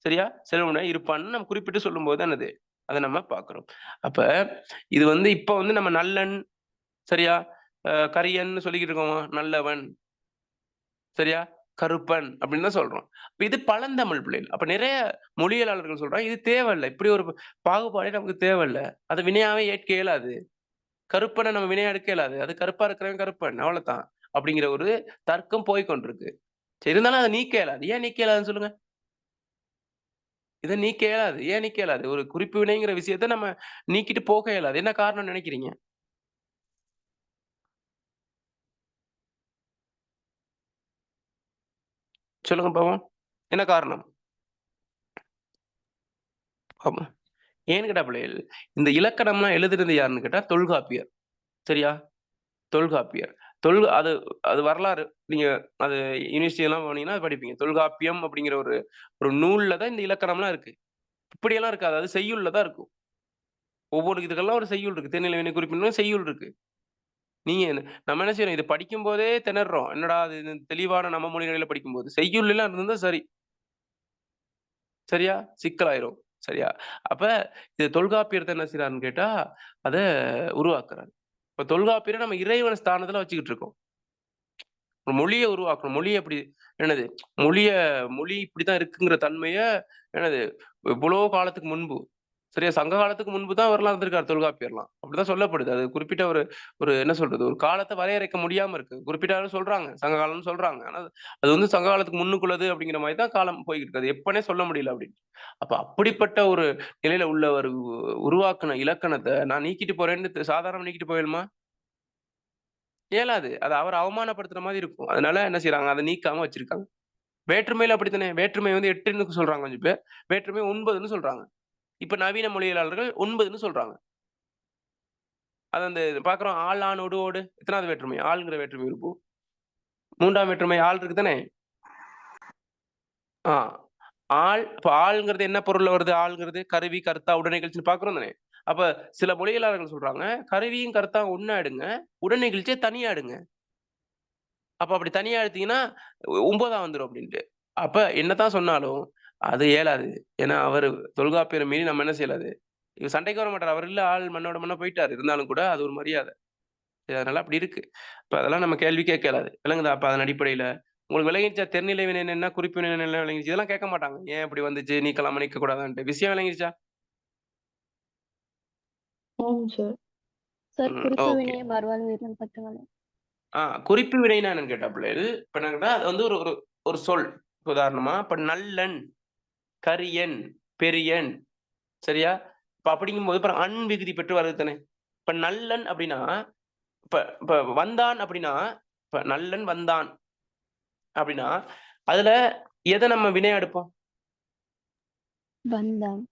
சரியா? செல்வமுடையவனாக இருப்பான்னு நம்ம குறிப்பிட்டு சொல்லும்போது தான் என்னது? அத நம்ம பார்க்கிறோம். அப்ப இது வந்து இப்ப வந்து நம்ம நல்லன், சரியா? கரியன்னு சொல்லிக்கிட்டு இருக்கோமா? நல்லவன், சரியா? கருப்பன் அப்படின்னு தான் சொல்றோம். இப்ப இது பழந்தமிழ் பிள்ளைகள். அப்ப நிறைய மொழியியலாளர்கள் சொல்றாங்க, இது தேவையில்ல. இப்படி ஒரு பாகுபாடே நமக்கு தேவையில்ல. அத வினையாவே ஏற்க இயலாது. கருப்பன நம்ம வினையா எடுக்க இயலாது. அது கருப்பா இருக்கிறவன் கருப்பன். அவ்வளவுதான். அப்படிங்கிற ஒரு தர்க்கம் போய் கொண்டிருக்கு. சரி இருந்தாலும் அத நீக்க இயலாது. ஏன் நீக்க இயலாதுன்னு சொல்லுங்க? இத நீக்க இயலாது. ஏன் நீக்க இயலாது? ஒரு குறிப்பு வினைங்கிற விஷயத்த நம்ம நீக்கிட்டு போக இயலாது. என்ன காரணம்னு நினைக்கிறீங்க? சொல்லுங்க பாப்போம். என்ன காரணம்? பாப்போம். ஏன்னு கேட்டா பிள்ளைகள், இந்த இலக்கணம்லாம் எழுதுனது யாருன்னு கேட்டா தொல்காப்பியர். சரியா? தொல்காப்பியர். அது அது வரலாறு. நீங்க அது யுனிவர்சிட்டிலாம் போனீங்கன்னா படிப்பீங்க. தொல்காப்பியம் அப்படிங்கிற ஒரு ஒரு நூல்ல தான் இந்த இலக்கணம்லாம் இருக்கு. இப்படியெல்லாம் இருக்காது. அது செய்யுள்ல தான் இருக்கும். ஒவ்வொரு இதுக்கெல்லாம் ஒரு செய்யுள் இருக்கு. தேனிலை வினை குறிப்பிடணும் செய்யுள் இருக்கு. நீங்க நம்ம என்ன செய்றோம்? இது படிக்கும்போதே திணர்றோம். என்னடா இது தெளிவான நம்ம மொழிகளில படிக்கும்போது. செய்யுள்லாம் இருந்திருந்தா சரி. சரியா? சிக்கலாயிரும். சரியா? அப்ப இது தொல்காப்பியர் என்ன செய்றாருன்னு கேட்டா, அத உருவாக்குறாரு. இப்ப தொல்காப்பியர நம்ம இறைவன் ஸ்தானத்துல வச்சுக்கிட்டு இருக்கோம். ஒரு மொழிய உருவாக்கணும். மொழி எப்படி என்னது? மொழி இப்படித்தான் இருக்குங்கிற தன்மைய என்னது? எவ்வளோ காலத்துக்கு முன்பு. சரியா? சங்க காலத்துக்கு முன்பு தான் அவர்லாம் இருந்திருக்காரு தொல்காப்பியர்லாம். அப்படிதான் சொல்லப்படுது. அது குறிப்பிட்ட ஒரு ஒரு என்ன சொல்றது? ஒரு காலத்த வரையறைக்க முடியாம இருக்கு. குறிப்பிட்ட ஆளு சொல்றாங்க. சங்க காலம்னு சொல்றாங்க. ஆனா அது வந்து சங்க காலத்துக்கு முன்னுக்குள்ளது அப்படிங்கிற மாரி தான் காலம் போய்க்கிட்டு இருக்கு. அது எப்பன்னே சொல்ல முடியல அப்படின்னு. அப்ப அப்படிப்பட்ட ஒரு நிலையில உள்ளவர் உருவாக்குன இலக்கணத்த நான் நீக்கிட்டு போறேன்னு சாதாரணமா நீக்கிட்டு போயிடணுமா? இயலாது. அது அவர அவமானப்படுத்துற மாரி இருக்கும். அதனால என்ன செய்றாங்க? அத நீக்காம வச்சிருக்காங்க. வேற்றுமையில அப்படித்தானே. வேற்றுமை வந்து 8ன்னு சொல்றாங்க கொஞ்சம் பேர். வேற்றுமை 9ன்னு சொல்றாங்க. இப்ப நவீன மொழியியலாளர்கள் 9ன்னு சொல்றாங்க. அது அந்த பார்க்குறோம் ஆள், ஆண், ஒடு, ஓடு. எத்தனாவது வேற்றுமை? ஆள்ங்கிற வேற்றுமை இருக்கும். 3ஆம் வேற்றுமை ஆள் இருக்கு தானே? ஆ. இப்ப ஆள்ங்கிறது என்ன பொருள்ல வருது? ஆள்ங்கிறது கருவி, கர்த்தா, உடனிகழ்ச்சின்னு பார்க்குறோம் தானே? அப்ப சில மொழியியலாளர்கள் சொல்றாங்க, கருவியும், கர்த்தாவும் ஒண்ணா எடுங்க. உடனிகழ்ச்சிய தனியா எடுங்க. அப்ப அப்படி தனியா எடுத்தீங்கன்னா 9ஆ வந்துரும் அப்படின்ட்டு. அப்ப என்னத்தான் சொன்னாலும், அது இயலாது. ஏன்னா அவரு தொல்காப்பியர மீறி நம்ம என்ன செய்யலாது. இவர் சண்டைக்கு வர மாட்டாரு. அவர் இல்ல ஆள் மண்ணோட மண்ணா போயிட்டாரு. இருந்தாலும் கூட அது ஒரு மரியாதை. அதனால அப்படி இருக்கு. இப்ப அதெல்லாம் நம்ம கேள்வி கேட்க இயலாது. விளங்குதா? அப்ப அதன் அடிப்படையில உங்களுக்கு விளங்கிருச்சா? தெரிநிலை வினை என்ன? குறிப்பு வினை என்ன விளங்கிருச்சு? இதெல்லாம் கேட்க மாட்டாங்க. ஏன் இப்படி வந்துச்சு? நீக்கலாமா? நீக்கக்கூடாதான்ட்டு. விஷயம் விளங்கிருச்சா? ஆமாம் சார். சார் ம். குறிப்பு ஓகே. வினையை மறுவாழ்வு பட்டுங்களேன். குறிப்பு வினைன்னா என்னன்னு கேட்டா பிள்ளைகள், இப்ப என்ன கேட்டா, அது வந்து ஒரு ஒரு ஒரு சொல். உதாரணமா, இப்ப நல்லன், கரியன், பெரியன் சரியா? இப்ப அப்படிங்கும்போது பாருங்க அன் விகுதி பெற்று வருது தானே. இப்ப நல்லன் அப்படின்னா, இப்ப இப்ப வந்தான் அப்படின்னா, இப்ப நல்லன் வந்தான் அப்படின்னா, அதுல எத நம்ம வினையா எடுப்போம்? வந்தான்.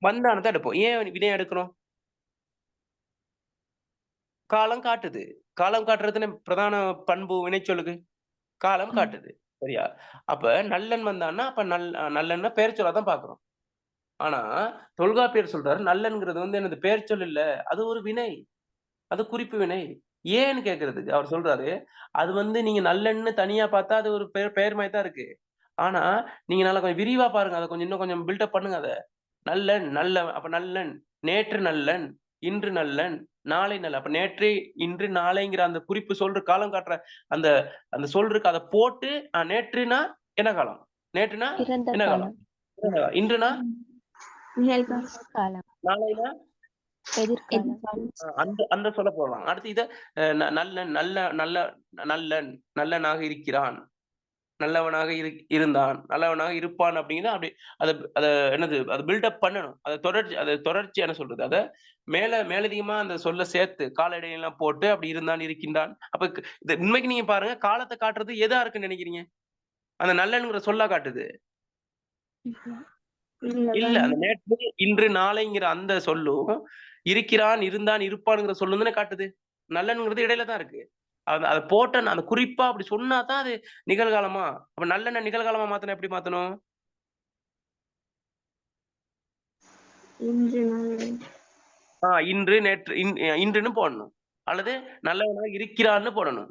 வந்தான தான் எடுப்போம். ஏன் வினையா எடுக்கிறோம்? காலம் காட்டுது. காலம் காட்டுறது தானே பிரதான பண்பு வினைச்சொல்லுக்கு. காலம் ம். காட்டுது. சரியா? அப்ப நல்லன் வந்தான்னா, அப்ப நல்லன்னா பெயர்ச்சொல்லா தான் பார்க்கிறோம். ஆனா, தொல்காப்பியர் சொல்றாரு, நல்லன்ங்கிறது வந்து என்னது பெயர்ச்சொல் இல்ல. அது ஒரு வினை. அது குறிப்பு வினை. ஏன்னு கேட்கிறதுக்கு அவர் சொல்றாரு, அது வந்து நீங்க நல்லன்னு தனியா பார்த்தா அது ஒரு பெயர் பெயர் மாரி தான் இருக்கு. ஆனா, நீங்க நல்லா கொஞ்சம் விரிவா பாருங்க. அத கொஞ்சம் இன்னும் கொஞ்சம் பில்டப் பண்ணுங்க அத. நல்லன், அப்ப நல்லன், நேற்று நல்லன், இன்று நல்லன், நாளை நல்ல. அப்ப நேற்று, இன்று, நாளைங்கிற அந்த குறிப்பு சொல்ற காலம் காட்டுற அந்த அந்த சொல் இருக்கு. அத போட்டு நேற்றுனா என்ன காலம்? நேற்றுனா இறந்த என்ன காலம்? காலம். இறந்த காலம். இன்றுனா நிகழ்காலம். நாளைனா எதிர்காலம். அந்த அந்த சொல்ல போடலாம். அடுத்து இத நல்லன் நல்ல நல்ல நல்லன் நல்லனாக இருக்கிறான், நல்லவனாக இருந்தான், நல்லவனாக இருப்பான் அப்படிங்கிறது அப்படி அத என்னது அது பில்டப் பண்ணணும். அத தொடர்ச்சி என்ன சொல்றது? அத மேலதிகமா அந்த சொல்ல சேர்த்து கால இடையெல்லாம் போட்டு அப்படி இருந்தான், இருக்கின்றான். அப்ப இது உண்மைக்கு நீங்க பாருங்க, காலத்த காட்டுறது எதா இருக்குன்னு நினைக்கிறீங்க? அந்த நல்லன்ங்கிற சொல்லா காட்டுது. இல்ல. அந்த நேற்று, இன்று, நாளைங்கிற அந்த சொல்லும், இருக்கிறான், இருந்தான், இருப்பான்ங்கிற சொல்லும் தானே காட்டுது. நல்லன்ங்கிறது இடையில தான் இருக்கு. அத போட்ட அந்த குறிப்பா அப்படி சொன்னா தான் அது நிகழ்காலமா? அப்ப நல்லன நிகழ்காலமா மாத்தணும் எப்படி மாத்தணும்? இன்று, நேற்று, இன்றுன்னு போடணும். அல்லது நல்லவனாக இருக்கிறான்னு போடணும்.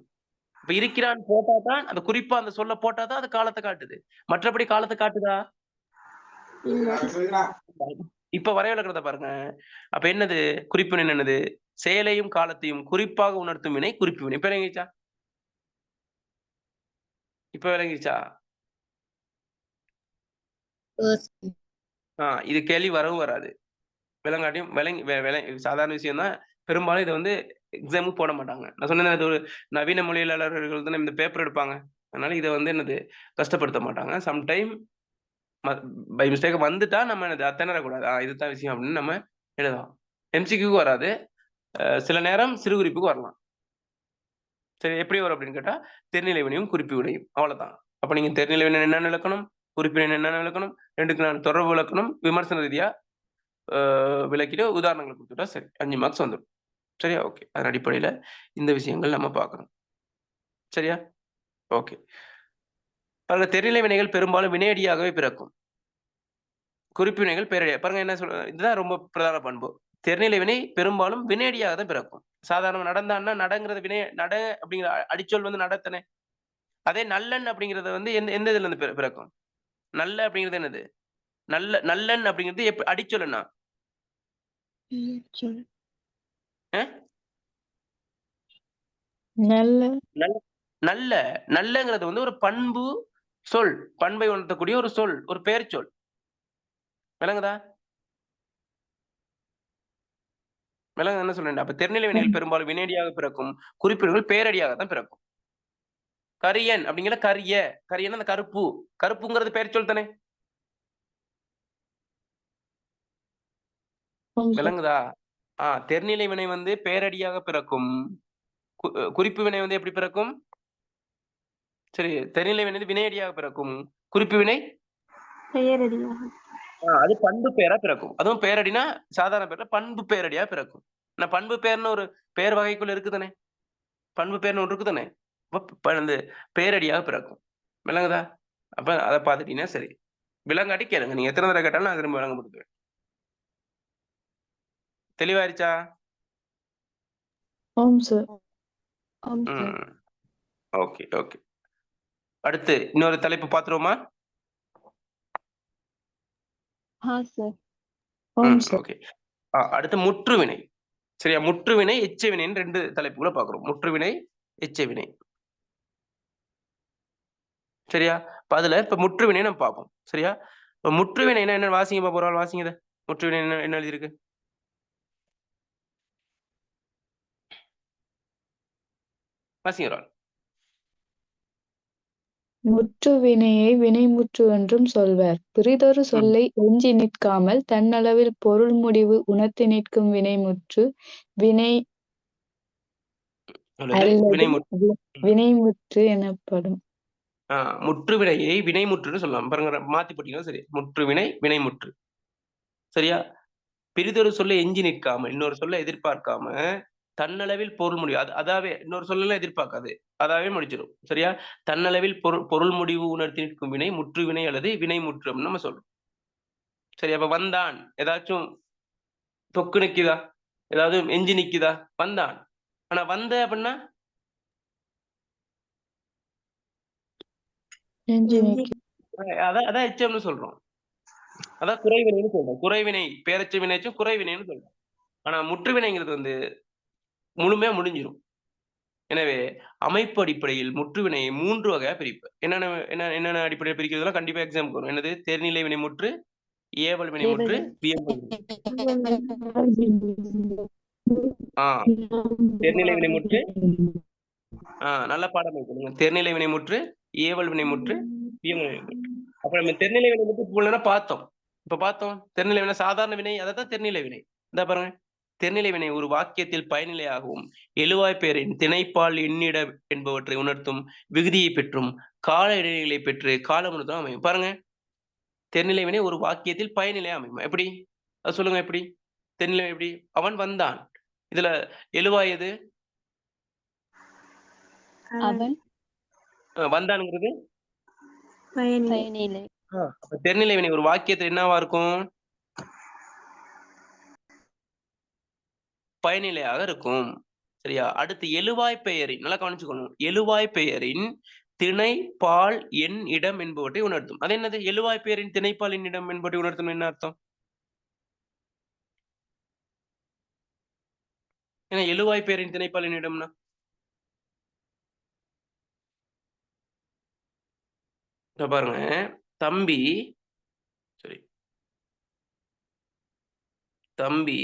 இப்ப இருக்கிறான்னு போட்டா தான், அந்த குறிப்பா அந்த சொல்ல போட்டா தான் அது காலத்த காட்டுது. மற்றபடி காலத்த காட்டுதா? இப்ப வரைவிலக்கணத்த பாருங்க. அப்ப என்னது? குறிப்பு வினை என்னது? செயலையும் காலத்தையும் குறிப்பாக உணர்த்தும் வினை குறிப்பு வினை. இப்ப விளங்கிருச்சா? இப்ப விளங்கிருச்சா? இது கேள்வி வரவும் வராது. விளங்காட்டியும் சாதாரண விஷயம் தான். பெரும்பாலும் இத வந்து எக்ஸாமுக்கு போட மாட்டாங்க. நான் சொன்னேன், இது ஒரு நவீன மொழியியலாளர்கள் தானே இந்த பேப்பர் எடுப்பாங்க. அதனால இத வந்து என்னது கஷ்டப்படுத்த மாட்டாங்க. சம்டைம் பை மிஸ்டேக் வந்துட்டா நம்ம என்னது திணறக்கூடாது. இதுதான் விஷயம் அப்படின்னு நம்ம எழுதலாம். எம்சிக்யூக்கு வராது. சில நேரம் சிறு குறிப்புக்கு வரலாம். சரி, எப்படி வரும் அப்படின்னு கேட்டா, தெரிநிலை வினையும் குறிப்பு வினையும். அவ்வளவுதான். அப்ப நீங்க தெரிநிலை வினை என்னன்னு விளக்கணும், குறிப்பு வினை என்னன்னு விளக்கணும், 2க்கு நான் தொடர்பு விளக்கணும், விமர்சன ரீதியா விளக்கிட்டு உதாரணங்கள் கொடுத்துட்டா சரி. 5 மார்க்ஸ் வந்துடும். சரியா? ஓகே. அதன் அடிப்படையில இந்த விஷயங்கள் நம்ம பார்க்கணும். சரியா? ஓகே. அதுல தெரிநிலை வினைகள் பெரும்பாலும் வினையடியாகவே பிறக்கும். குறிப்பு வினைகள் பேரடியாக. பாருங்க என்ன இதுதான் ரொம்ப பிரதான பண்பு. தெரிநிலை வினை பெரும்பாலும் வினையடியாக தான் பிறக்கும். சாதாரணமா நடந்தான்னா நடங்கிறது வினை நட அப்படிங்கிற அடிச்சொல் வந்து நடத்தனே. அதே நல்லன் அப்படிங்கிறது வந்து எந்த இதுல இருந்து பிறக்கும்? நல்ல அப்படிங்கிறது என்னது? நல்லன் அப்படிங்கிறது அடிச்சொல் என்ன? நல்ல நல்ல நல்லங்கிறது வந்து ஒரு பண்பு சொல். பண்பை உணர்த்தக்கூடிய ஒரு சொல், ஒரு பெயர் சொல். விளங்குதா? என்ன சொல்றேன்? அப்ப தெரிநிலை வினைகள் பெரும்பாலும் வினையடியாக பிறக்கும். குறிப்பிடுகள் பேரடியாக தான் பிறக்கும். கரியன் அப்படிங்கிற கரியன் அந்த கருப்பு. கருப்புங்கிறது பெயர் சொல் தானே? விளங்குதா? தெரிநிலை வினை வந்து பேரடியாக பிறக்கும். குறிப்பு வினை வந்து எப்படி பிறக்கும்? சரி, தெரிநிலை வினை வந்து வினையடியாக பிறக்கும். குறிப்பு வினை பெயரடியாக. அது பண்பு பெயரா பிறக்கும். அதுவும் பெயரடினா சாதாரண பேர்ல பண்பு பெயரடியா பிறக்கும். பண்பு பெயர்னு ஒரு பெயர் வகைக்குள்ள இருக்குதானே? பண்பு பெயர்னு ஒன்று இருக்குதானே? வந்து பெயரடியாக பிறக்கும். விளங்குதா? அப்ப அத பார்த்துட்டீங்கன்னா சரி. விளங்காட்டி கேளுங்க. நீங்க எத்தனை தடவை கேட்டாலும் நான் திரும்ப விளங்கப்படுத்துவேன். தெளிவாயிருச்சா? ஆம் சார். ஆம் சார். Okay, okay. அடுத்து இன்னொரு தலைப்பு பார்த்துருவோமா? சார். ஆம் சார். ஓகே. அடுத்து முற்றுவினை. சரியா? முற்றுவினை, எச்சவினைன்னு 2 தலைப்புகள பார்க்கிறோம். முற்றுவினை, எச்சவினை. சரியா? இப்ப முற்றுவினை நம்ம பார்ப்போம். சரியா? இப்ப முற்றுவினைனா என்ன? வாசிங்க பாப்போம். ஒரு ஆள் வாசிங்க இத. முற்றுவினை என்ன எழுதியிருக்கு? வாசிங்க ஒரு ஆள். முற்று வினையை வினைமுற்று என்றும் சொல்வர். பிறிதொரு சொல்லை எஞ்சி நிற்காமல் தன்னளவில் பொருள் முடிவு உணர்த்தி நிற்கும் வினைமுற்று வினை அல்லது வினைமுற்று எனப்படும். முற்றுவினையை வினைமுற்றுன்னு சொல்லலாம். பாருங்க, மாத்தி போட்டீங்கன்னா சரி. முற்றுவினை, வினைமுற்று. சரியா? பிறிதொரு சொல்லை எஞ்சி நிற்காம, இன்னொரு சொல்ல எதிர்பார்க்காம தன்னளவில் பொருள் முடிவு. அதாவே இன்னொரு சொல்லலாம் எதிர்பார்க்காது. அதாவே முடிச்சிடும். சரியா? தன்னளவில் பொருள் முடிவு உணர்த்தி நிற்கும் வினை முற்றுவினை அல்லது வினைமுற்று அப்படின்னு நம்ம சொல்றோம். சரி, அப்ப வந்தான் ஏதாச்சும் தொக்கு நிக்குதா? ஏதாவது எஞ்சி நிக்குதா? வந்தான். ஆனா வந்த அப்படின்னா அதான் எச்சம்னு சொல்றோம். அதான் குறைவினைன்னு சொல்றோம். குறைவினை, பேரச்ச வினைச்சும் குறைவினைன்னு சொல்றோம். ஆனா முற்றுவினைங்கிறது வந்து முழுமையா முடிஞ்சிடும். எனவே அமைப்பு அடிப்படையில் முற்றுவினையை 3 வகையா பிரிப்பு. என்னென்ன அடிப்படையில் பிரிக்கிறதுலாம் கண்டிப்பா எக்ஸாம்க்கு வரும். என்னது? தெரிநிலை வினைமுற்று, ஏவல் வினைமுற்று, வியம்பு. தெரிநிலை வினைமுற்று, நல்ல பாடம் கொடுங்க. தெரிநிலை வினைமுற்று, ஏவல் வினைமுற்று, வியம்பு வினைமுற்று. அப்ப நம்ம தெரிநிலை வினைமுற்று போலனா பார்த்தோம். இப்ப பார்த்தோம். தெரிநிலை வினை சாதாரண வினை, அதான் தெரிநிலை வினை. இந்த பாருங்க. தெரிநிலை வினை ஒரு வாக்கியத்தில் பயனிலையாகவும் எழுவாய் பெயரின் திணைப்பால் எண்ணிட என்பவற்றை உணர்த்தும் விகுதியை பெற்றும் கால இடைநிலை பெற்று காலமுழுதும் அமையும். பாருங்க, தெரிநிலை வினை ஒரு வாக்கியத்தில் பயனிலை அமையும். எப்படி? அது சொல்லுங்க எப்படி? தெரிநிலை எப்படி? அவன் வந்தான். இதுல எழுவாய் எது? அவன் வந்தான்ங்கிறது பயனிலை. அப்ப தெரிநிலை வினை ஒரு வாக்கியத்தில் என்னவா இருக்கும்? பயனிலையாக இருக்கும். சரியா? அடுத்து எழுவாய் பெயரின், நல்லா கவனிச்சுக்கணும், எழுவாய் பெயரின் திணை பால் எண் இடம் என்பவற்றை உணர்த்தும். அது என்னது? எழுவாய் பெயரின் திணைப்பால் எண் இடம் என்பவற்றை உணர்த்தும் என்ன அர்த்தம்? ஏன்னா எழுவாய் பெயரின் திணைப்பால் எண் இடம்னா பாருங்க, தம்பி, சரி, தம்பி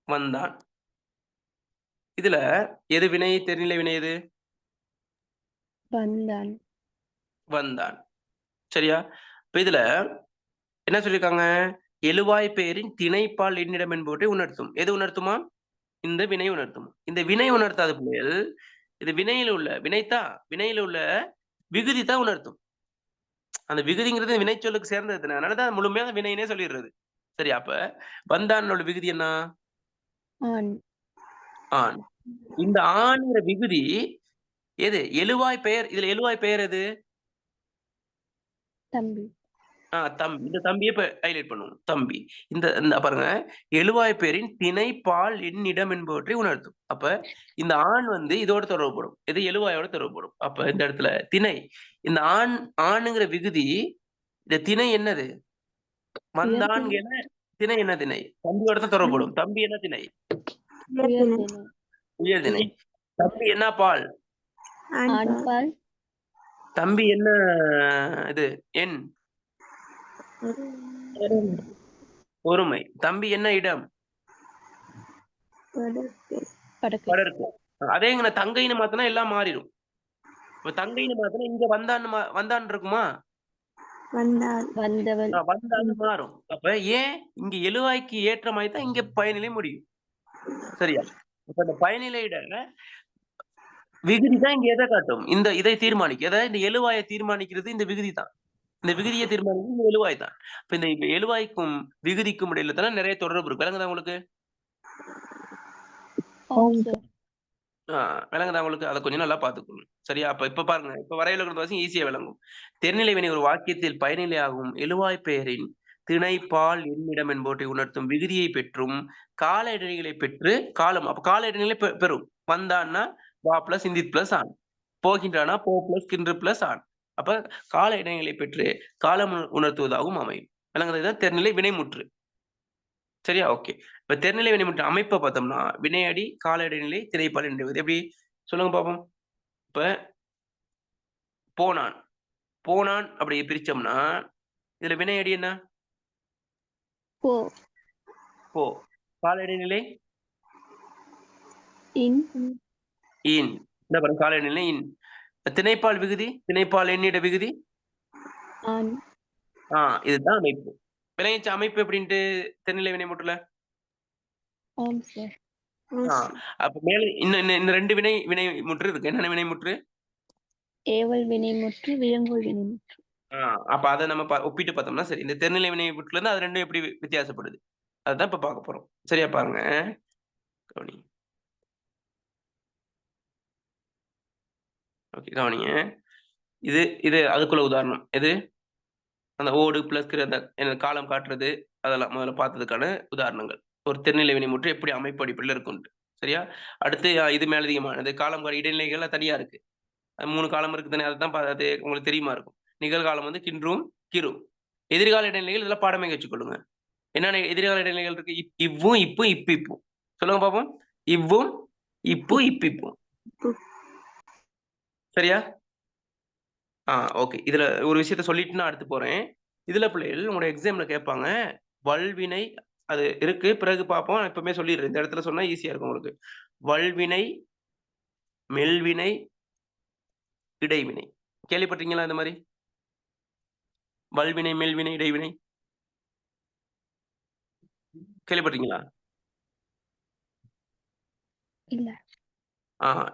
வந்தான். இதுல எது வினை? தெரிநிலை வினை எது? வந்தான். வந்தான். சரியா? இப்ப இதுல என்ன சொல்லியிருக்காங்க? எழுவாய் பெயரின் திணைப்பால் எண்ணிடம் என்பவற்றை உணர்த்தும். எது உணர்த்துமா? இந்த வினை உணர்த்தும். இந்த வினை உணர்த்தாத பிள்ளைகள், இது வினையில உள்ள வினைத்தா, வினையில உள்ள விகுதி தான் உணர்த்தும். அந்த விகுதிங்கிறது வினை சொல்லுக்கு சேர்ந்தது. அதனாலதான் முழுமையாக வினைனே சொல்லிடுறது. சரி, அப்ப வந்தான் விகுதி என்ன? ஆண். ஆண். இந்த ஆண்ங்கிற விகுதி எது? எழுவாய் பெயர். இதுல எழுவாய் பெயர் எது? தம்பி. தம்பி. இந்த தம்பியை ஹைலைட் பண்ணுவோம். தம்பி. இந்த பாருங்க, எழுவாய் பெயரின் திணை பால் எண் இடம் என்பவற்றை உணர்த்தும். அப்ப இந்த ஆண் வந்து இதோட தொடர்புபடும். இது எழுவாயோட தொடர்புபடும். அப்ப இந்த இடத்துல திணை, இந்த ஆணுங்கிற விகுதி, இந்த திணை என்னது? வந்தான். திணை என்ன? திணை தம்பியோட தான் தொடர்புபடும். தம்பி என்ன திணை? உயர் திணை. தம்பி என்ன பால்? ஆண் பால். தம்பி என்ன இது? எண் ஒருமை. தம்பி என்ன இடம்? படர்க்கு. அதேங்க தங்கைன்னு மாத்தினா எல்லாம் மாறிடும். இப்ப தங்கைன்னு மாத்தினா இங்க வந்தான் இருக்குமா? வந்தான்னு மாறும். அப்ப ஏன் இங்க எழுவாய்க்கு ஏற்ற மாதிரி தான் இங்க பயனிலை முடியும். சரியா? இப்ப இந்த பயனிலையிட விகுதி தான் இங்க எதை காட்டும்? இதை தீர்மானிக்கும். அதாவது இந்த எழுவாயை தீர்மானிக்கிறது இந்த விகுதி தான். இந்த விகுதியை தீர்மானிக்கிறது இந்த எழுவாய் தான். இப்ப இந்த எழுவாய்க்கும் விகுதிக்கும் இடையில தானே நிறைய தொடர்பு இருக்கு. விளங்குதா உங்களுக்கு? விளங்குதா உங்களுக்கு? அதை கொஞ்சம் நல்லா பாத்துக்கணும். சரியா? இப்ப பாருங்க, இப்ப வரையில ஈஸியா விளங்கும். தெரிநிலை வினை ஒரு வாக்கியத்தில் பயனிலையாகும் எழுவாய் பெயரின் திணை பால் எண்ணிடம் என்பவற்றை உணர்த்தும் விகுதியை பெற்றும் கால இடைநிலை பெற்று காலம். அப்ப கால இடைநிலை பெறும். வந்தான்னா வா பிளஸ் இந்தித் பிளஸ் ஆண், போகின்றானா போ பிளஸ் கின்று பிளஸ் ஆண். அப்ப கால இடைநிலை பெற்று காலம் உணர்த்துவதாகவும் அமையும். விளங்குதான் தெரிநிலை வினைமுற்று. சரியா? ஓகே. இப்ப தெரிநிலை வினைமுற்று அமைப்பை பார்த்தோம்னா வினையடி, கால இடைநிலை, திணைப்பால் என்பது எப்படி சொல்லுங்க பாப்போம். இப்ப போனான், போனான் அப்படி பிரிச்சோம்னா இதுல வினையடி என்ன? போ. போ. கால இடைநிலை இன். இன். என்ன பாருங்க, கால இடைநிலை இன். திணைப்பால் விகுதி, திணைப்பால் எண்ணிட விகுதி ஆண். இதுதான் அமைப்பு. விளையச்ச அமைப்பு எப்படின்ட்டு தெரிநிலை வினைமுற்றுல அப்ப மேல இந்த ரெண்டு வினைமுற்று இருக்கு. என்னென்ன வினைமுற்று? ஏவல் வினைமுற்று, வியங்கோல் வினைமுற்று. அப்ப அதை நம்ம ஒப்பிட்டு பார்த்தோம்னா சரி, இந்த தெரிநிலை வினைமுற்றுல இருந்து அது ரெண்டும் எப்படி வித்தியாசப்படுது அதுதான் இப்ப பார்க்க போறோம். சரியா? பாருங்க, கவனிங்க. ஓகே, கவனிங்க. இது அதுக்குள்ள உதாரணம். எது? அந்த ஓடு பிளஸ் அந்த காலம் காட்டுறது, அதெல்லாம் முதல்ல பார்த்ததுக்கான உதாரணங்கள். ஒரு தெரிநிலை வினைமுற்று எப்படி அமைப்பு அடிப்படையில் இருக்கும். சரியா? அடுத்து இது மேலதிகமானது காலம் இடைநிலைகள் தனியா இருக்கு. 3 காலம் இருக்கு தானே, அதுதான் அது உங்களுக்கு தெரியுமா இருக்கும். நிகழ்காலம் வந்து கின்றும் கிரு. எதிர்கால இடைநிலைகள் இதெல்லாம் பாடமே வச்சுக்கொள்ளுங்க. என்னென்ன எதிர்கால இடைநிலைகள் இருக்கு? இவ்வும் இப்பும் இப்பு இப்பும். சொல்லுங்க பாப்போம். இவ்வும் இப்பு இப்பு இப்பும். சரியா? ஓகே. இதுல ஒரு விஷயத்த சொல்லிட்டு நான் அடுத்து போறேன். இதுல பிள்ளைகள் உங்களோட எக்ஸாம்ல கேட்பாங்க. வல்வினை அது இருக்கு. பிறகு பார்ப்போம். நான் இப்பவுமே சொல்லிடுறேன். இந்த இடத்துல சொன்னா ஈஸியா இருக்கும் உங்களுக்கு. வல்வினை, மெல்வினை, இடைவினை. கேள்விப்பட்டீங்களா இந்த மாரி? வல்வினை, மெல்வினை, இடைவினை. கேள்விப்பட்டீங்களா? இல்ல.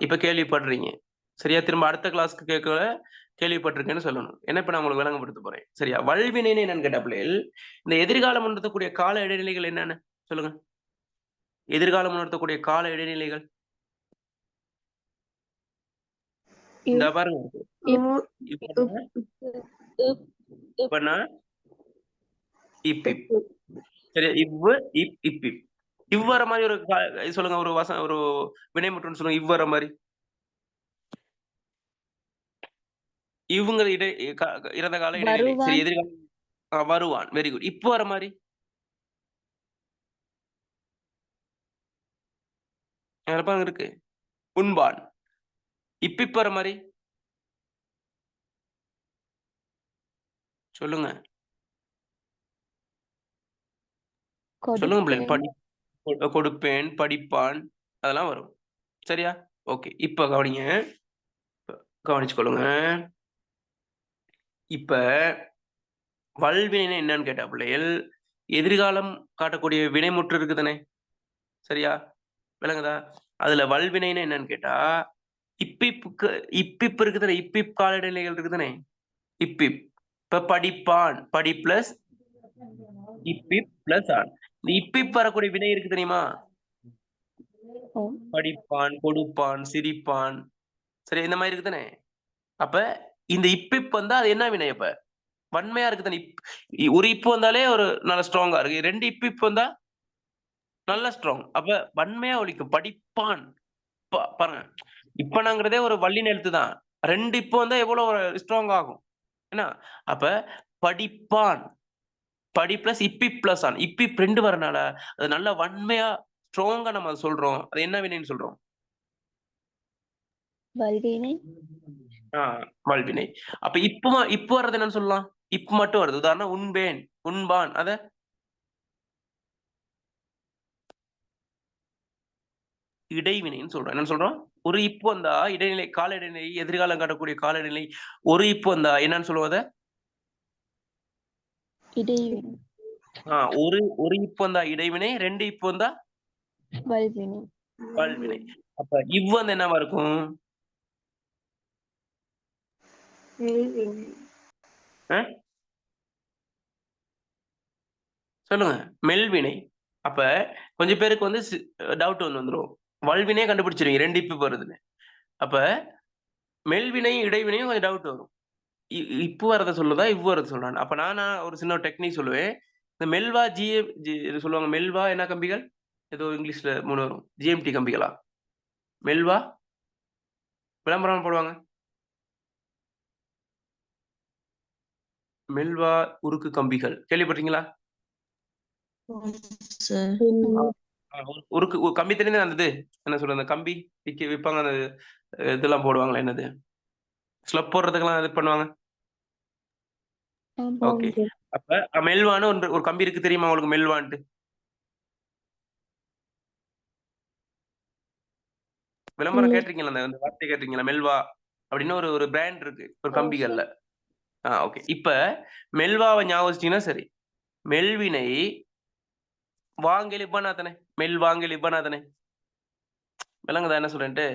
இப்ப கேள்விப்படுறீங்க. சரியா? திரும்ப அடுத்த கிளாஸ்க்கு கேட்கல கேள்விப்பட்டிருக்கேன்னு சொல்லணும். ஏன்னா இப்ப நான் உங்களுக்கு விளங்கப்படுத்த போறேன். சரியா? வல்வினைன்னு என்னன்னு கேட்டா பிள்ளைகள், இந்த எதிர்காலம் உணர்த்தக்கூடிய கால இடைநிலைகள் என்னென்ன? சொல்லுங்க. எதிர்காலம் உணர்த்தக்கூடிய கால இடைநிலைகள். இந்த பாருங்க. இப்பன்னா இப்பன்னா இப் இப். சரியா? இவ்வு இப் இப் இப். இவ்வர மாரி ஒரு சொல்லுங்க ஒரு வினைமுற்றுன்னு சொல்லுங்க. இவ்வர மாரி. இவங்க இறந்த கால இடைநிலை. சரி, வருவான். எதிர்காலம் வருவான். Very good. இப்ப வர மாரி. பாருங்க இருக்கு. உண்பான். இப்ப வர மாரி. சொல்லுங்க. சொல்லுங்க பிள்ளைங்க. கொடுப்பேன், படிப்பான் அதெல்லாம் வரும். சரியா? ஓகே. இப்ப கவனிங்க. கவனிச்சுக்கொள்ளுங்க. இப்ப வல்வினை என்னன்னு கேட்டா பிள்ளைகள், எதிர்காலம் காட்டக்கூடிய வினைமுற்று இருக்குதானே? சரியா? விளங்குதா? அதுல வல்வினைன்னு என்னன்னு கேட்டா, இப்பிப் இருக்குதானே? இப்பிப் கால இடைநிலைகள் இருக்குதானே? இப்பிப். இப்ப படிப்பான். படி பிளஸ் இப்பிப் பிளஸ் ஆன். இந்த இப்பிப் வரக்கூடிய வினை இருக்கு தெரியுமா? படிப்பான், கொடுப்பான், சிரிப்பான். சரி, இந்த மாதிரி இருக்குதானே? அப்ப இந்த இப்பிப் வந்தா அது என்ன வினை அப்ப? வன்மையா இருக்குதானே? ஒரு இப்பு வந்தாலே ஒரு நல்ல ஸ்ட்ராங்கா இருக்கு. 2 இப்பிப் வந்தா நல்ல ஸ்ட்ராங். அப்ப வன்மையா ஒலிக்கும். படிப்பான். பாருங்க. இப்பனாங்கிறதே ஒரு வல்லின எழுத்து தான். 2 இப்போ வந்தா எவ்வளவு ஸ்ட்ராங் ஆகும். என்ன? அப்ப படிப்பான். படி பிளஸ் இப்பிப் பிளஸ் ஆன். இப்பிப் 2 வரனால அது நல்ல வன்மையா ஸ்ட்ராங்கா நம்ம அத சொல்றோம். அது என்ன வினைன்னு சொல்றோம்? வல்வினை. வல்வினை. அப்ப இப்ப வர்றது என்னன்னு சொல்லலாம்? இப்ப மட்டும் வருது. உதாரணம் உண்பேன், உண்பான். அத இடைவினைன்னு சொல்றோம். என்னன்னு சொல்றோம்? ஒரு இப்பு வந்தா இடைநிலை, கால இடைநிலை, எதிர்காலம் காட்டக்கூடிய கால இடைநிலை. ஒரு இப்பு வந்தா என்னன்னு சொல்லுவோம் அத? இடைவினை. ஒரு இப்பு வந்தா இடைவினை, 2 இப்பு வந்தா வல்வினை. வல்வினை. அப்ப இவ் வந்து என்னவா இருக்கும்? சொல்லுங்க. மெல்வினை. அப்ப கொஞ்சம் பேருக்கு வந்து டவுட் வந்துரும். வல்வினையே கண்டுபிடிச்சிருவீங்க 2 இப்பு வருதுன்னு. அப்ப மெல்வினையும் இடைவினையும் கொஞ்சம் டவுட் வரும். இப்பு வரத சொல்லுதா, இவ்வு வரத சொல்றான்னு. அப்ப நான் ஒரு சின்ன டெக்னிக் சொல்லுவேன். இந்த மெல்வா சொல்லுவாங்க. மெல்வா என்ன கம்பிகள்? ஏதோ இங்கிலீஷ்ல 3 வரும். GMT கம்பிகளா? மெல்வா விளம்பரம் போடுவாங்க. மெல்வா உருக்கு கம்பிகள் கேள்விப்பட்டீங்களா? உருக்கு கம்பி தெரியுது. அந்த இது என்ன சொல்றது, அந்த கம்பி விப்பாங்க. அந்த இதெல்லாம் போடுவாங்களே, என்னது ஸ்லப் போடுறதுக்கெல்லாம் இது பண்ணுவாங்க. ஓகே. அப்ப மெல்வான்னு ஒரு கம்பி இருக்கு தெரியுமா உங்களுக்கு? மெல்வான்ட்டு விளம்பரம் கேட்டிருக்கீங்களா? அந்த வார்த்தை கேட்டிருக்கீங்களா? மெல்வா அப்படின்னு ஒரு பிராண்ட் இருக்கு ஒரு கம்பிகள்ல. ஓகே. இப்ப மெல்வாவை ஞாபகம் வச்சிட்டீங்கன்னா சரி. மெல்வினை வாங்கல் இப்பனாதனே. மெல் வாங்கல் இப்பனாதனே. விளங்குதா என்ன சொல்றேன்ட்டு?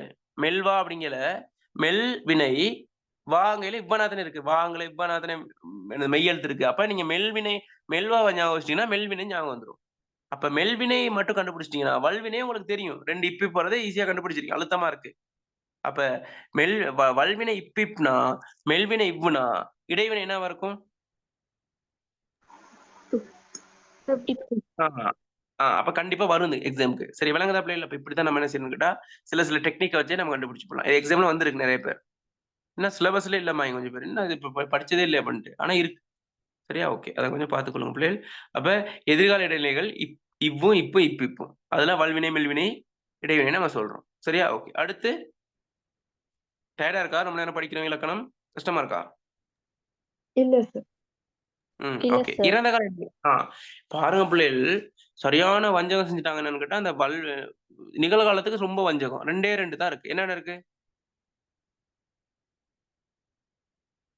மெல்வா அப்படிங்கல மெல் வினை வாங்கல இப்பனாதனே இருக்கு. வாங்கல இப்பனாதனே மெய்யெழுத்து இருக்கு. அப்ப நீங்க மெல்வினை மெல்வாவை ஞாபகம் வச்சிட்டீங்கன்னா மெல்வினை ஞாபகம் வந்துரும். அப்ப மெல்வினை மட்டும் கண்டுபிடிச்சிட்டீங்கன்னா வல்வினை உங்களுக்கு தெரியும். 2 இப்பி போறதை ஈஸியா கண்டுபிடிச்சிருக்கீங்க. அழுத்தமா இருக்கு. அப்ப வல்வினை இப்பிப்னா மெல்வினை இவ்வுனா இடைவினை என்னவா இருக்கும்? அப்ப கண்டிப்பா வரும் எக்ஸாமுக்கு. சரி, விளங்குதா பிள்ளைகள்? அப்ப இப்படித்தான் நம்ம என்ன செய்யணும்னு கேட்டா சில டெக்னிக்கை வச்சே நம்ம கண்டுபிடிச்சு போடலாம். எக்ஸாம்ல வந்திருக்கு நிறைய பேர். என்ன சிலபஸ்ல இல்லம்மா கொஞ்சம் பேர். என்ன இப்ப படிச்சதே இல்லை அப்படின்ட்டு. ஆனா இருக்கு. சரியா? ஓகே. அதை கொஞ்சம் பார்த்துக்கொள்ளுங்க பிள்ளைகள். அப்ப எதிர்கால இடைநிலைகள் இவ்வும் இப்பும். அதெல்லாம் வல்வினை மெல்வினை இடைவினை நம்ம சொல்றோம். சரியா? ஓகே. அடுத்து டயர்டா இருக்கா? ரொம்ப நேரம் படிக்கிறோம் இலக்கணம் கஷ்டமா இருக்கா? இல்ல சார். இல்ல ஓகே. சார். இறந்த காலம் பாருங்க பிள்ளைகள் சரியான வஞ்சகம் செஞ்சுட்டாங்க என்னன்னு கேட்டா, அந்த நிகழ்காலத்துக்கு ரொம்ப வஞ்சகம். 2 தான் இருக்கு. என்னென்ன இருக்கு?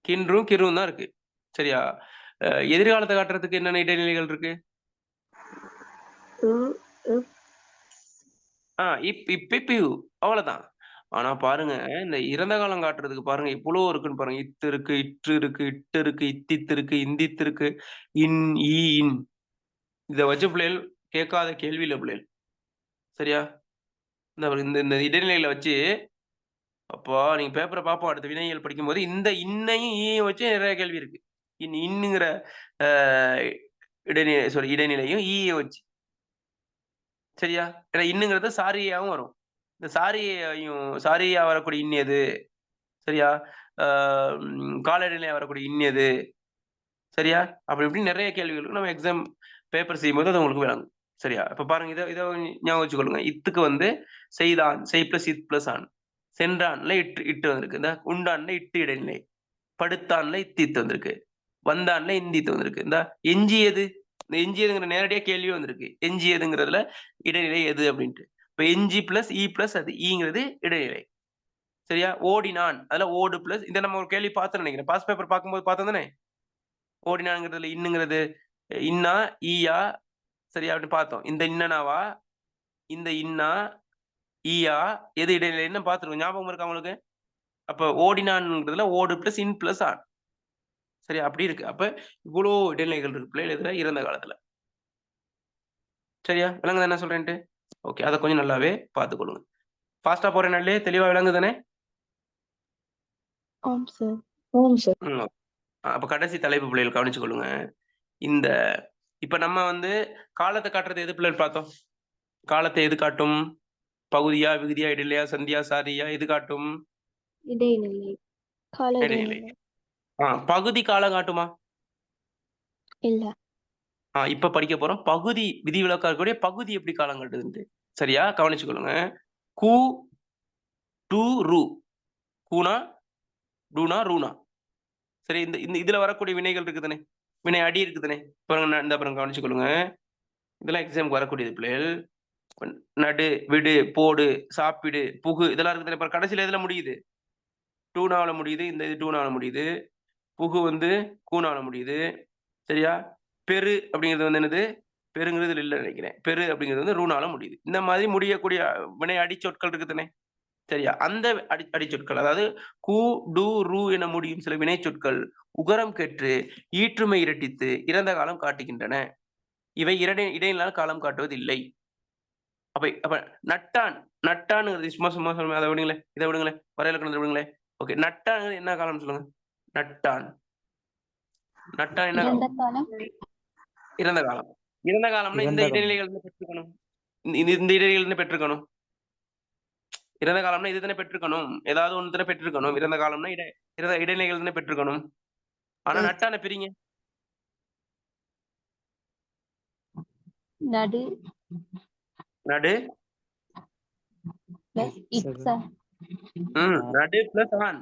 கின்றும், கிருவும் தான் இருக்கு. சரியா? எதிர்காலத்த காட்டுறதுக்கு என்னென்ன இடைநிலைகள் இருக்கு? ம், ம். இப், இப், இப், யூ. அவ்வளவுதான். ஆனா பாருங்க, இந்த இறந்த காலம் காட்டுறதுக்கு பாருங்க எவ்வளோ இருக்குன்னு பாருங்க. இத்து இருக்கு, இற்று இருக்கு, இட்டு இருக்கு, இத்தித்து இருக்கு, இந்தித்து இருக்கு, இன், ஈ, இன். இத வச்சு பிள்ளைகள் கேட்காத கேள்வி இல்ல பிள்ளைகள். சரியா? இந்த இந்த இந்த இடைநிலையில வச்சு அப்போ நீங்க பேப்பர பார்ப்போம் அடுத்த வினையியல் படிக்கும்போது, இந்த இன்னையும், ஈயையும் வச்சு நிறைய கேள்வி இருக்கு. இன்னுங்கிற அ இடைநிலையும் ஈய வச்சு. சரியா? ஏன்னா இன்னுங்கிறது சாரியாவும் வரும். இந்த சாரியா வரக்கூடிய இன் எது? சரியா? ஆ கால இடைநிலையா வரக்கூடிய இன் எது? சரியா? அப்படி இப்படின்னு நிறைய கேள்விகளுக்கு நம்ம எக்ஸாம் பேப்பர் செய்யும்போது அது உங்களுக்கு விளங்கும். சரியா? இப்ப பாருங்க இத இத ஞாபகம் வச்சுக்கொள்ளுங்க. இத்துக்கு வந்து செய்தான், செய் பிளஸ் இத் பிளஸ் ஆன். சென்றான்ல இட்டு வந்திருக்கு. இந்த உண்டான்ல இட்டு இடைநிலை. படுத்தான்ல இத்தித்து வந்திருக்கு. வந்தான்ல இந்தித்து வந்திருக்கு. இந்த எஞ்சியது, இந்த எஞ்சியதுங்கிற நேரடியா கேள்வியே வந்திருக்கு. எஞ்சியதுங்கிறதுல இடைநிலை எது அப்படின்ட்டு. இப்ப எஞ்சி பிளஸ் இ பிளஸ் அது ஈங்கிறது இடைநிலை. சரியா? ஓடினான் அதுல ஓடு பிளஸ் இத நம்ம ஒரு கேள்வி பார்த்தோம்னு நினைக்கிறேன். பாஸ் பேப்பர் பார்க்கும்போது பார்த்தோம் தானே? ஓடினான்ங்கிறதுல இன்னுங்கிறது இன்னா, ஈயா சரியா அப்படின்னு பார்த்தோம். இந்த இன்னனாவா, இந்த இன்னா, ஈயா எது இடைநிலைன்னு பார்த்துருக்கோம். ஞாபகம் இருக்கா உங்களுக்கு? அப்ப ஓடினான்ங்கிறதுல ஓடு பிளஸ் இன் பிளஸ் ஆன். சரியா? அப்படி இருக்கு. அப்ப இவ்வளோ இடைநிலைகள் இருக்கு பிள்ளைகள் இதுல இறந்த காலத்துல. சரியா? விளங்குதா என்ன சொல்றேன்ட்டு? ஓகே. அத கொஞ்சம் நல்லாவே பார்த்துக்கொள்ளுங்க. ஃபாஸ்ட்டா போறேனாலே தெளிவா விளங்குதானே? ஆம் சார். ஆம் சார். ம். அப்ப கடைசி தலைப்பு பிள்ளைகள் கவனிச்சுக் கொள்ளுங்க. இந்த இப்ப நம்ம வந்து காலத்த காட்டுறது எது பிள்ளைகள் பார்த்தோம்? காலத்தை எது காட்டும்? பகுதியா, விகுதியா, இடைநிலையா, சந்தியா, சாரியா எது காட்டும்? இடைநிலை. கால இடைநிலை. இடைநிலை. பகுதி காலம் காட்டுமா? இல்ல. இப்ப படிக்க போறோம். பகுதி விதிவிலக்கா இருக்கக்கூடிய பகுதி எப்படி காலம் காட்டுதுன்ட்டு. சரியா? கவனிச்சுக்கொள்ளுங்க. கு, டு, ரு. கூனா, டூனா, ரூனா. சரி இந்த இந்த இதுல வரக்கூடிய வினைகள் இருக்குதானே? வினை அடி இருக்குதானே? பாருங்க இந்த பாருங்க கவனிச்சுக்கொள்ளுங்க. இதெல்லாம் எக்ஸாம்க்கு வரக்கூடியது பிள்ளைகள். நடு, விடு, போடு, சாப்பிடு, புகு இதெல்லாம் இருக்குதானே? பாருங்க கடைசியில எதுல முடியுது? டூனால முடியுது. இந்த இது டூனால முடியுது. புகு வந்து கூனால முடியுது. சரியா? பெரு அப்படிங்கிறது வந்து என்னது? பெருங்கிறது இதுல இல்ல நினைக்கிறேன். பெரு அப்படிங்கிறது வந்து ரூனால முடியுது. இந்த மாதிரி முடியக்கூடிய வினை அடிச்சொற்கள் இருக்குதானே? சரியா? அந்த அடிச்சொற்கள் அதாவது கு, டு, ரு என முடியும் சில வினைச்சொற்கள் உகரம் கெற்று ஈற்றுமை இரட்டித்து இறந்த காலம் காட்டுகின்றன. இவை இடைநிலை காலம் காட்டுவதில்லை. அப்ப நட்டான் நட்டான்ங்கிறது சும்மா சும்மா சொல்லுங்க. அதை விடுங்களேன். இதை விடுங்களேன். வரையிலக்கணத்தை விடுங்களேன். ஓகே. நட்டான்ங்கிறது என்ன காலம் சொல்லுங்க? நட்டான். நட்டான் என்ன இறந்த காலம்? காலம். இறந்த காலம். இறந்த காலம்னா இந்த இறந்த காலம். இடைநிலைகள் இருந்து பெற்றுக்கணும். இந்த இடைநிலைகள் இருந்து பெற்றுக்கணும். இறந்த காலம்னா இதுதானே பெற்றுக்கணும். ஏதாவது ஒண்ணு தானே பெற்றிருக்கணும். இறந்த காலம்னா இடைநிலைகள் தானே பெற்றிருக்கணும். ஆனா நட்டான பிரிங்க. நடு நடு பிளஸ் இட்ஸா. நடு பிளஸ் ஆண்.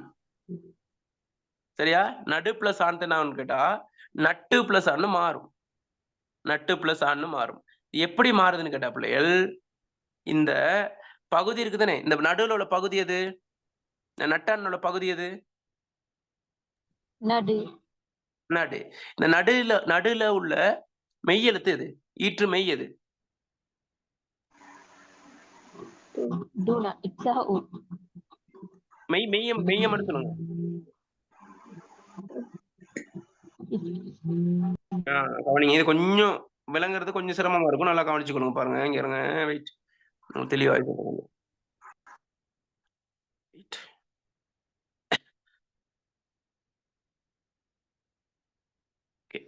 சரியா? நடு பிளஸ் ஆண் என்ன கேட்டா நட்டு பிளஸ் ஆண் மாறும். நட்டு பிளஸ் ஆண் மாறும். எப்படி மாறுதுன்னு கேட்டா பிள்ளைகள் இந்த பகுதி இருக்குதானே? இந்த நடுவுல உள்ள பகுதி எது? நட்டான் உள்ள பகுதி எது? நடு. நடு. இந்த நடுல உள்ள மெய் எழுத்து எது? ஈற்று மெய் எது? டூனா இட்ஸா உ. மெய்ய மட்டும் சொல்லுங்க. கவனிங்க. இது கொஞ்சம் விளங்குறது கொஞ்சம் சிரமமா இருக்கும். நல்லா கவனிச்சுக்கொள்ளுங்க. பாருங்க இங்க இருங்க. வெயிட். தெளிவா சொல்லுங்க.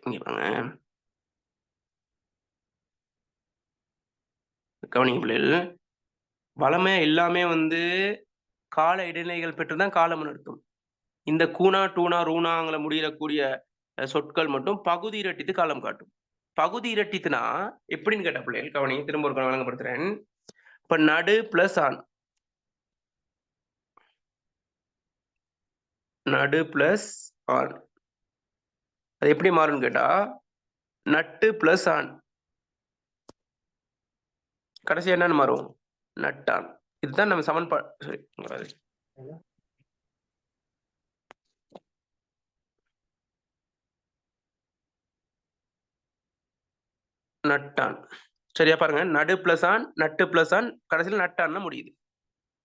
இங்க பாருங்க. கவனிங்க பிள்ளைகள். வளமையா எல்லாமே வந்து கால இடைநிலைகள் பெற்றுதான் காலம் நடத்தும். இந்த கூனா, டூனா, ரூனாங்கள முடியக்கூடிய சொற்கள் மட்டும் பகுதி இரட்டித்து காலம் காட்டும். பகுதி இரட்டித்துனா எப்படின்னு கேட்ட பிள்ளைகள் கவனிங்க. திரும்ப ஒரு விளங்கப்படுத்துறேன். இப்ப நடு பிளஸ் ஆண். நடு பிளஸ் ஆண். அது எப்படி மாறும்னு கேட்டா நட்டு பிளஸ் ஆண். கடைசி என்னன்னு மாறும்? நட்டான். இதுதான் நம்ம சமன்பாடு. சரி, நட்டான். சரியா பாருங்க, நடு பிளஸ் ஆண், நட்டு பிளஸ் ஆண், கடைசியில் நட்டான்னு முடியுது.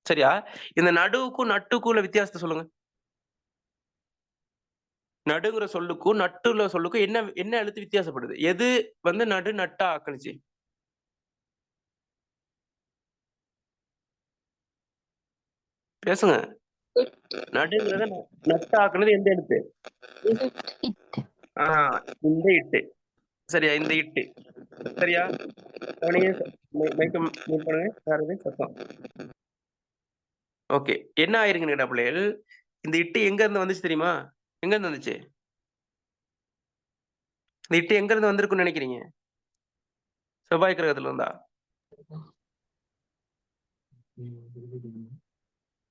சரியா? இந்த நடுவுக்கும் நட்டுக்கும் உள்ள வித்தியாசத்தை சொல்லுங்க. நடுங்கிற சொல்லுக்கும் நட்டுள்ள சொல்லுக்கும் என்ன என்ன எழுத்து வித்தியாசப்படுது? எது வந்து நடு நட்டா ஆக்குனுச்சு? பேசுங்க. நடுங்கிறத நட்டா ஆக்குனது எந்த எழுத்து? இட். இந்த இட்டு. சரியா? இந்த இட்டு. சரியா? சத்தம். ஓகே, என்ன ஆயிருக்குன்னு கேட்டா பிள்ளைகள், இந்த இட்டு எங்க இருந்து வந்துச்சு தெரியுமா? எங்க இருந்து வந்துச்சு? இந்த இட்டு எங்க இருந்து வந்திருக்குன்னு நினைக்கிறீங்க? செவ்வாய் கிரகத்துல இருந்தா?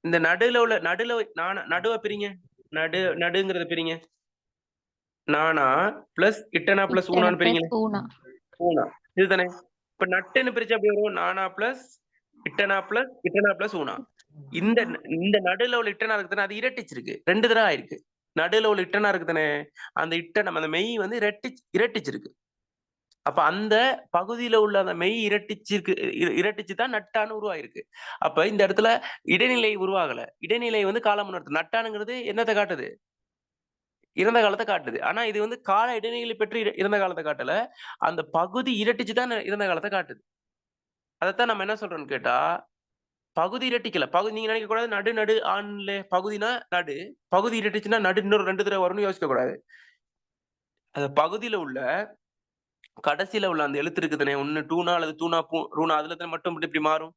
இந்த நடுவை பிரிங்க. நடுங்கிறத பிரிங்க. நானா பிளஸ் இட்டனா பிளஸ் ஊனான்னு பிரிங்களே. ஊனா இதுதானே. இப்ப நட்டுன்னு பிரிச்சா எப்படி வரும்? நானா பிளஸ் இட்டனா பிளஸ் ஊனா. இந்த இந்த நடுல உள்ள இட்டனா இருக்கு தானே, அது இரட்டிச்சிருக்கு. 2 தடவை ஆயிருக்கு. நடுல உள்ள இட்டனா இருக்கு தானே, அந்த இட்டனம் அந்த மெய் வந்து இரட்டிச்சிருக்கு. அப்ப அந்த பகுதியில உள்ள அந்த மெய் இரட்டிச்சு தான் நட்டான்னு உருவாயிருக்கு. அப்ப இந்த இடத்துல இடைநிலை உருவாகல. இடைநிலை வந்து காலம் உணர்த்து. நட்டானுங்கிறது என்னத்தை காட்டுது? இறந்த காலத்தை காட்டுது. ஆனா இது வந்து கால இடைநிலை பெற்று இறந்த காலத்தை காட்டல. அந்த பகுதி இரட்டிச்சு தான் இறந்த காலத்தை காட்டுது. அதைத்தான் நம்ம என்ன சொல்றோம்னு கேட்டா, பகுதி இரட்டிக்கல. நீங்க நினைக்க கூடாது நடு நடு ஆண்ல பகுதினா நடு, பகுதி இரட்டிச்சுன்னா நடு இன்னொரு 2 தடவை வரும்னு யோசிக்க கூடாது. அந்த பகுதியில உள்ள கடைசியில உள்ள அந்த எழுத்து இருக்குதுனே, ஒண்ணு டூனா அல்லது தூணா ரூனா, அதுல மட்டும் இப்படி மாறும்.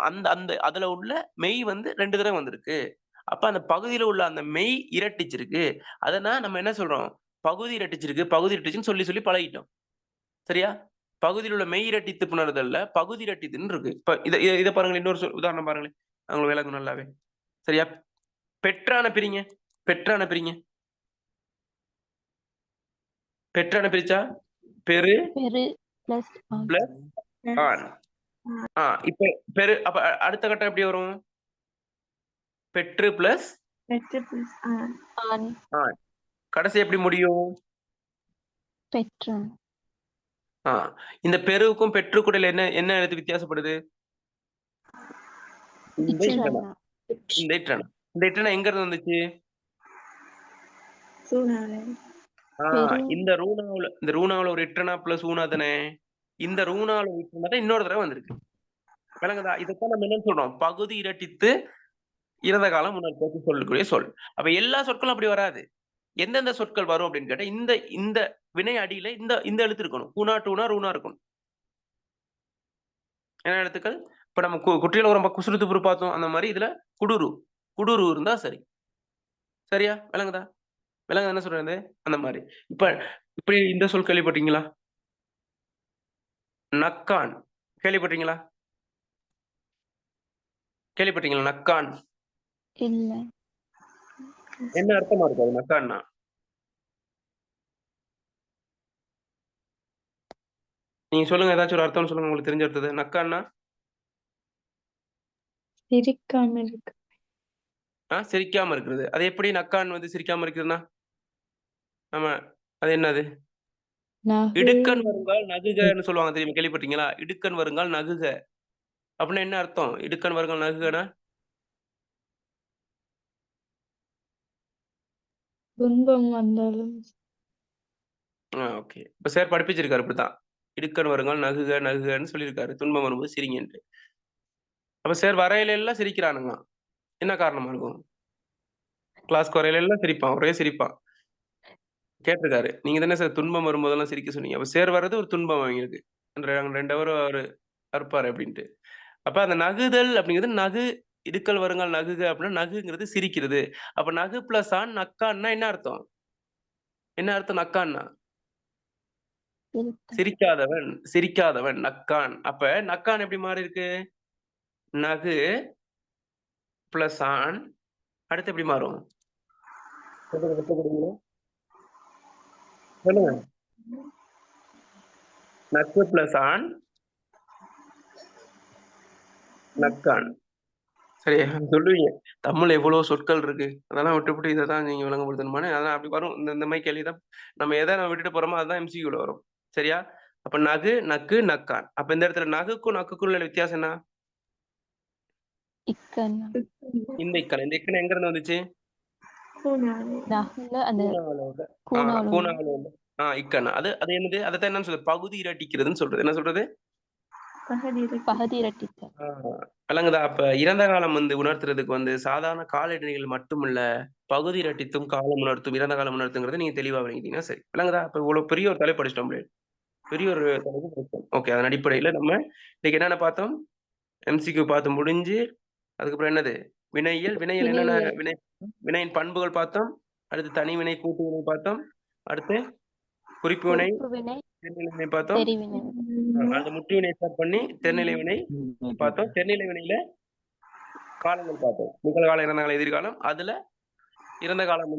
அந்த அந்த அதுல உள்ள மெய் வந்து 2 தடவை வந்திருக்கு. அப்ப அந்த பகுதியில உள்ள அந்த மெய் இரட்டிச்சிருக்கு. அதனா நம்ம என்ன சொல்றோம்? பகுதி இரட்டிச்சிருக்கு, பகுதி இரட்டிச்சுன்னு சொல்லி சொல்லி பழகிட்டோம். சரியா? பகுதியில் உள்ள மெய் இரட்டித்து புணர்தல்ல பகுதி இரட்டித்துன்னு இருக்கு. இப்ப இத பாருங்களேன், இன்னொரு உதாரணம் பாருங்களேன். உங்களுக்கு விளக்கும் நல்லாவே. சரியா? பெற்றான பிரிங்க. பெற்றான பிரிங்க. பெற்றான பிரிச்சா பெரு பிளஸ் ஆண். இப்ப பெரு அப்ப அடுத்த கட்டம் எப்படி வரும்? பெற்று பிளஸ் ஆண். கடைசி எப்படி முடியும்? பெற்றான். இந்த பெருவுக்கும் பெற்றுக்கும் இடையில என்ன என்ன எழுத்து வித்தியாசப்படுது? இந்த இட்டனா. இந்த இட்டனா எங்க இருந்து வந்துச்சு? இந்த ரூனாவுல ஒரு இட்டனா பிளஸ் ஊனா தானே. இந்த ரூனாவுல இட்டனா தான் இன்னொரு தடவை வந்திருக்கு. விளங்குதா? இதைத்தான் நம்ம என்ன சொல்றோம்? பகுதி இரட்டித்து இறந்த காலம் உணர்த்து சொல்லக்கூடிய சொல். அப்ப எல்லா சொற்களும் அப்படி வராது. எந்தெந்த சொற்கள் வரும் அப்படின்னு கேட்டா, இந்த இந்த வினை அடியில இந்த இந்த எழுத்து இருக்கணும். ஊனா டூனா ரூனா இருக்கணும். என்ன எழுத்துக்கள்? இப்ப நம்ம குற்றியல ஒரு குசுறுத்துப்புறு பார்த்தோம். அந்த மாதிரி இதுல குடுரு இருந்தா சரி. சரியா? விளங்குதா? விளங்குதா என்ன சொல்றது? அந்த மாதிரி. இப்ப இப்படி இந்த சொல் கேள்விப்பட்டீங்களா? நக்கான் கேள்விப்பட்டீங்களா? கேள்விப்பட்டீங்களா? நக்கான் இல்ல. என்ன அர்த்தமா இருக்கு அது? நக்கான்னா நீங்க சொல்லுங்க, ஏதாச்சும் ஒரு அர்த்தம் சொல்லுங்க, உங்களுக்கு தெரிஞ்ச அர்த்தத்தை. நக்கான்னா சிரிக்காம இருக்கு. சிரிக்காம இருக்கிறது. அது எப்படி நக்கான் வந்து சிரிக்காம இருக்குதுன்னா? ஆமா, அது என்னது? இடுக்கண் வருங்கால் நகுகன்னு சொல்லுவாங்க தெரியுமா? கேள்விப்பட்டீங்களா? இடுக்கண் வருங்கால் நகுக அப்படின்னா என்ன அர்த்தம்? இடுக்கண் வருங்கால் நகுகனா துன்பம் வந்தாலும் ஓகே. இப்ப சார் படிப்பிச்சிருக்காரு இப்படித்தான். இடுக்கண் வருங்கால் நகுகன்னு சொல்லியிருக்காரு. துன்பம் வரும்போது சிரிங்கன்ட்டு. அப்ப சார் வரையில எல்லாம் சிரிக்கிறானுங்க. என்ன காரணமா இருக்கும்? கிளாஸ் வரையில எல்லாம் சிரிப்பான், ஒரே சிரிப்பான். கேட்டிருக்காரு. நீங்க தானே சார் துன்பம் வரும்போதெல்லாம் சிரிக்க சொன்னீங்க. அப்ப சேர் வர்றது ஒரு துன்பம் அவங்களுக்கு. 2 ஹவர் அவரு அறுப்பாரு அப்படின்ட்டு. அப்ப அந்த நகுதல் அப்படிங்கிறது இடுக்கல் வருங்கால் நகுக அப்படின்னா நகுங்கிறது சிரிக்கிறது. அப்ப நகு பிளஸ் ஆன் நக்கான்னா என்ன அர்த்தம்? என்ன அர்த்தம் நக்கான்னா? சிரிக்காதவன் நக்கான். அப்ப நக்கான் எப்படி மாறி இருக்கு? நகு பிளஸ் ஆன் அடுத்து எப்படி மாறும்? சொல்லுங்க. நக்கு பிளஸ் ஆண் நக்கான். சரியா சொல்லுவீங்க. தமிழ்ல எவ்வளவு சொற்கள் இருக்கு. அதெல்லாம் விட்டுப்புட்டு இதை தான் நீங்க விளங்கப்படுத்தணுமான்னு அதெல்லாம் அப்படி வரும். இந்த மாதிரி கேள்விதான் நம்ம எதை நம்ம விட்டுட்டு போறோமோ அதுதான் MCQல வரும். சரியா? அப்ப நகு, நக்கு, நக்கான். அப்ப இந்த இடத்துல நகுக்கும் நக்குக்கும் உள்ள வித்தியாசம் என்ன? இக்கண்ணா. இந்த இக்கன். இந்த இக்கன் எங்க இருந்து வந்துச்சு? நகுல அந்த கூனால. கூனாவுல உள்ள. இக்கன். அது அது என்னது? அதைத்தான் என்னன்னு சொல்றது? பகுதி இரட்டிக்கிறதுன்னு சொல்றது. என்ன சொல்றது? பகுதி இரட்டித்தல். விளங்குதா? அப்ப இறந்த காலம் உணர்த்துறதுக்கு சாதாரண கால இடைநிலைகள் மட்டுமில்ல, பகுதி இரட்டித்தும் காலம் உணர்த்தும், இறந்த காலம் உணர்த்துங்கிறத நீங்க தெளிவா விளங்கிட்டீங்கன்னா சரி. விளங்குதா? அப்ப இவ்வளவு பெரிய ஒரு தலைப்பு படிச்சிட்டோம். பெரிய ஒரு தலைப்பு படிச்சோம். ஓகே. அதன் அடிப்படையில நம்ம இன்னைக்கு என்னென்ன பார்த்தோம்? MCQ பார்த்து முடிஞ்சு, அதுக்கப்புறம் என்னது? வினையியல். வினையியல் என்னென்ன வினையின் பண்புகள் பார்த்தோம். அடுத்து தனிவினை, கூட்டு வினை பார்த்தோம். அடுத்து குறிப்பு வினை, குறிப்பு வினை, தெர்நிலை வினை பார்த்தோம். தெரிவினை. அந்த முற்று வினை ஸ்டார்ட் பண்ணி தெர்நிலை வினை பார்த்தோம். தெர்நிலை வினையில காலங்கள் பார்த்தோம். நிகழ்காலம், இறந்த காலம், எதிர்காலம். அதுல இறந்த காலம்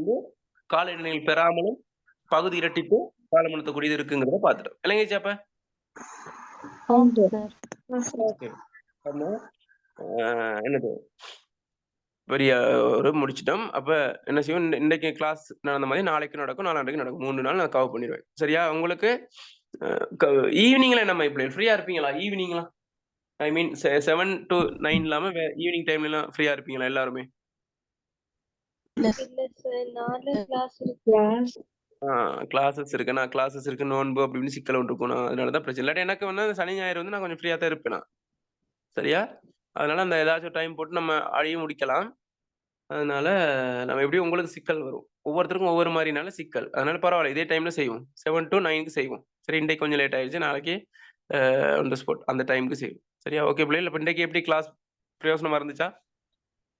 கால இடைநிலைகள் பெறாமலும் பகுதி இரட்டிப்பு காலம் உணர்த்தக்கூடியது இருக்குங்கிறத பார்த்துட்டோம். இல்லைங்க அப்ப? ஆம் சார். ஓகே. என்னது பெரிய ஒரு முடிச்சிட்டோம். அப்ப என்ன செய்வோம்? இன்னைக்கு கிளாஸ் நடந்த மாதிரி நாளைக்கு நடக்கும், நாளான்னைக்கு நடக்கும். 3 நாள் நான் கவர் பண்ணிடுவேன். சரியா? உங்களுக்கு ஈவினிங்ல நம்ம இப்படி ஃப்ரீயா இருப்பீங்களா? ஈவினிங்ல ஐ மீன் 7 to 9 இல்லாம ஈவினிங் டைம்ல எல்லாம் ஃப்ரீயா இருப்பீங்களா எல்லாருமே? இல்ல சார் 4 கிளாஸ் இருக்கு. கிளாஸஸ் இருக்கு. நான் கிளாஸஸ் இருக்கு, நோன்பு அப்படின்னு சிக்கல் ஒன்று இருக்கும். அதனாலதான் பிரச்சனை. இல்லாட்டி எனக்கு சனி ஞாயிறு நான் கொஞ்சம் ஃப்ரீயா தான் இருப்பேன் நான். சரியா? அதனால அந்த ஏதாச்சும் டைம் போட்டு நம்ம அழிய முடிக்கலாம். அதனால நம்ம எப்படியும் உங்களுக்கு சிக்கல் வரும். ஒவ்வொருத்தருக்கும் ஒவ்வொரு மாதிரினால சிக்கல். அதனால பரவாயில்ல. இதே டைம்ல செய்வோம். 7 to 9க்கு செய்வோம். சரி, இன்றைக்கு கொஞ்சம் லேட் ஆயிடுச்சு. நாளைக்கு ஆன் த ஸ்பாட் அந்த டைமுக்கு செய்வோம். சரியா? ஓகே பிள்ளைகள். இப்போ இன்றைக்கு எப்படி கிளாஸ் பிரயோசனமா இருந்துச்சா?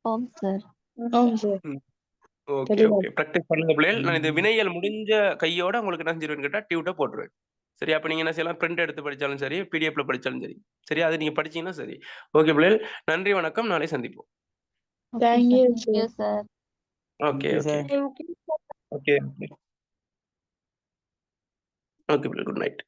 ஆம் சார். Okay okay. ப்ராக்டிஸ் பண்ணுங்க பிள்ளைகள். நான் இந்த வினைகள் முடிஞ்ச கையோட உங்களுக்கு என்ன செஞ்சிருவேன்னு கேட்டா டியூட்டை போட்டுருவேன். சரி, அப்ப நீங்க என்ன செய்யலாம்? பிரிண்ட் எடுத்து படிச்சாலும் சரி, பிடிஎஃப்ல படிச்சாலும் சரி. சரி, அது நீங்க படிச்சீங்கன்னா சரி. ஓகே பிள்ளைகள். நன்றி, வணக்கம். நாளை சந்திப்போம். Thank you, Thank you, sir. Okay okay okay okay. Okay பிள்ளைகள். Good night.